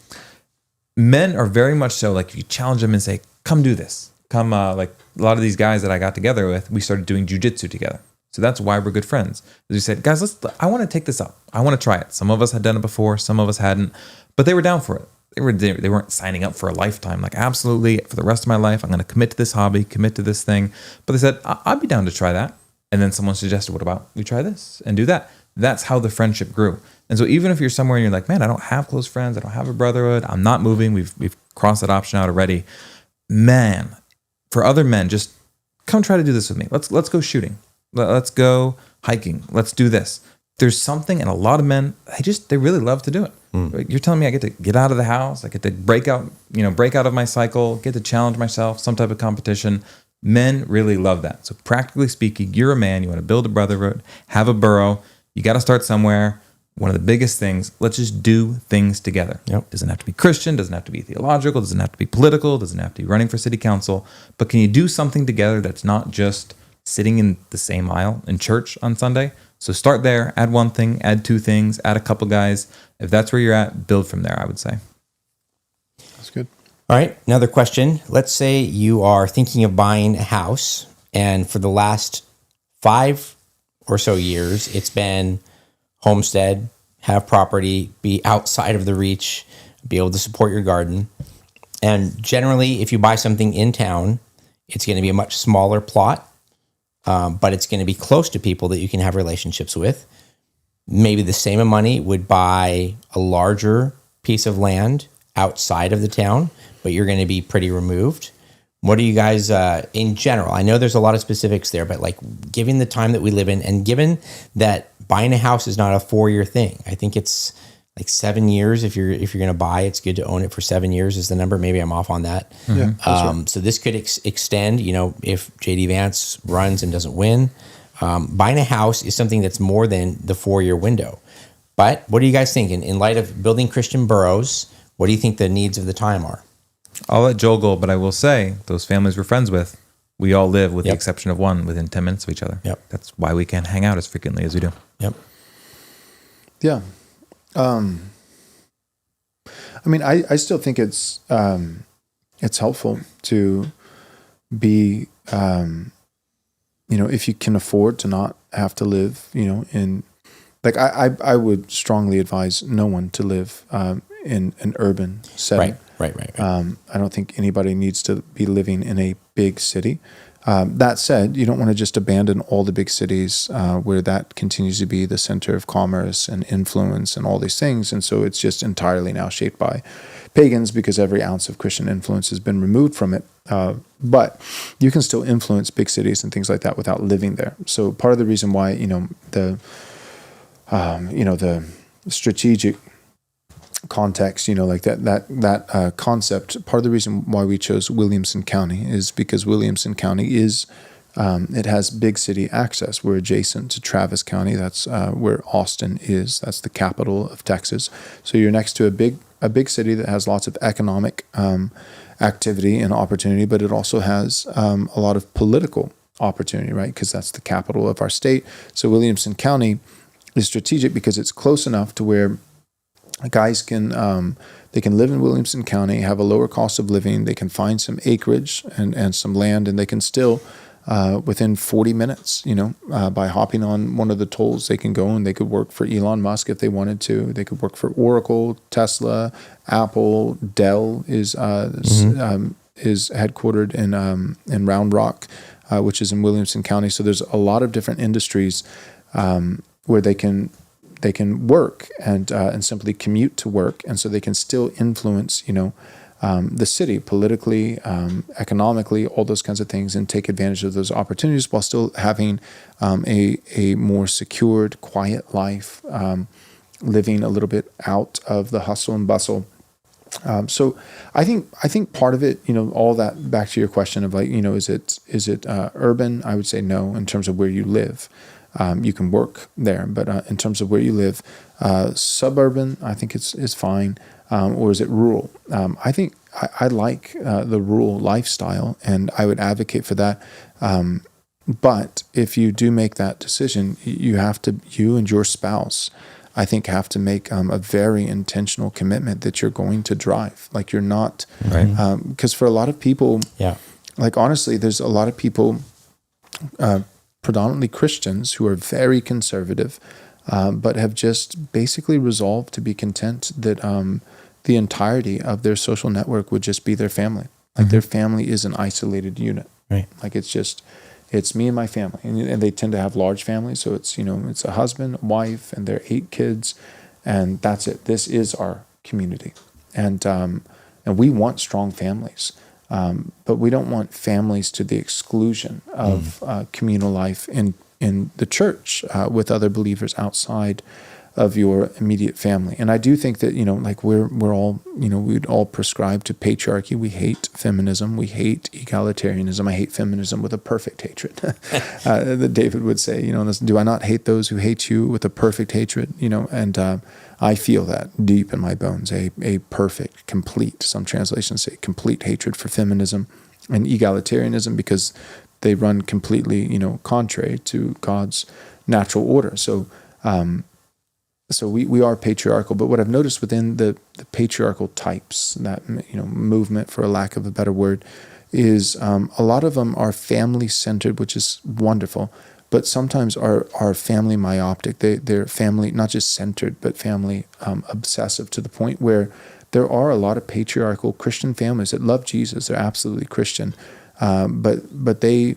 Men are very much so like, if you challenge them and say, come do this. Come, like a lot of these guys that I got together with, we started doing jujitsu together. So that's why we're good friends. As we said, guys, I want to take this up. I want to try it. Some of us had done it before. Some of us hadn't, but they were down for it. They weren't signing up for a lifetime. Like, absolutely, for the rest of my life, I'm going to commit to this hobby, commit to this thing. But they said, I'd be down to try that. And then someone suggested, what about we try this and do that? That's how the friendship grew. And so even if you're somewhere and you're like, man, I don't have close friends, I don't have a brotherhood, I'm not moving, we've crossed that option out already. Man, for other men, just come try to do this with me. Let's go shooting. Let's go hiking. Let's do this. There's something, and a lot of men, they really love to do it. You're telling me I get to get out of the house, I get to break out of my cycle, get to challenge myself, some type of competition. Men really love that. So practically speaking, you're a man, you want to build a brotherhood, have a borough, you got to start somewhere. One of the biggest things, let's just do things together. Yep. Doesn't have to be Christian, doesn't have to be theological, doesn't have to be political, doesn't have to be running for city council, but can you do something together that's not just sitting in the same aisle in church on Sunday? So start there, add one thing, add 2 things, add a couple guys. If that's where you're at, build from there, I would say.
That's good.
All right, another question. Let's say you are thinking of buying a house, and for the last 5 or so years, it's been homestead, have property, be outside of the reach, be able to support your garden. And generally, if you buy something in town, it's going to be a much smaller plot, but it's going to be close to people that you can have relationships with. Maybe the same amount of money would buy a larger piece of land outside of the town, but you're going to be pretty removed. What do you guys, in general, I know there's a lot of specifics there, but like given the time that we live in and given that buying a house is not a 4-year thing, I think it's like 7 years. If you're going to buy, it's good to own it for 7 years is the number. Maybe I'm off on that. Yeah, right. So this could extend, if JD Vance runs and doesn't win. Buying a house is something that's more than the 4-year window. But what do you guys think? In light of building Christian boroughs, what do you think the needs of the time are?
I'll let Joel go, but I will say those families we're friends with, we all live, with the exception of one, within 10 minutes of each other. Yep. That's why we can't hang out as frequently as we do.
Yep.
Yeah. I mean, I still think it's helpful to be, if you can afford to not have to live, in, like I would strongly advise no one to live in an urban setting.
Right.
I don't think anybody needs to be living in a big city. That said, you don't want to just abandon all the big cities where that continues to be the center of commerce and influence and all these things. And so it's just entirely now shaped by pagans because every ounce of Christian influence has been removed from it. But you can still influence big cities and things like that without living there. So part of the reason why, the strategic context, like that concept, part of the reason why we chose Williamson County is because Williamson County is, it has big city access. We're adjacent to Travis County. That's where Austin is. That's the capital of Texas. So you're next to a big city that has lots of economic activity and opportunity, but it also has a lot of political opportunity, right? Because that's the capital of our state. So Williamson County is strategic because it's close enough to where guys can they can live in Williamson County, have a lower cost of living. They can find some acreage and some land, and they can still within 40 minutes, by hopping on one of the tolls, they can go and they could work for Elon Musk if they wanted to. They could work for Oracle, Tesla, Apple, Dell is headquartered in Round Rock, which is in Williamson County. So there's a lot of different industries where they can work and simply commute to work, and so they can still influence, the city politically, economically, all those kinds of things, and take advantage of those opportunities while still having a more secured, quiet life, living a little bit out of the hustle and bustle. So I think part of it, all that, back to your question of like, is it urban? I would say no, in terms of where you live. You can work there, but in terms of where you live, suburban, I think is fine. Or is it rural? I think I like the rural lifestyle, and I would advocate for that. But if you do make that decision, you and your spouse, I think, have to make a very intentional commitment that you're going to drive. Like, you're not, right? Because for a lot of people, like, honestly, there's a lot of people, predominantly Christians, who are very conservative, but have just basically resolved to be content that the entirety of their social network would just be their family. Like, their family is an isolated unit. Right. Like, it's me and my family, and they tend to have large families. So it's a husband, a wife, and their 8 kids, and that's it. This is our community, and we want strong families, but we don't want families to the exclusion of communal life in the church with other believers outside of your immediate family. And I do think that, like, we're all, we'd all prescribe to patriarchy. We hate feminism. We hate egalitarianism. I hate feminism with a perfect hatred. That David would say, do I not hate those who hate you with a perfect hatred? And I feel that deep in my bones, a perfect, complete, some translations say complete hatred for feminism and egalitarianism, because they run completely, contrary to God's natural order. So we are patriarchal, but what I've noticed within the patriarchal types, that movement, for a lack of a better word, is a lot of them are family centered, which is wonderful, but sometimes are family myopic. They're family not just centered, but family obsessive, to the point where there are a lot of patriarchal Christian families that love Jesus. They're absolutely Christian, but they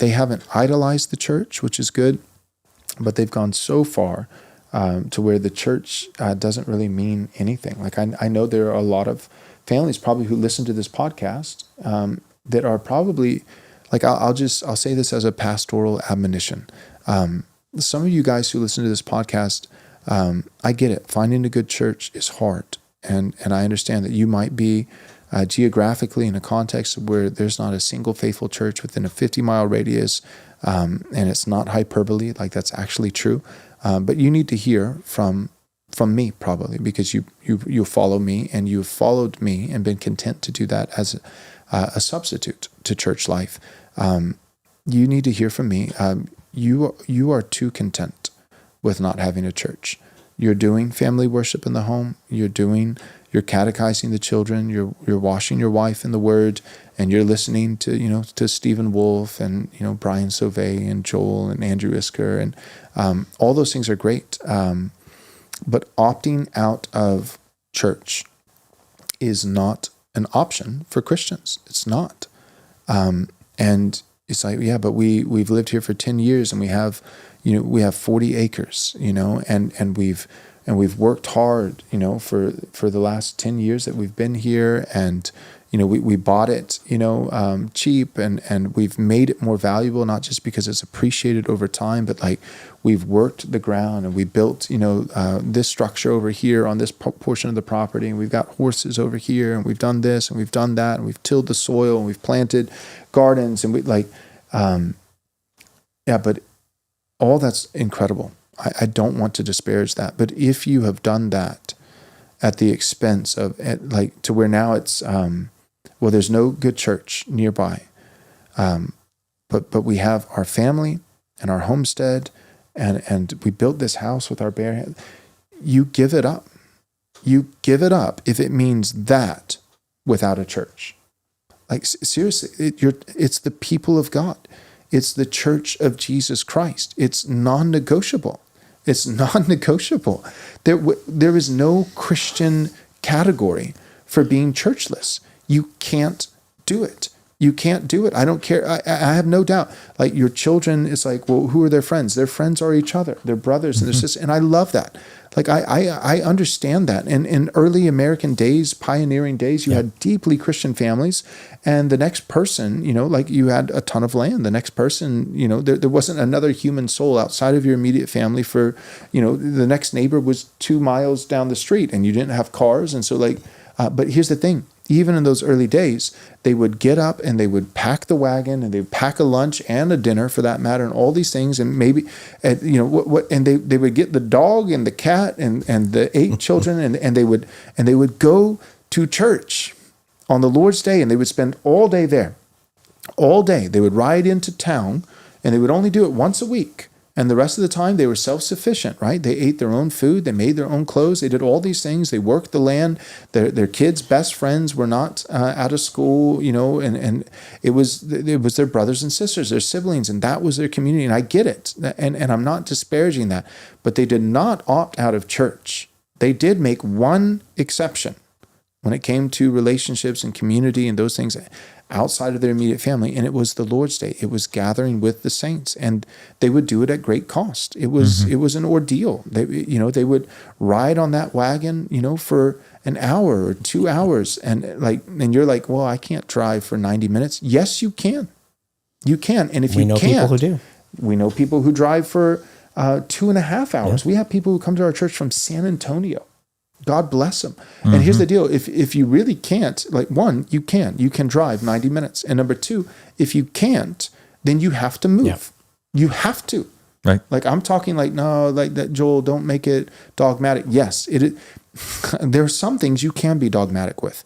haven't idolized the church, which is good, but they've gone so far to where the church doesn't really mean anything. Like, I know there are a lot of families probably who listen to this podcast that are probably, like, I'll say this as a pastoral admonition. Some of you guys who listen to this podcast, I get it. Finding a good church is hard, and I understand that you might be geographically in a context where there's not a single faithful church within a 50-mile radius, and it's not hyperbole. Like, that's actually true. But you need to hear from me, probably, because you follow me, and you've followed me and been content to do that as a substitute to church life. You need to hear from me. You are too content with not having a church. You're doing family worship in the home. You're catechizing the children. You're washing your wife in the Word, and you're listening to Stephen Wolfe and Brian Sauvé and Joel and Andrew Isker, and all those things are great. But opting out of church is not an option for Christians. It's not. And it's like, yeah, but we've lived here for 10 years, and we have 40 acres, and we've worked hard, for the last 10 years that we've been here, and we bought it, cheap, and we've made it more valuable, not just because it's appreciated over time, but like, we've worked the ground, and we built, this structure over here on this portion of the property, and we've got horses over here, and we've done this, and we've done that, and we've tilled the soil, and we've planted gardens, and but all that's incredible. I don't want to disparage that, but if you have done that at the expense of, to where now it's, there's no good church nearby, but we have our family and our homestead, and we built this house with our bare hands. You give it up. You give it up if it means that without a church. Like, seriously, it's the people of God. It's the church of Jesus Christ. It's non-negotiable. It's non-negotiable. There is no Christian category for being churchless. You can't do it. You can't do it. I don't care. I have no doubt. Like your children, it's like, well, who are their friends? Their friends are each other. They're brothers and their sisters. And I love that. Like I understand that. And in early American days, pioneering days, you had deeply Christian families, and the next person, like you had a ton of land. The next person, there wasn't another human soul outside of your immediate family for, the next neighbor was 2 miles down the street, and you didn't have cars. And so but here's the thing. Even in those early days, they would get up and they would pack the wagon, and they would pack a lunch and a dinner for that matter, and all these things, and maybe, and they would get the dog and the cat and the 8 children, and they would go to church on the Lord's Day, and they would spend all day there, all day. They would ride into town, and they would only do it once a week. And the rest of the time, they were self-sufficient, right? They ate their own food. They made their own clothes. They did all these things. They worked the land. Their kids' best friends were not out of school, and it was their brothers and sisters, their siblings, and that was their community. And I get it, and I'm not disparaging that, but they did not opt out of church. They did make one exception when it came to relationships and community and those things outside of their immediate family, and it was the Lord's Day. It was gathering with the saints, and they would do it at great cost. It was an ordeal. They would ride on that wagon, for an hour or 2 hours, and you're like, well, I can't drive for 90 minutes. Yes, you can. You can, and if you can't,
people who do.
We know people who drive for 2.5 hours. Yeah. We have people who come to our church from San Antonio. God bless them. And here's the deal. If you really can't, one, you can drive 90 minutes. And number 2, if you can't, then you have to move. Yeah. You have to.
Right.
I'm talking no, that, Joel, don't make it dogmatic. Yes, there are some things you can be dogmatic with.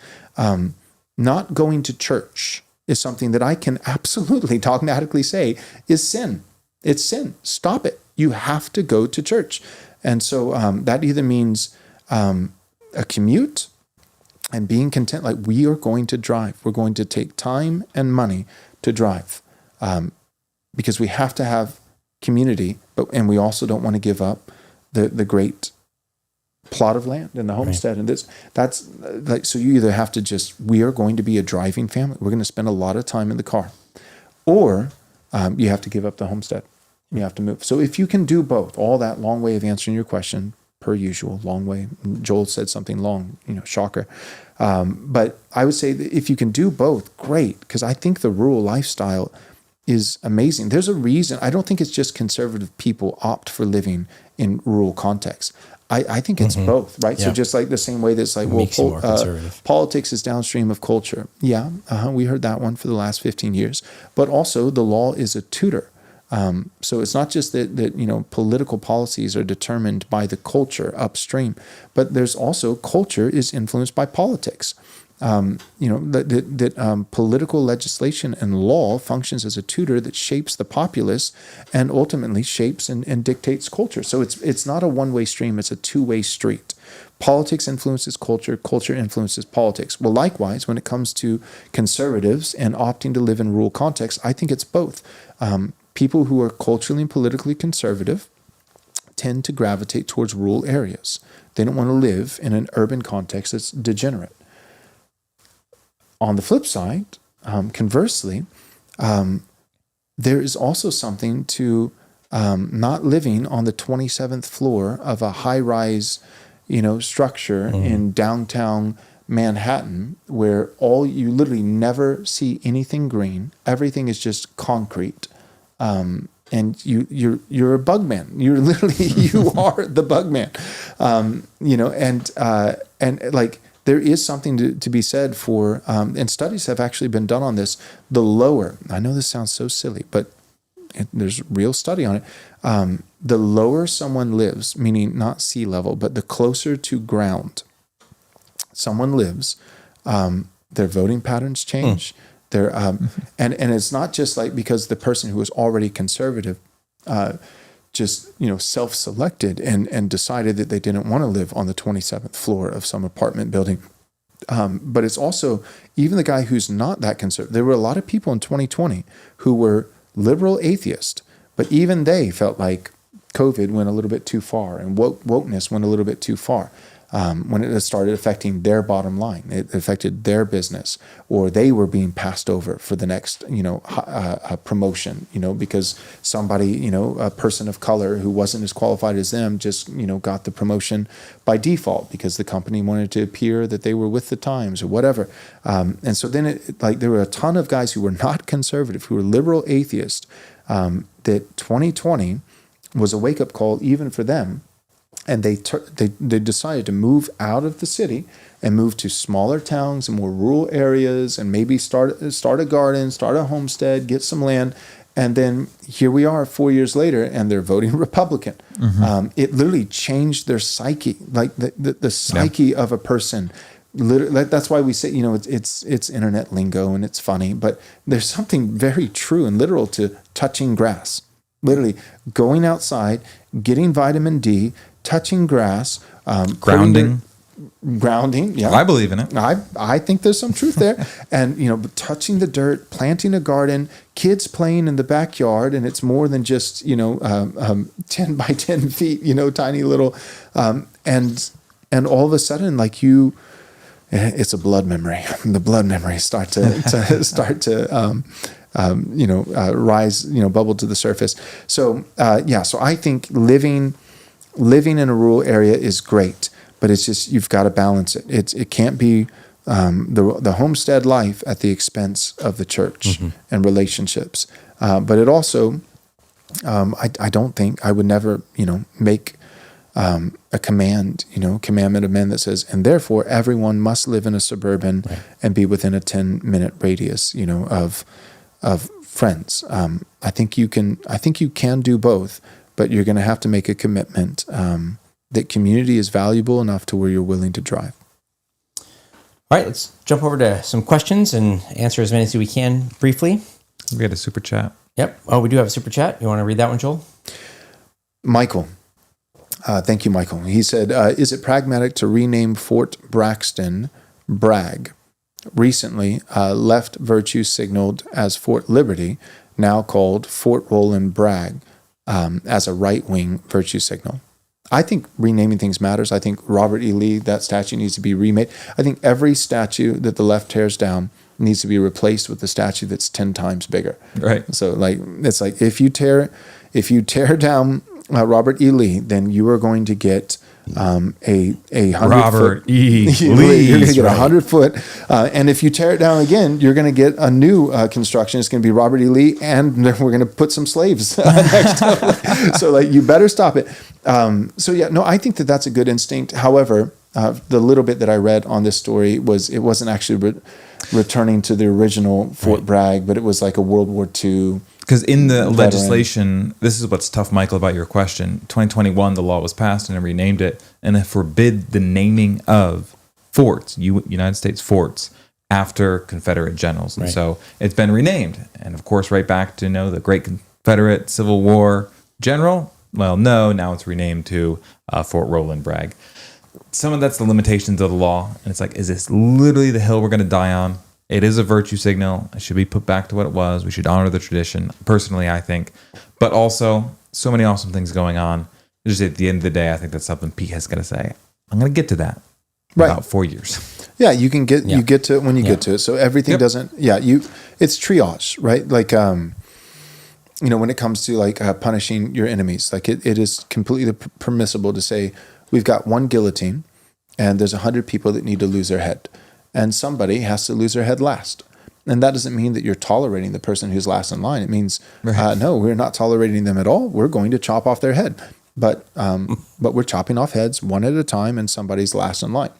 Not going to church is something that I can absolutely dogmatically say is sin. It's sin. Stop it. You have to go to church. And so that either means a commute and being content, we are going to drive. We're going to take time and money to drive because we have to have community, and we also don't want to give up the great plot of land and the homestead. Right. And that's so you either have to we are going to be a driving family. We're going to spend a lot of time in the car, or you have to give up the homestead. You have to move. So if you can do both, all that long way of answering your question, per usual, long way. Joel said something long, shocker. But I would say that if you can do both, great, because I think the rural lifestyle is amazing. There's a reason. I don't think it's just conservative people opt for living in rural contexts. I think it's both, right? Yeah. So just the same way that's politics is downstream of culture. Yeah, we heard that one for the last 15 years. But also the law is a tutor. So it's not just that political policies are determined by the culture upstream, but there's also culture is influenced by politics. Political legislation and law functions as a tutor that shapes the populace and ultimately shapes and dictates culture. So it's not a one-way stream, it's a two-way street. Politics influences culture, culture influences politics. Well, likewise, when it comes to conservatives and opting to live in rural contexts, I think it's both. People who are culturally and politically conservative tend to gravitate towards rural areas. They don't want to live in an urban context that's degenerate. On the flip side, conversely, there is also something to not living on the 27th floor of a high-rise, structure in downtown Manhattan, where you literally never see anything green. Everything is just concrete. And you're a bug man. You're literally, you are the bug man. There is something to be said for, and studies have actually been done on this, the lower, I know this sounds so silly, but there's real study on it. The lower someone lives, meaning not sea level, but the closer to ground someone lives, their voting patterns change. They're, and it's not just because the person who is already conservative self-selected and decided that they didn't want to live on the 27th floor of some apartment building. But it's also even the guy who's not that conservative. There were a lot of people in 2020 who were liberal atheists, but even they felt like COVID went a little bit too far and wokeness went a little bit too far. when it started affecting their bottom line. It affected their business, or they were being passed over for the next, promotion, because somebody, a person of color who wasn't as qualified as them just, got the promotion by default because the company wanted to appear that they were with the times or whatever. And so then there were a ton of guys who were not conservative, who were liberal atheists, that 2020 was a wake-up call even for them. And they decided to move out of the city and move to smaller towns and more rural areas, and maybe start a garden, start a homestead, get some land. And then here we are 4 years later, and they're voting Republican. It literally changed their psyche, like the psyche of a person. Literally, that's why we say, it's internet lingo and it's funny, but there's something very true and literal to touching grass. Literally going outside, getting vitamin D, touching grass,
Grounding.
Grounding, yeah.
I believe in it.
I think there's some truth there. And, touching the dirt, planting a garden, kids playing in the backyard, and it's more than just, 10 by 10 feet, tiny little, and all of a sudden, it's a blood memory. The blood memories start to rise, bubble to the surface. So, so I think living in a rural area is great, but it's just, you've got to balance it. It can't be the homestead life at the expense of the church and relationships. But it also, I don't think, I would never, make a commandment of men that says, and therefore everyone must live in a suburban and be within a 10-minute radius, of friends. I think you can do both, but you're going to have to make a commitment that community is valuable enough to where you're willing to drive.
All right, let's jump over to some questions and answer as many as we can briefly.
We had a super chat.
Yep. Oh, we do have a super chat. You want to read that one, Joel?
Michael. Thank you, Michael. He said, is it pragmatic to rename Fort Braxton Bragg? Recently, left virtue signaled as Fort Liberty, now called Fort Roland Bragg, as a right-wing virtue signal. I think renaming things matters. I think Robert E. Lee, that statue needs to be remade. I think every statue that the left tears down needs to be replaced with a statue that's 10 times bigger.
Right.
So it's like if you tear down Robert E. Lee, then you are going to get a 100
Robert
foot.
E.
Lee. You're going to get a
right.
100 foot. And if you tear it down again, you're going to get a new construction. It's going to be Robert E. Lee, and then we're going to put some slaves next to it. So you better stop it. I think that's a good instinct. However, the little bit that I read on this story it wasn't actually returning to the original Fort Bragg, but it was like a World War II.
Because in the legislation, this is what's tough, Michael, about your question. 2021, the law was passed and it renamed it, and it forbid the naming of forts, United States forts, after Confederate generals. And so it's been renamed. And of course, right back to the Great Confederate Civil War general. Well, no, now it's renamed to Fort Roland Bragg. Some of that's the limitations of the law. And it's like, is this literally the hill we're going to die on? It is a virtue signal. It should be put back to what it was. We should honor the tradition, personally, I think. But also, so many awesome things going on. Just at the end of the day, I think that's something Pete has got to say. I'm going to get to that in about 4 years.
Yeah, you can get you get to it when you get to it. So everything doesn't. Yeah, it's triage, right? When it comes to punishing your enemies, it is completely permissible to say we've got one guillotine, and there's 100 people that need to lose their head. And somebody has to lose their head last. And that doesn't mean that you're tolerating the person who's last in line. It means, no, we're not tolerating them at all. We're going to chop off their head. But we're chopping off heads one at a time, and somebody's last in line.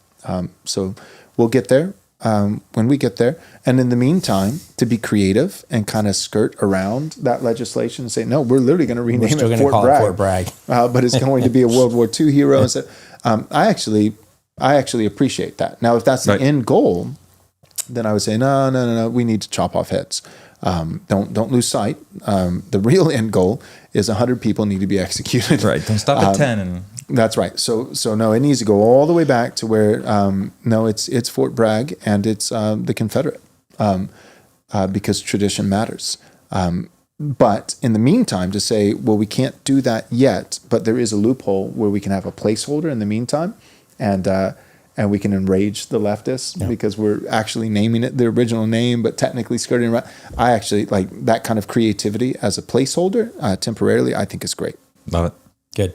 So we'll get there when we get there. And in the meantime, to be creative and kind of skirt around that legislation and say, no, we're literally going to rename it Fort Bragg. But it's going to be a World War II hero. And so, I actually appreciate that. Now, if that's the end goal, then I would say, no, we need to chop off heads. Don't lose sight. The real end goal is 100 people need to be executed.
Right. Don't stop at 10.
That's right. So no, it needs to go all the way back to where, it's Fort Bragg and it's the Confederate because tradition matters. But in the meantime, to say, well, we can't do that yet, but there is a loophole where we can have a placeholder in the meantime, and we can enrage the leftists because we're actually naming it the original name, but technically skirting around. I actually like that kind of creativity as a placeholder temporarily. I think is great.
Love it.
Good.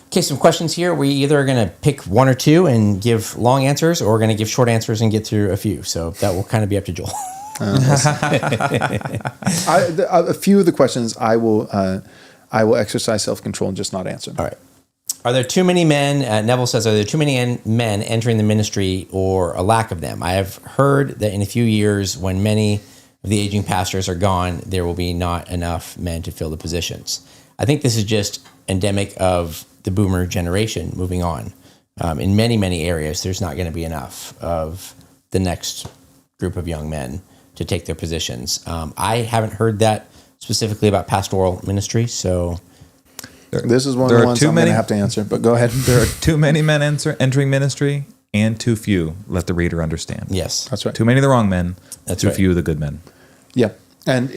Okay, some questions here. We either are going to pick one or two and give long answers, or we're going to give short answers and get through a few. So that will kind of be up to Joel.
A few of the questions I will exercise self-control and just not answer.
All right. Are there too many men, Neville says, are there too many men entering the ministry or a lack of them? I have heard that in a few years, when many of the aging pastors are gone, there will be not enough men to fill the positions. I think this is just endemic of the boomer generation moving on. In many, many areas, there's not going to be enough of the next group of young men to take their positions. I haven't heard that specifically about pastoral ministry, so...
This is one of the ones I'm going to have to answer, but go ahead.
There are too many men entering ministry and too few. Let the reader understand.
Yes.
That's right.
Too many of the wrong men,
That's
too
right.
few of the good men.
Yeah. And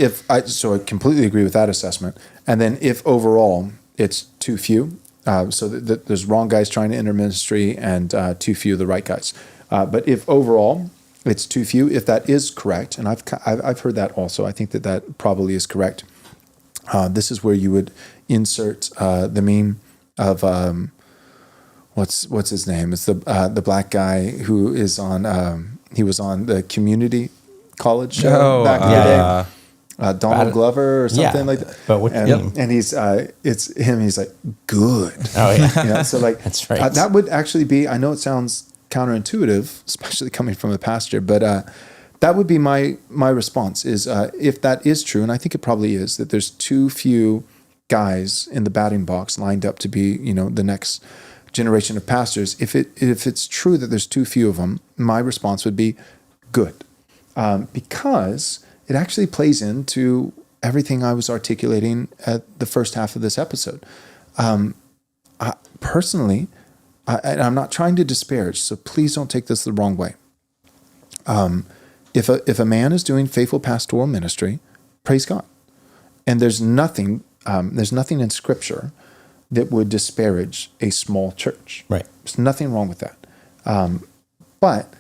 so I completely agree with that assessment. And then if overall it's too few, so that there's wrong guys trying to enter ministry and too few of the right guys. But if overall it's too few, if that is correct, and I've heard that also, I think that probably is correct. This is where you would insert the meme of what's his name? It's the black guy who is on. He was on the community college show back in the day. Donald Glover or something like that.
But
and he's it's him. He's like good.
Oh yeah.
So like
that's right.
That would actually be. I know it sounds counterintuitive, especially coming from a pastor, but. That would be my response is if that is true, and I think it probably is, that there's too few guys in the batting box lined up to be, the next generation of pastors. If it's true that there's too few of them, my response would be good, because it actually plays into everything I was articulating at the first half of this episode. Personally, and I'm not trying to disparage, so please don't take this the wrong way. If a man is doing faithful pastoral ministry, praise God. And there's nothing in Scripture that would disparage a small church.
Right.
There's nothing wrong with that. But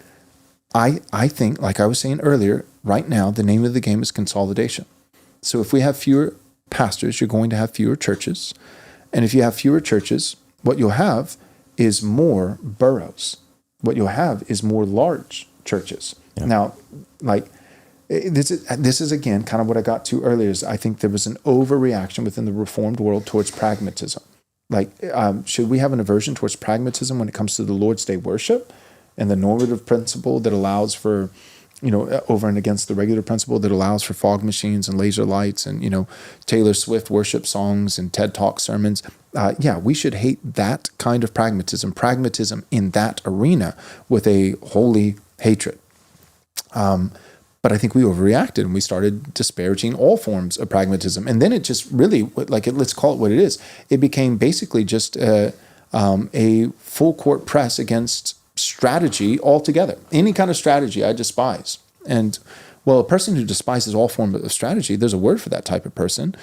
I think, like I was saying earlier, right now the name of the game is consolidation. So if we have fewer pastors, you're going to have fewer churches. And if you have fewer churches, what you'll have is more boroughs. What you'll have is more large churches. Yeah. Now, like this is again kind of what I got to earlier. Is I think there was an overreaction within the Reformed world towards pragmatism. Like, should we have an aversion towards pragmatism when it comes to the Lord's Day worship and the normative principle that allows for, over and against the regular principle that allows for fog machines and laser lights and Taylor Swift worship songs and TED Talk sermons? Yeah, we should hate that kind of pragmatism in that arena with a holy hatred. But I think we overreacted and we started disparaging all forms of pragmatism. And then it just really, let's call it what it is. It became basically just a full court press against strategy altogether. Any kind of strategy I despise. And, well, a person who despises all forms of strategy, there's a word for that type of person.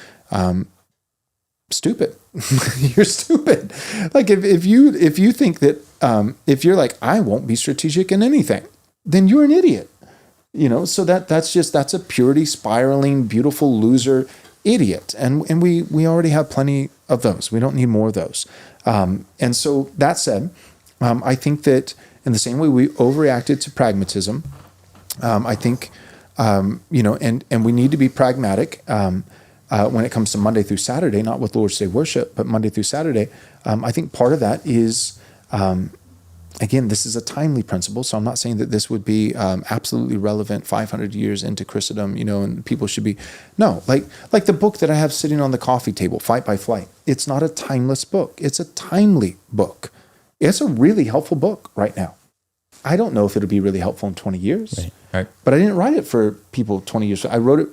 Stupid. You're stupid. Like if you think that, if you're like, I won't be strategic in anything, then you're an idiot. So that's a purity spiraling, beautiful loser idiot. And we already have plenty of those. We don't need more of those. And so that said, I think that in the same way we overreacted to pragmatism, I think, and we need to be pragmatic when it comes to Monday through Saturday, not with Lord's Day worship, but Monday through Saturday. I think part of that is, again, this is a timely principle, so I'm not saying that this would be absolutely relevant 500 years into Christendom, and people should be. No, like the book that I have sitting on the coffee table, Fight by Flight. It's not a timeless book. It's a timely book. It's a really helpful book right now. I don't know if it'll be really helpful in 20 years,
right.
But I didn't write it for people 20 years. I wrote it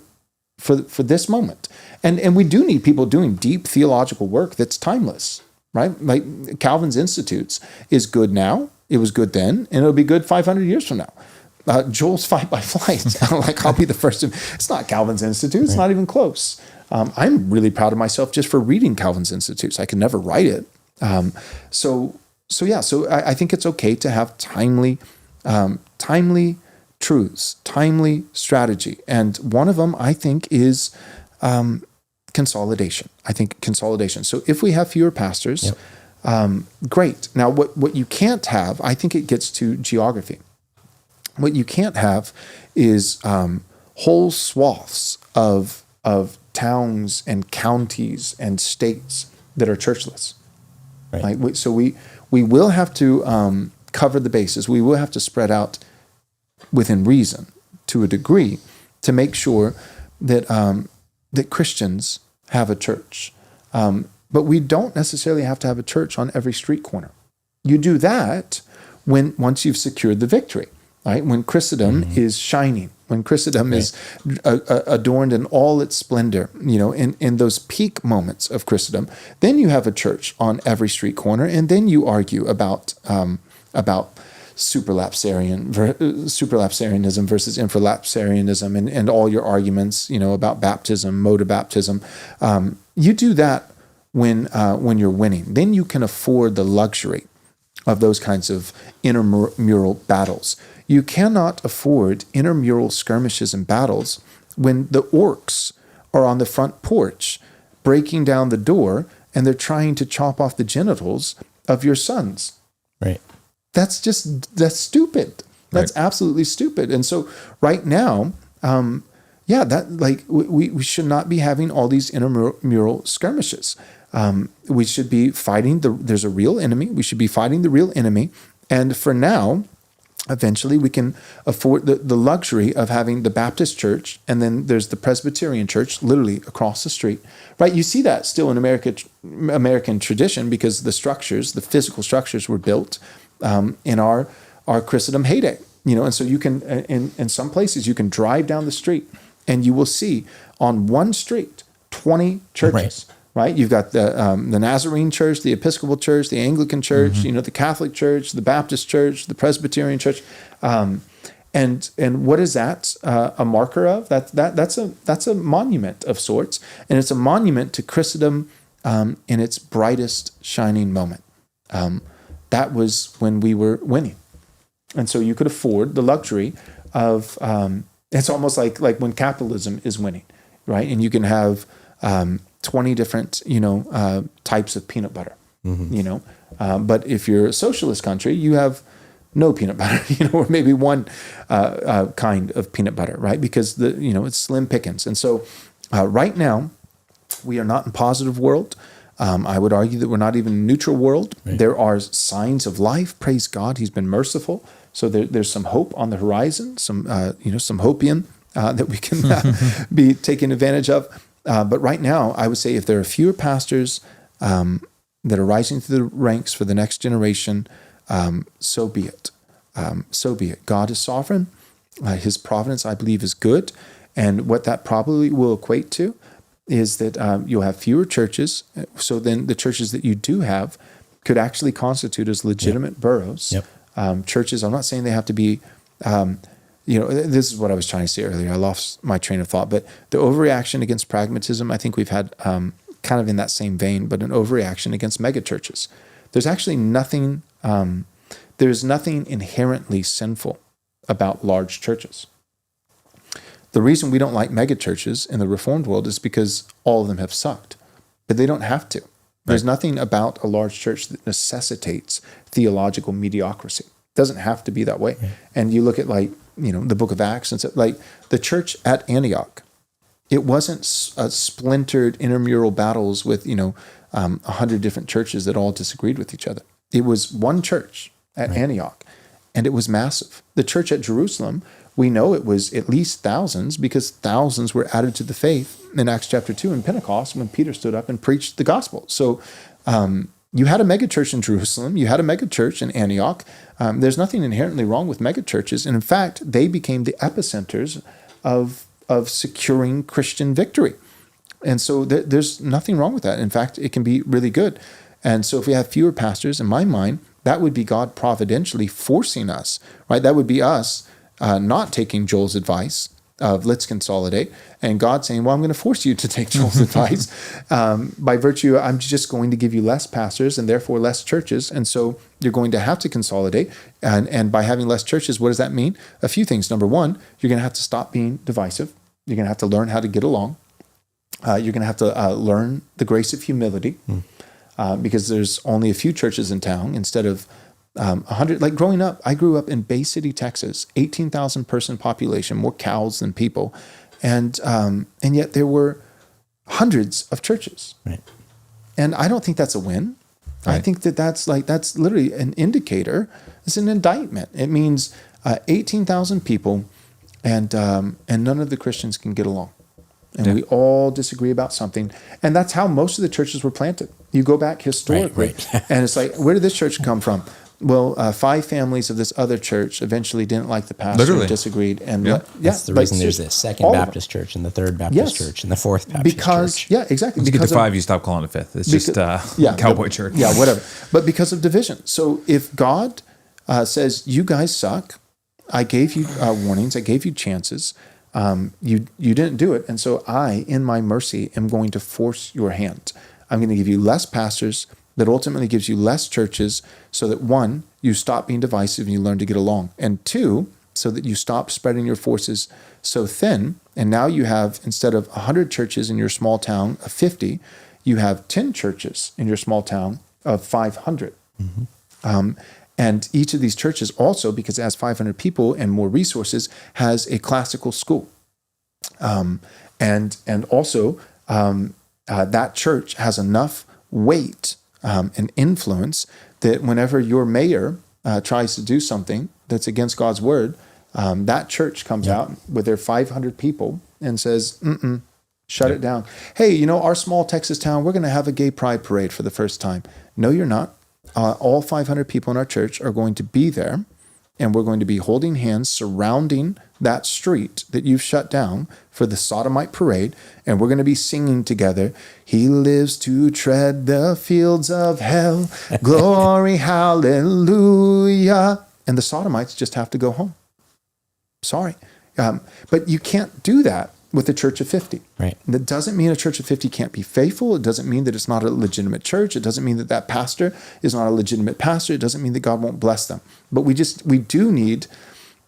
for this moment. And we do need people doing deep theological work that's timeless. Right? Like Calvin's Institutes is good now. It was good then, and it'll be good 500 years from now. Joel's Fight by Flight. I'll be the first to. It's not Calvin's Institute. It's not even close. I'm really proud of myself just for reading Calvin's Institutes. I could never write it. So So I think it's okay to have timely truths, timely strategy. And one of them, I think, is consolidation. I think consolidation. So if we have fewer pastors, great. Now, what you can't have, I think it gets to geography. What you can't have is whole swaths of towns and counties and states that are churchless. Right? So we will have to cover the bases. We will have to spread out within reason to a degree to make sure that that Christians have a church. But we don't necessarily have to have a church on every street corner. You do that once you've secured the victory, right? When Christendom is shining, when Christendom is adorned in all its splendor, in those peak moments of Christendom, then you have a church on every street corner, and then you argue about superlapsarianism versus infralapsarianism, and all your arguments, about baptism, mode of baptism. You do that when you're winning. Then you can afford the luxury of those kinds of intramural battles. You cannot afford intramural skirmishes and battles when the orcs are on the front porch breaking down the door and they're trying to chop off the genitals of your sons.
Right.
That's stupid. That's absolutely stupid. And so right now, we should not be having all these intramural skirmishes. We should be fighting there's a real enemy. We should be fighting the real enemy. And for now, eventually we can afford the luxury of having the Baptist church, and then there's the Presbyterian church literally across the street, right? You see that still in American tradition because the physical structures were built in our Christendom heyday, and so you can, in some places, you can drive down the street and you will see on one street 20 churches. Right? You've got the Nazarene church, the Episcopal church, the Anglican church, the Catholic church, the Baptist church, the Presbyterian church, and what is that a marker of? That's a monument of sorts, and it's a monument to Christendom in its brightest shining moment. That was when we were winning, and so you could afford the luxury of. It's almost like when capitalism is winning, right? And you can have 20 different, types of peanut butter, but if you're a socialist country, you have no peanut butter, or maybe one kind of peanut butter, right? Because it's slim pickings. And so right now, we are not in positive world. I would argue that we're not even in neutral world. Right. There are signs of life. Praise God. He's been merciful. So there's some hope on the horizon, some hopium that we can be taken advantage of. But right now, I would say if there are fewer pastors that are rising through the ranks for the next generation, so be it. So be it. God is sovereign. His providence, I believe, is good. And what that probably will equate to is that you'll have fewer churches. So then the churches that you do have could actually constitute as legitimate boroughs. Churches, I'm not saying they have to be... this is what I was trying to say earlier. I lost my train of thought. But the overreaction against pragmatism, I think we've had kind of in that same vein, but an overreaction against megachurches. There's actually nothing, there's nothing inherently sinful about large churches. The reason we don't like megachurches in the Reformed world is because all of them have sucked. But they don't have to. There's nothing about a large church that necessitates theological mediocrity. It doesn't have to be that way. And you look at the book of Acts, and so, the church at Antioch, it wasn't splintered intramural battles with 100 different churches that all disagreed with each other. It was one church at Antioch, and it was massive. The church at Jerusalem, we know it was at least thousands because thousands were added to the faith in Acts chapter 2 in Pentecost when Peter stood up and preached the gospel. So you had a megachurch in Jerusalem. You had a megachurch in Antioch. There's nothing inherently wrong with megachurches. And in fact, they became the epicenters of securing Christian victory. And so there's nothing wrong with that. In fact, it can be really good. And so if we have fewer pastors, in my mind, that would be God providentially forcing us, right? That would be us not taking Joel's advice of let's consolidate, and God saying, well, I'm going to force you to take Joel's advice. By virtue, I'm just going to give you less pastors and therefore less churches. And so you're going to have to consolidate. And by having less churches, what does that mean? A few things. Number one, you're going to have to stop being divisive. You're going to have to learn how to get along. You're going to have to learn the grace of humility because there's only a few churches in town instead of 100. Like growing up, I grew up in Bay City, Texas, 18,000 person population, more cows than people, and yet there were hundreds of churches.
Right.
And I don't think that's a win. Right. I think that's literally an indicator. It's an indictment. It means 18,000 people, and none of the Christians can get along. And we all disagree about something. And that's how most of the churches were planted. You go back historically,
right.
and it's like, where did this church come from? Well, 5 families of this other church eventually didn't like the pastor,
Literally.
disagreed. And
That's the reason there's the Second Baptist Church and the Third Baptist Church and the Fourth Baptist Church.
Yeah, exactly.
Once you get to 5, you stop calling it fifth. It's just cowboy church.
Yeah, whatever. But because of division. So if God says, you guys suck, I gave you warnings, I gave you chances, you didn't do it. And so I, in my mercy, am going to force your hand. I'm going to give you less pastors that ultimately gives you less churches so that 1, you stop being divisive and you learn to get along. And 2, so that you stop spreading your forces so thin. And now you have, instead of 100 churches in your small town of 50, you have 10 churches in your small town of 500. Mm-hmm. And each of these churches also, because it has 500 people and more resources, has a classical school. And also that church has enough weight and influence that whenever your mayor tries to do something that's against God's word, that church comes out with their 500 people and says, shut it down. Hey, our small Texas town, we're going to have a gay pride parade for the first time. No, you're not. All 500 people in our church are going to be there, and we're going to be holding hands surrounding that street that you've shut down for the sodomite parade, and we're going to be singing together, He lives to tread the fields of hell, glory, hallelujah. And the sodomites just have to go home. Sorry. But you can't do that with a church of 50.
Right.
That doesn't mean a church of 50 can't be faithful. It doesn't mean that it's not a legitimate church. It doesn't mean that that pastor is not a legitimate pastor. It doesn't mean that God won't bless them. But we do need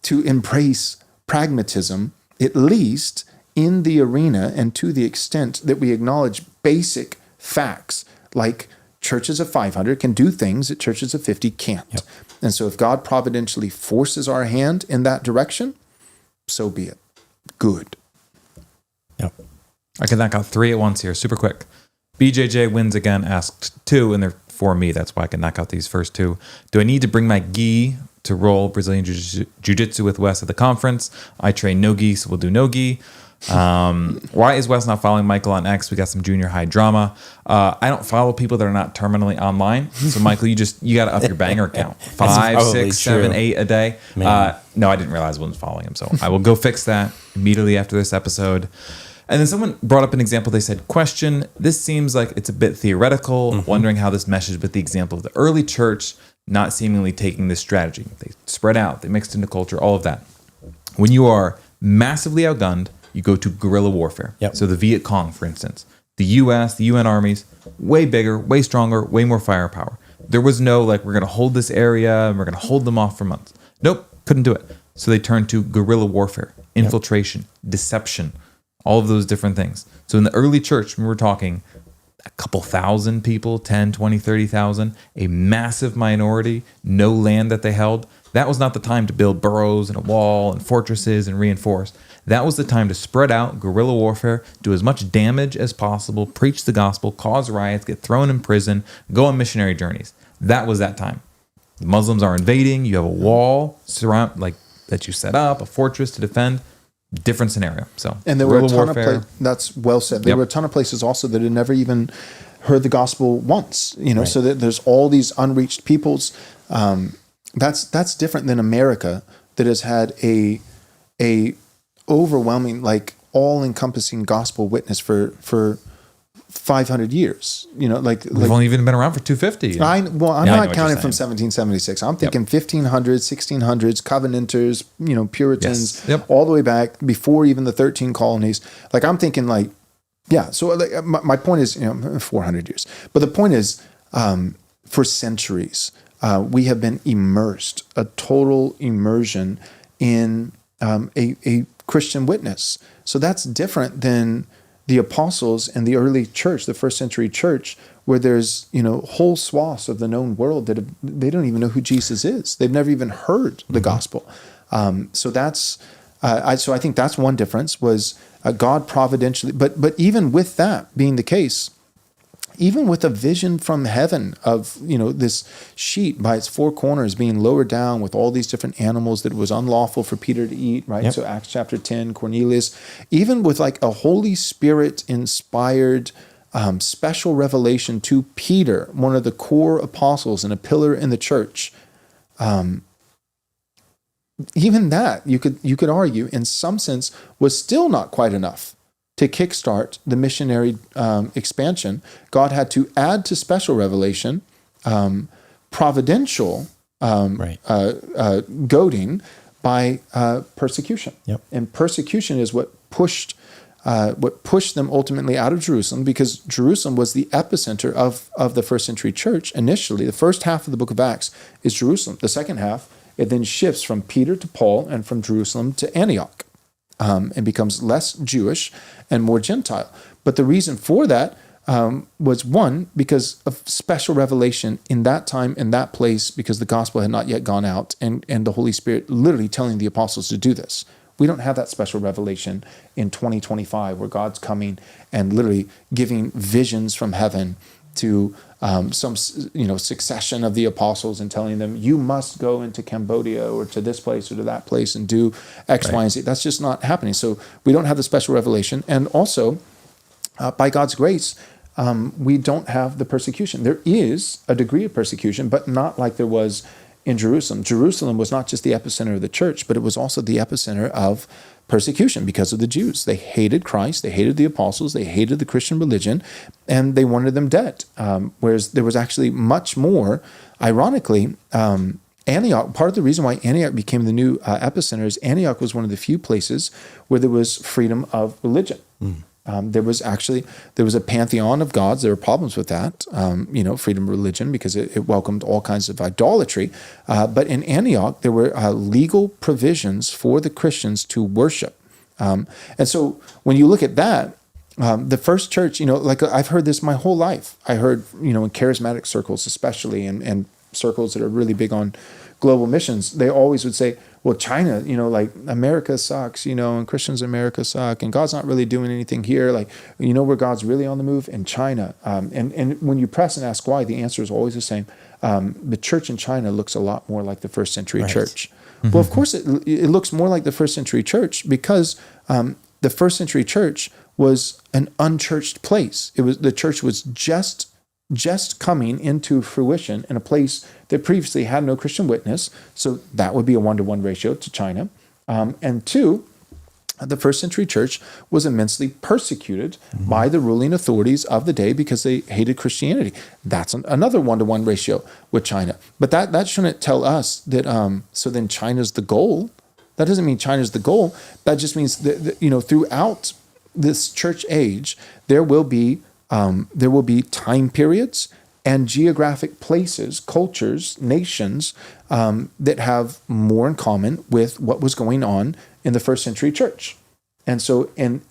to embrace pragmatism, at least in the arena and to the extent that we acknowledge basic facts, like churches of 500 can do things that churches of 50 can't.
Yep.
And so if God providentially forces our hand in that direction, so be it. Good.
Yep.
I can knock out 3 at once here, super quick. BJJ wins again, asked 2, and they're for me. That's why I can knock out these first 2. Do I need to bring my gi to roll Brazilian Jiu-Jitsu with Wes at the conference? I train no gi, so we'll do no gi. Why is Wes not following Michael on X? We got some junior high drama. I don't follow people that are not terminally online. So Michael, you got to up your banger count. 5, 6, 7, 8 a day. No, I didn't realize I wasn't following him. So I will go fix that immediately after this episode. And then someone brought up an example. They said, question, this seems like it's a bit theoretical, wondering how this meshes with the example of the early church not seemingly taking this strategy. They spread out, they mixed into culture, all of that. When you are massively outgunned, you go to guerrilla warfare.
Yep.
So the Viet Cong, for instance, the US, the UN armies, way bigger, way stronger, way more firepower. There was no, we're going to hold this area and we're going to hold them off for months. Nope, couldn't do it. So they turned to guerrilla warfare, infiltration, deception, all of those different things. So in the early church, we were talking a couple thousand people, 10, 20, 30,000, a massive minority, no land that they held. That was not the time to build boroughs and a wall and fortresses and reinforce. That was the time to spread out, guerrilla warfare, do as much damage as possible, preach the gospel, cause riots, get thrown in prison, go on missionary journeys. That was that time. The Muslims are invading. You have a wall that you set up, a fortress to defend. Different scenario. So,
and there were a ton of places. That's well said. There were a ton of places also that had never even heard the gospel once. Right. So that there's all these unreached peoples. That's different than America, that has had a overwhelming, all encompassing gospel witness for 500 years. You know,
We've only even been around for 250.
I'm
I know what
not
you're
counting from
saying.
1776. I'm thinking 1500s, 1600s, Covenanters, you know, Puritans,
Yes. Yep.
all the way back before even the 13 colonies. Like I'm thinking like, yeah. So like, my point is, you know, 400 years. But the point is, for centuries, we have been immersed, a total immersion in a Christian witness. So that's different than the apostles and the early church, the first century church, where there's, you know, whole swaths of the known world that they don't even know who Jesus is. They've never even heard the gospel. So that's, so I think that's one difference was God providentially, but even with that being the case, even with a vision from heaven of, you know, this sheet by its four corners being lowered down with all these different animals that it was unlawful for Peter to eat, right?
Yep.
So Acts chapter 10, Cornelius, even with like a Holy Spirit inspired special revelation to Peter, one of the core apostles and a pillar in the church, even that you could argue in some sense was still not quite enough to kickstart the missionary expansion. God had to add to special revelation providential goading by persecution.
Yep.
And persecution is what pushed them ultimately out of Jerusalem, because Jerusalem was the epicenter of the first century church. Initially, the first half of the book of Acts is Jerusalem. The second half, it then shifts from Peter to Paul and from Jerusalem to Antioch. And becomes less Jewish and more Gentile. But the reason for that was, one, because of special revelation in that time, in that place, because the gospel had not yet gone out, and the Holy Spirit literally telling the apostles to do this. We don't have that special revelation in 2025 where God's coming and literally giving visions from heaven to some, you know, succession of the apostles and telling them, you must go into Cambodia or to this place or to that place and do X, Y, and Z. That's just not happening. So we don't have the special revelation. And also, by God's grace, we don't have the persecution. There is a degree of persecution, but not like there was in Jerusalem. Jerusalem was not just the epicenter of the church, but it was also the epicenter of persecution because of the Jews. They hated Christ, they hated the apostles, they hated the Christian religion, and they wanted them dead. Whereas there was actually much more, ironically, Antioch, part of the reason why Antioch became the new epicenter is Antioch was one of the few places where there was freedom of religion. There was a pantheon of gods. There were problems with that, freedom of religion, because it welcomed all kinds of idolatry. But in Antioch, there were legal provisions for the Christians to worship. And so when you look at that, the first church, like I've heard this my whole life. I heard, in charismatic circles especially, and circles that are really big on global missions, they always would say, well, China, like America sucks, and Christians in America suck, and God's not really doing anything here. Like, where God's really on the move? In China. And when you press and ask why, the answer is always the same. The church in China looks a lot more like the first century church. Mm-hmm. Well, of course, it looks more like the first century church because the first century church was an unchurched place. The church was just coming into fruition in a place that previously had no Christian witness. So that would be a 1-to-1 ratio to China. And two, the first century church was immensely persecuted by the ruling authorities of the day because they hated Christianity. That's another 1-to-1 ratio with China. But that shouldn't tell us that, so then China's the goal. That doesn't mean China's the goal. That just means that throughout this church age, there will be time periods and geographic places, cultures, nations that have more in common with what was going on in the first century church. And so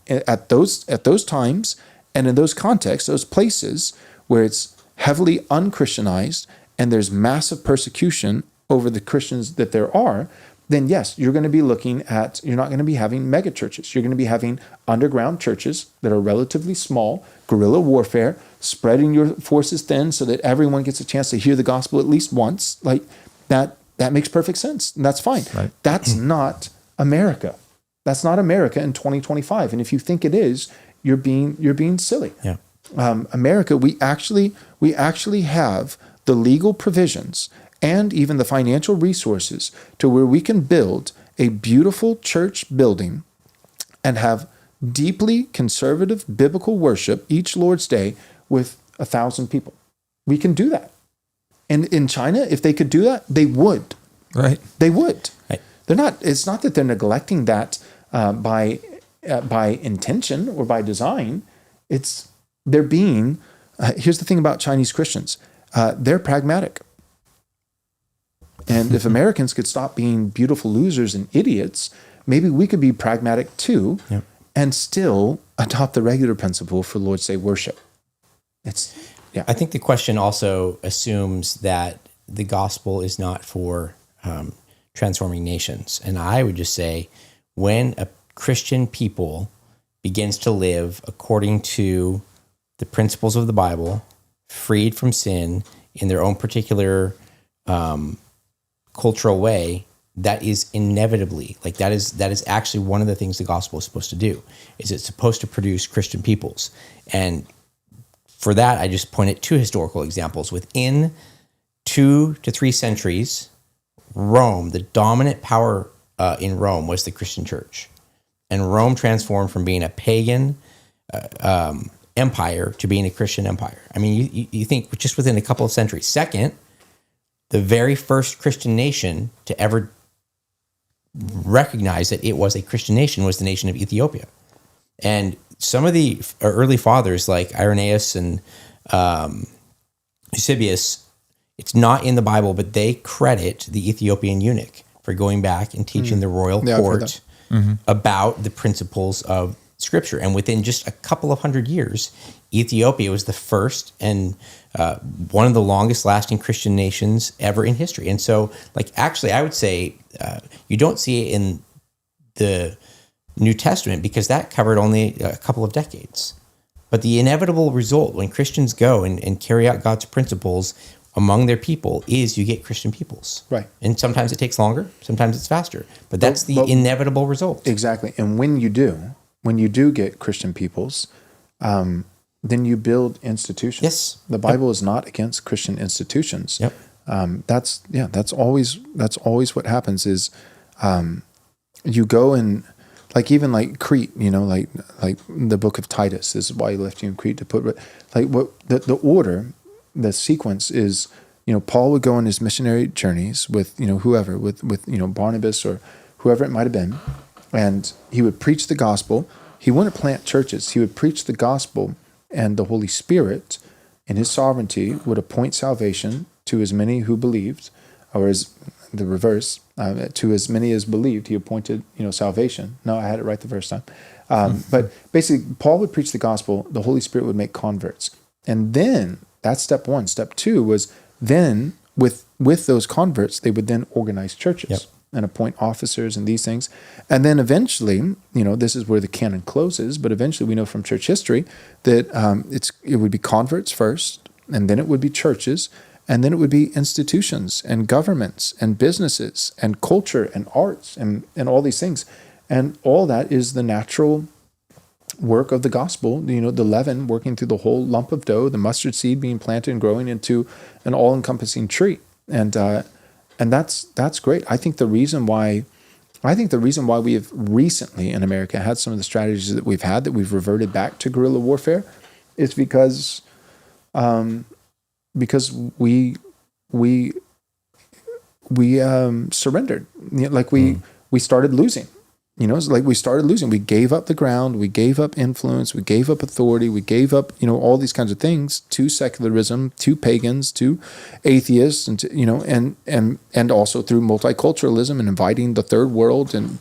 at those times and in those contexts, those places where it's heavily unchristianized and there's massive persecution over the Christians that there are, then yes, you're going to be you're not going to be having mega churches. You're going to be having underground churches that are relatively small, guerrilla warfare, spreading your forces thin so that everyone gets a chance to hear the gospel at least once. Like that makes perfect sense. And that's fine. Right. That's not America. That's not America in 2025. And if you think it is, you're being silly.
Yeah.
America, we actually have the legal provisions and even the financial resources to where we can build a beautiful church building and have deeply conservative biblical worship each Lord's Day with 1,000 people. We can do that. And in China, if they could do that, they would.
Right.
They would.
Right.
They're not. It's not that they're neglecting that by intention or by design. It's they're being. Here's the thing about Chinese Christians: they're pragmatic. And if Americans could stop being beautiful losers and idiots, maybe we could be pragmatic too, and still adopt the regular principle for Lord's Day worship.
I think the question also assumes that the gospel is not for transforming nations. And I would just say, when a Christian people begins to live according to the principles of the Bible, freed from sin in their own particular cultural way, that is inevitably, like that is actually one of the things the gospel is supposed to do, is it's supposed to produce Christian peoples. And for that, I just pointed two historical examples. Within 2 to 3 centuries, Rome, the dominant power in Rome was the Christian church. And Rome transformed from being a pagan empire to being a Christian empire. I mean, you think just within a couple of centuries. Second, the very first Christian nation to ever recognize that it was a Christian nation was the nation of Ethiopia. And some of the early fathers like Irenaeus and Eusebius, it's not in the Bible, but they credit the Ethiopian eunuch for going back and teaching the royal court about the principles of Scripture. And within just a couple of hundred years, Ethiopia was the first and one of the longest lasting Christian nations ever in history. And so, like, actually, I would say you don't see it in the New Testament because that covered only a couple of decades. But the inevitable result when Christians go and carry out God's principles among their people is you get Christian peoples. Right. And sometimes it takes longer, sometimes it's faster. But that's the inevitable result.
Exactly. And when you do get Christian peoples, then you build institutions.
Yes.
The Bible is not against Christian institutions.
Yep.
That's always what happens is you go and even like Crete, like the book of Titus, this is why he left you in Crete to put like what the order, the sequence is, Paul would go on his missionary journeys with, whoever, with Barnabas or whoever it might have been, and he would preach the gospel. He wouldn't plant churches. He would preach the gospel, and the Holy Spirit, in his sovereignty, would appoint salvation to as many who believed, or as the reverse, to as many as believed, he appointed, salvation. No, I had it right the first time. But basically, Paul would preach the gospel. The Holy Spirit would make converts. And then, that's step one. Step two was then, with those converts, they would then organize churches and appoint officers and these things. And then eventually, this is where the canon closes, but eventually we know from church history that it would be converts first, and then it would be churches, and then it would be institutions and governments and businesses and culture and arts and all these things. And all that is the natural work of the gospel, the leaven working through the whole lump of dough, the mustard seed being planted and growing into an all-encompassing tree. And that's great. I think the reason why we have recently in America had some of the strategies that we've had, that we've reverted back to guerrilla warfare, is because we surrendered. We started losing. It's like we started losing. We gave up the ground. We gave up influence. We gave up authority. We gave up, all these kinds of things to secularism, to pagans, to atheists, and to, and also through multiculturalism and inviting the third world and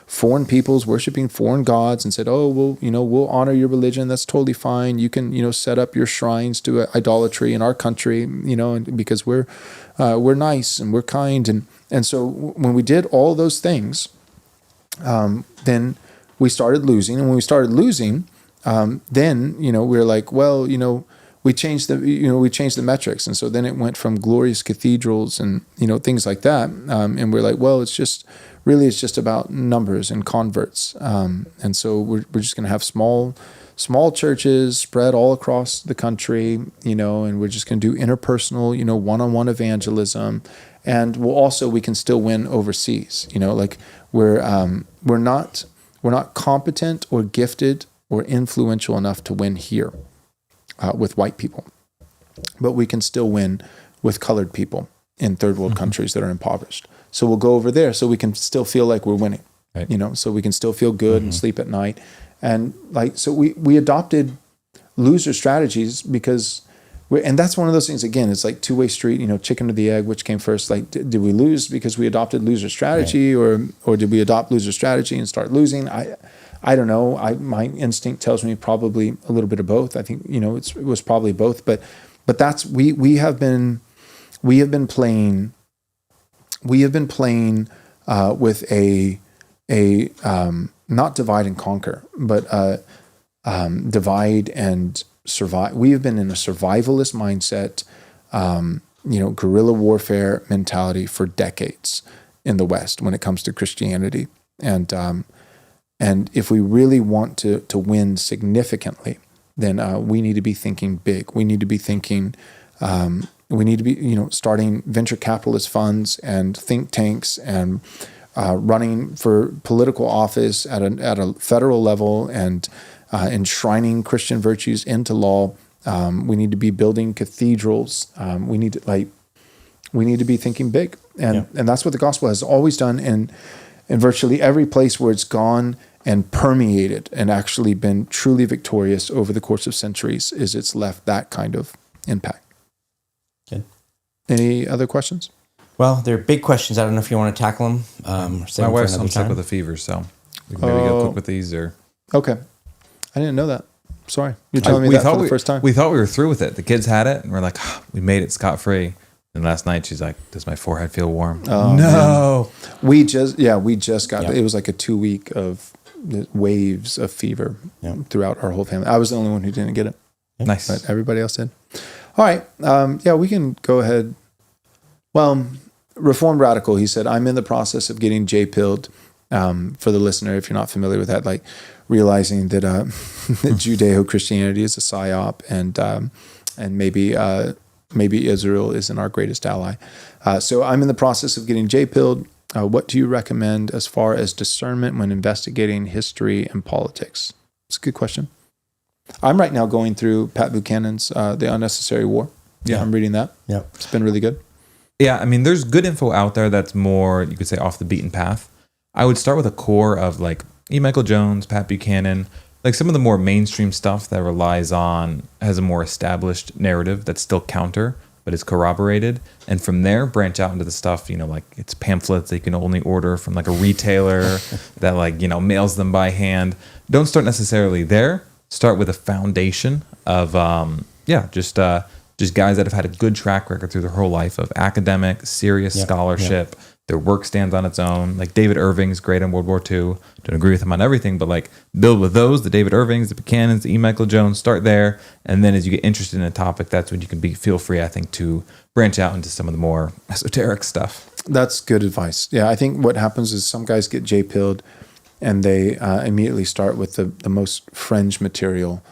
foreign peoples worshiping foreign gods, and said, oh, well, we'll honor your religion. That's totally fine. You can, set up your shrines to idolatry in our country, because we're nice and we're kind, and so when we did all those things. Then we started losing, and when we started losing, then we were like, well, we changed the metrics, and so then it went from glorious cathedrals and things like that, and we're like, well, it's just about numbers and converts, and so we're just going to have small churches spread all across the country, and we're just going to do interpersonal, one-on-one evangelism, and we can still win overseas, we're We're not competent or gifted or influential enough to win here with white people, but we can still win with colored people in third world countries that are impoverished. So we'll go over there so we can still feel like we're winning,
Right.
you know, so we can still feel good and sleep at night. And like, so we adopted loser strategies because and that's one of those things, again, it's like two-way street, you know, chicken or the egg, which came first? Like, did we lose because we adopted loser strategy, or did we adopt loser strategy and start losing? I don't know. My instinct tells me probably a little bit of both. I think, you know, it was probably both, but that's, we have been playing with a not divide and conquer, but divide and survive. We have been in a survivalist mindset, you know, guerrilla warfare mentality for decades in the West when it comes to Christianity. And if we really want to win significantly, then we need to be thinking big. We need to be thinking, we need to be, you know, starting venture capitalist funds and think tanks and running for political office at a federal level and enshrining Christian virtues into law. We need to be building cathedrals. We need to be thinking big, and that's what the gospel has always done. And in virtually every place where it's gone and permeated and actually been truly victorious over the course of centuries, is it's left that kind of impact.
Good.
Any other questions?
Well, they're big questions. I don't know if you want to tackle them.
My wife's home sick with a fever, so we can maybe go quick with these. Or
okay. I didn't know that. Sorry. You're telling me that for the first time.
We thought we were through with it. The kids had it, and we're like, we made it scot-free. And last night, she's like, does my forehead feel warm?
Oh,
no.
Man. We just got, it was like a 2 week of waves of fever throughout our whole family. I was the only one who didn't get it.
Nice.
But everybody else did. All right. We can go ahead. Well, Reformed Radical, he said, I'm in the process of getting J-pilled. For the listener, if you're not familiar with that, like realizing that that Judeo-Christianity is a psyop, and maybe Israel isn't our greatest ally. So I'm in the process of getting J-pilled. What do you recommend as far as discernment when investigating history and politics? It's a good question. I'm right now going through Pat Buchanan's The Unnecessary War.
Yeah.
I'm reading that.
Yeah.
It's been really good.
Yeah, I mean, there's good info out there that's more, you could say, off the beaten path. I would start with a core of like E. Michael Jones, Pat Buchanan, like some of the more mainstream stuff that has a more established narrative that's still counter, but is corroborated. And from there, branch out into the stuff, you know, like it's pamphlets that you can only order from like a retailer that like, you know, mails them by hand. Don't start necessarily there. Start with a foundation of, just guys that have had a good track record through their whole life of academic, serious scholarship. Their work stands on its own. Like David Irving's great in World War II. Don't agree with him on everything, but like build with those, the David Irvings, the Buchanans, the E. Michael Jones, start there. And then as you get interested in a topic, that's when you can feel free, I think, to branch out into some of the more esoteric stuff.
That's good advice. Yeah, I think what happens is some guys get J-pilled and they immediately start with the most fringe material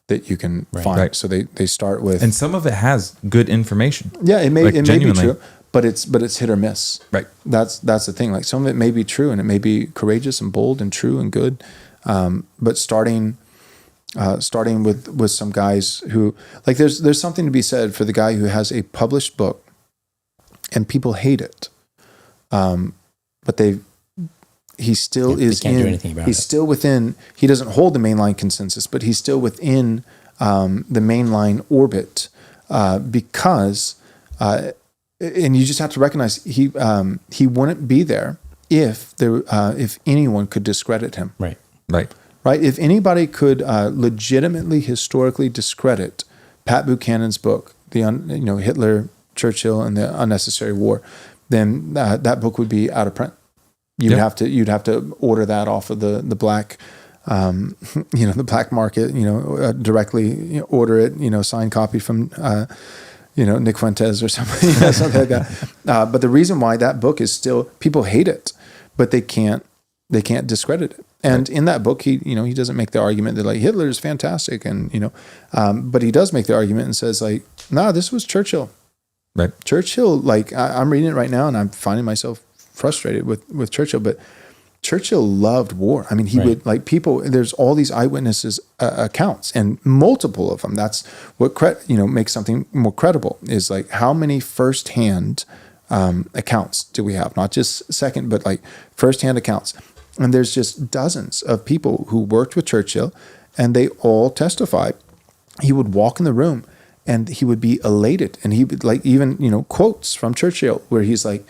that you can find. Right. So they start with...
And some of it has good information.
Yeah, it may be true. But it's hit or miss.
Right.
That's the thing. Like some of it may be true and it may be courageous and bold and true and good. But starting with some guys who like there's something to be said for the guy who has a published book and people hate it. But he still is
can't do anything about
he's
it.
Still within, he doesn't hold the mainline consensus, but he's still within the mainline orbit because and you just have to recognize he wouldn't be there if anyone could discredit him.
Right.
If anybody could legitimately historically discredit Pat Buchanan's book, Hitler, Churchill, and the Unnecessary War, then that book would be out of print. You'd have to order that off of the black, the black market. Directly order it. Signed copy from. Nick Fuentes or something, something like that. But the reason why that book is still, people hate it, but they can't discredit it. And in that book, he doesn't make the argument that like Hitler is fantastic, and but he does make the argument and says like, no, this was Churchill.
Right.
Churchill, like I'm reading it right now, and I'm finding myself frustrated with Churchill, but Churchill loved war. I mean, he would like people. There's all these eyewitnesses accounts, and multiple of them. That's what makes something more credible. Is like how many firsthand accounts do we have? Not just second, but like firsthand accounts. And there's just dozens of people who worked with Churchill, and they all testified. He would walk in the room, and he would be elated, and he would like even quotes from Churchill where he's like.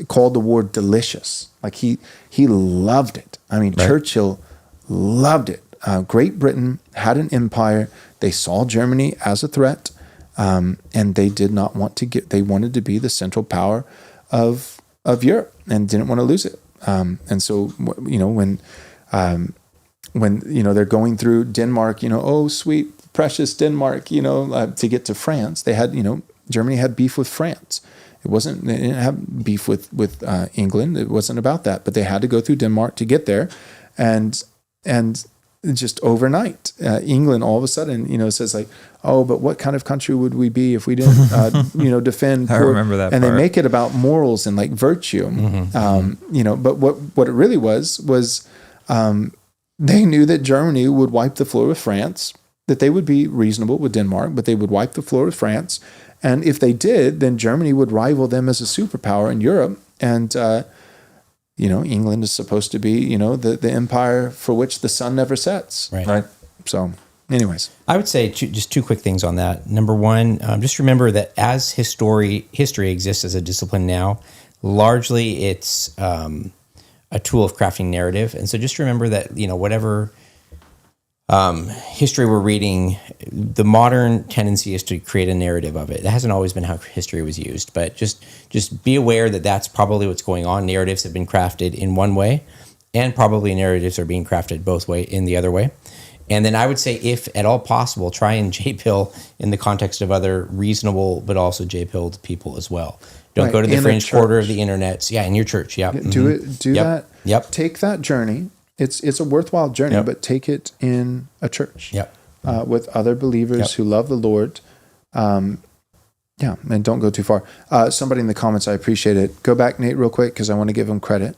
Called the war delicious. Like he loved it. I mean, Churchill loved it. Great Britain had an empire. They saw Germany as a threat, and they did not want to they wanted to be the central power of Europe and didn't want to lose it. And so, when they're going through Denmark, oh, sweet, precious Denmark, to get to France, they had, Germany had beef with France. They didn't have beef with England. It wasn't about that, but they had to go through Denmark to get there, and just overnight, England all of a sudden, says like, oh, but what kind of country would we be if we didn't, defend?
I remember that.
And
part.
They make it about morals and like virtue, But what it really was they knew that Germany would wipe the floor with France, that they would be reasonable with Denmark, but they would wipe the floor with France. And if they did, then Germany would rival them as a superpower in Europe. And, England is supposed to be, the empire for which the sun never sets.
Right.
So anyways.
I would say just two quick things on that. Number one, just remember that as history exists as a discipline now, largely it's a tool of crafting narrative. And so just remember that, whatever history we're reading, the modern tendency is to create a narrative of it. That hasn't always been how history was used, but just be aware that that's probably what's going on. Narratives have been crafted in one way, and probably narratives are being crafted both way in the other way. And then I would say, if at all possible, try and J-pill in the context of other reasonable but also J-pilled people as well. Don't go to the fringe quarter of the internet. Yeah, in your church. Yeah,
do it. Do that.
Yep.
Take that journey. It's a worthwhile journey, but take it in a church with other believers who love the Lord. And don't go too far. Somebody in the comments, I appreciate it. Go back, Nate, real quick, because I want to give him credit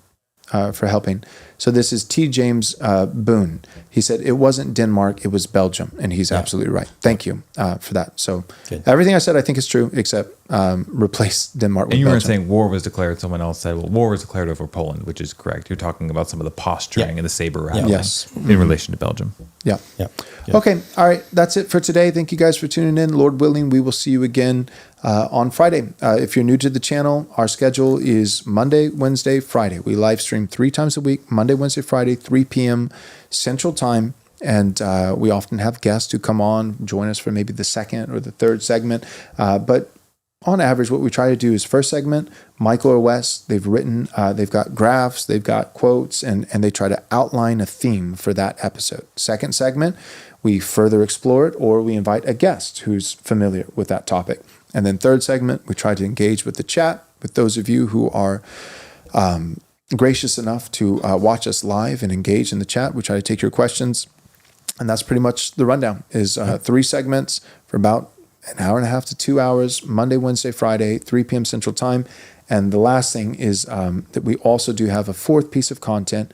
for helping. So this is T. James Boone. He said, it wasn't Denmark, it was Belgium. And he's absolutely right. Thank you for that. So everything I said, I think is true, except replace Denmark with Belgium.
And you weren't saying war was declared. Someone else said, well, war was declared over Poland, which is correct. You're talking about some of the posturing and the saber rattling in relation to Belgium.
Yeah. Okay. All right. That's it for today. Thank you guys for tuning in. Lord willing, we will see you again on Friday. If you're new to the channel, our schedule is Monday, Wednesday, Friday. We live stream 3 times a week, Monday, Wednesday, Friday, 3 p.m. Central Time. And we often have guests who come on, join us for maybe the second or the third segment. But on average, what we try to do is first segment, Michael or Wes, they've written, they've got graphs, they've got quotes, and they try to outline a theme for that episode. Second segment, we further explore it, or we invite a guest who's familiar with that topic. And then third segment, we try to engage with the chat, with those of you who are gracious enough to watch us live and engage in the chat. We try to take your questions. And that's pretty much the rundown, is 3 segments for about an hour and a half to 2 hours, Monday, Wednesday, Friday, 3 p.m. Central Time. And the last thing is that we also do have a 4th piece of content.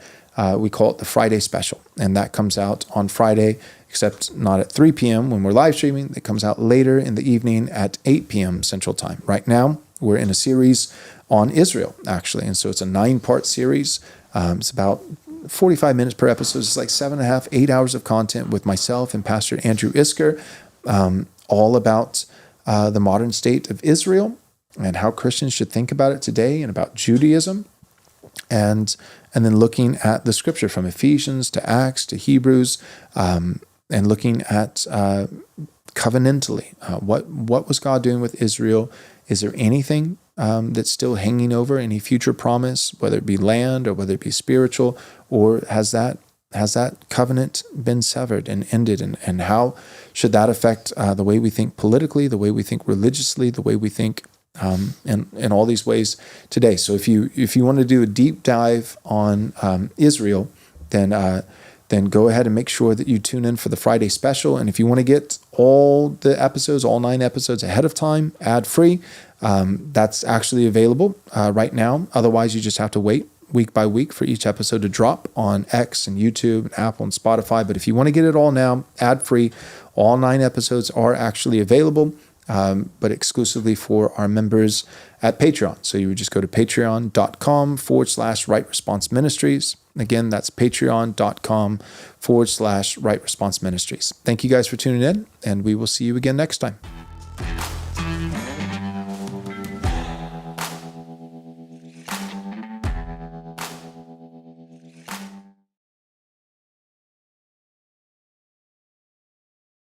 We call it the Friday Special. And that comes out on Friday, except not at 3 p.m. when we're live streaming. It comes out later in the evening at 8 p.m. Central Time. Right now, we're in a series on Israel, actually. And so it's a 9-part series. It's about 45 minutes per episode. It's like 7.5, 8 hours of content with myself and Pastor Andrew Isker, all about the modern state of Israel and how Christians should think about it today, and about Judaism, and then looking at the scripture from Ephesians to Acts to Hebrews, and looking at covenantally, what was God doing with Israel? Is there anything that's still hanging over, any future promise, whether it be land or whether it be spiritual, or has that covenant been severed and ended, and how should that affect the way we think politically, the way we think religiously, the way we think in all these ways today? So if you want to do a deep dive on Israel, then go ahead and make sure that you tune in for the Friday Special. And if you want to get all the episodes, all 9 episodes ahead of time, ad-free, that's actually available right now. Otherwise, you just have to wait week by week for each episode to drop on X and YouTube and Apple and Spotify. But if you want to get it all now, ad-free, all 9 episodes are actually available, but exclusively for our members at Patreon. So you would just go to patreon.com/Right Response Ministries. Again, that's patreon.com/Right Response Ministries. Thank you guys for tuning in, and we will see you again next time.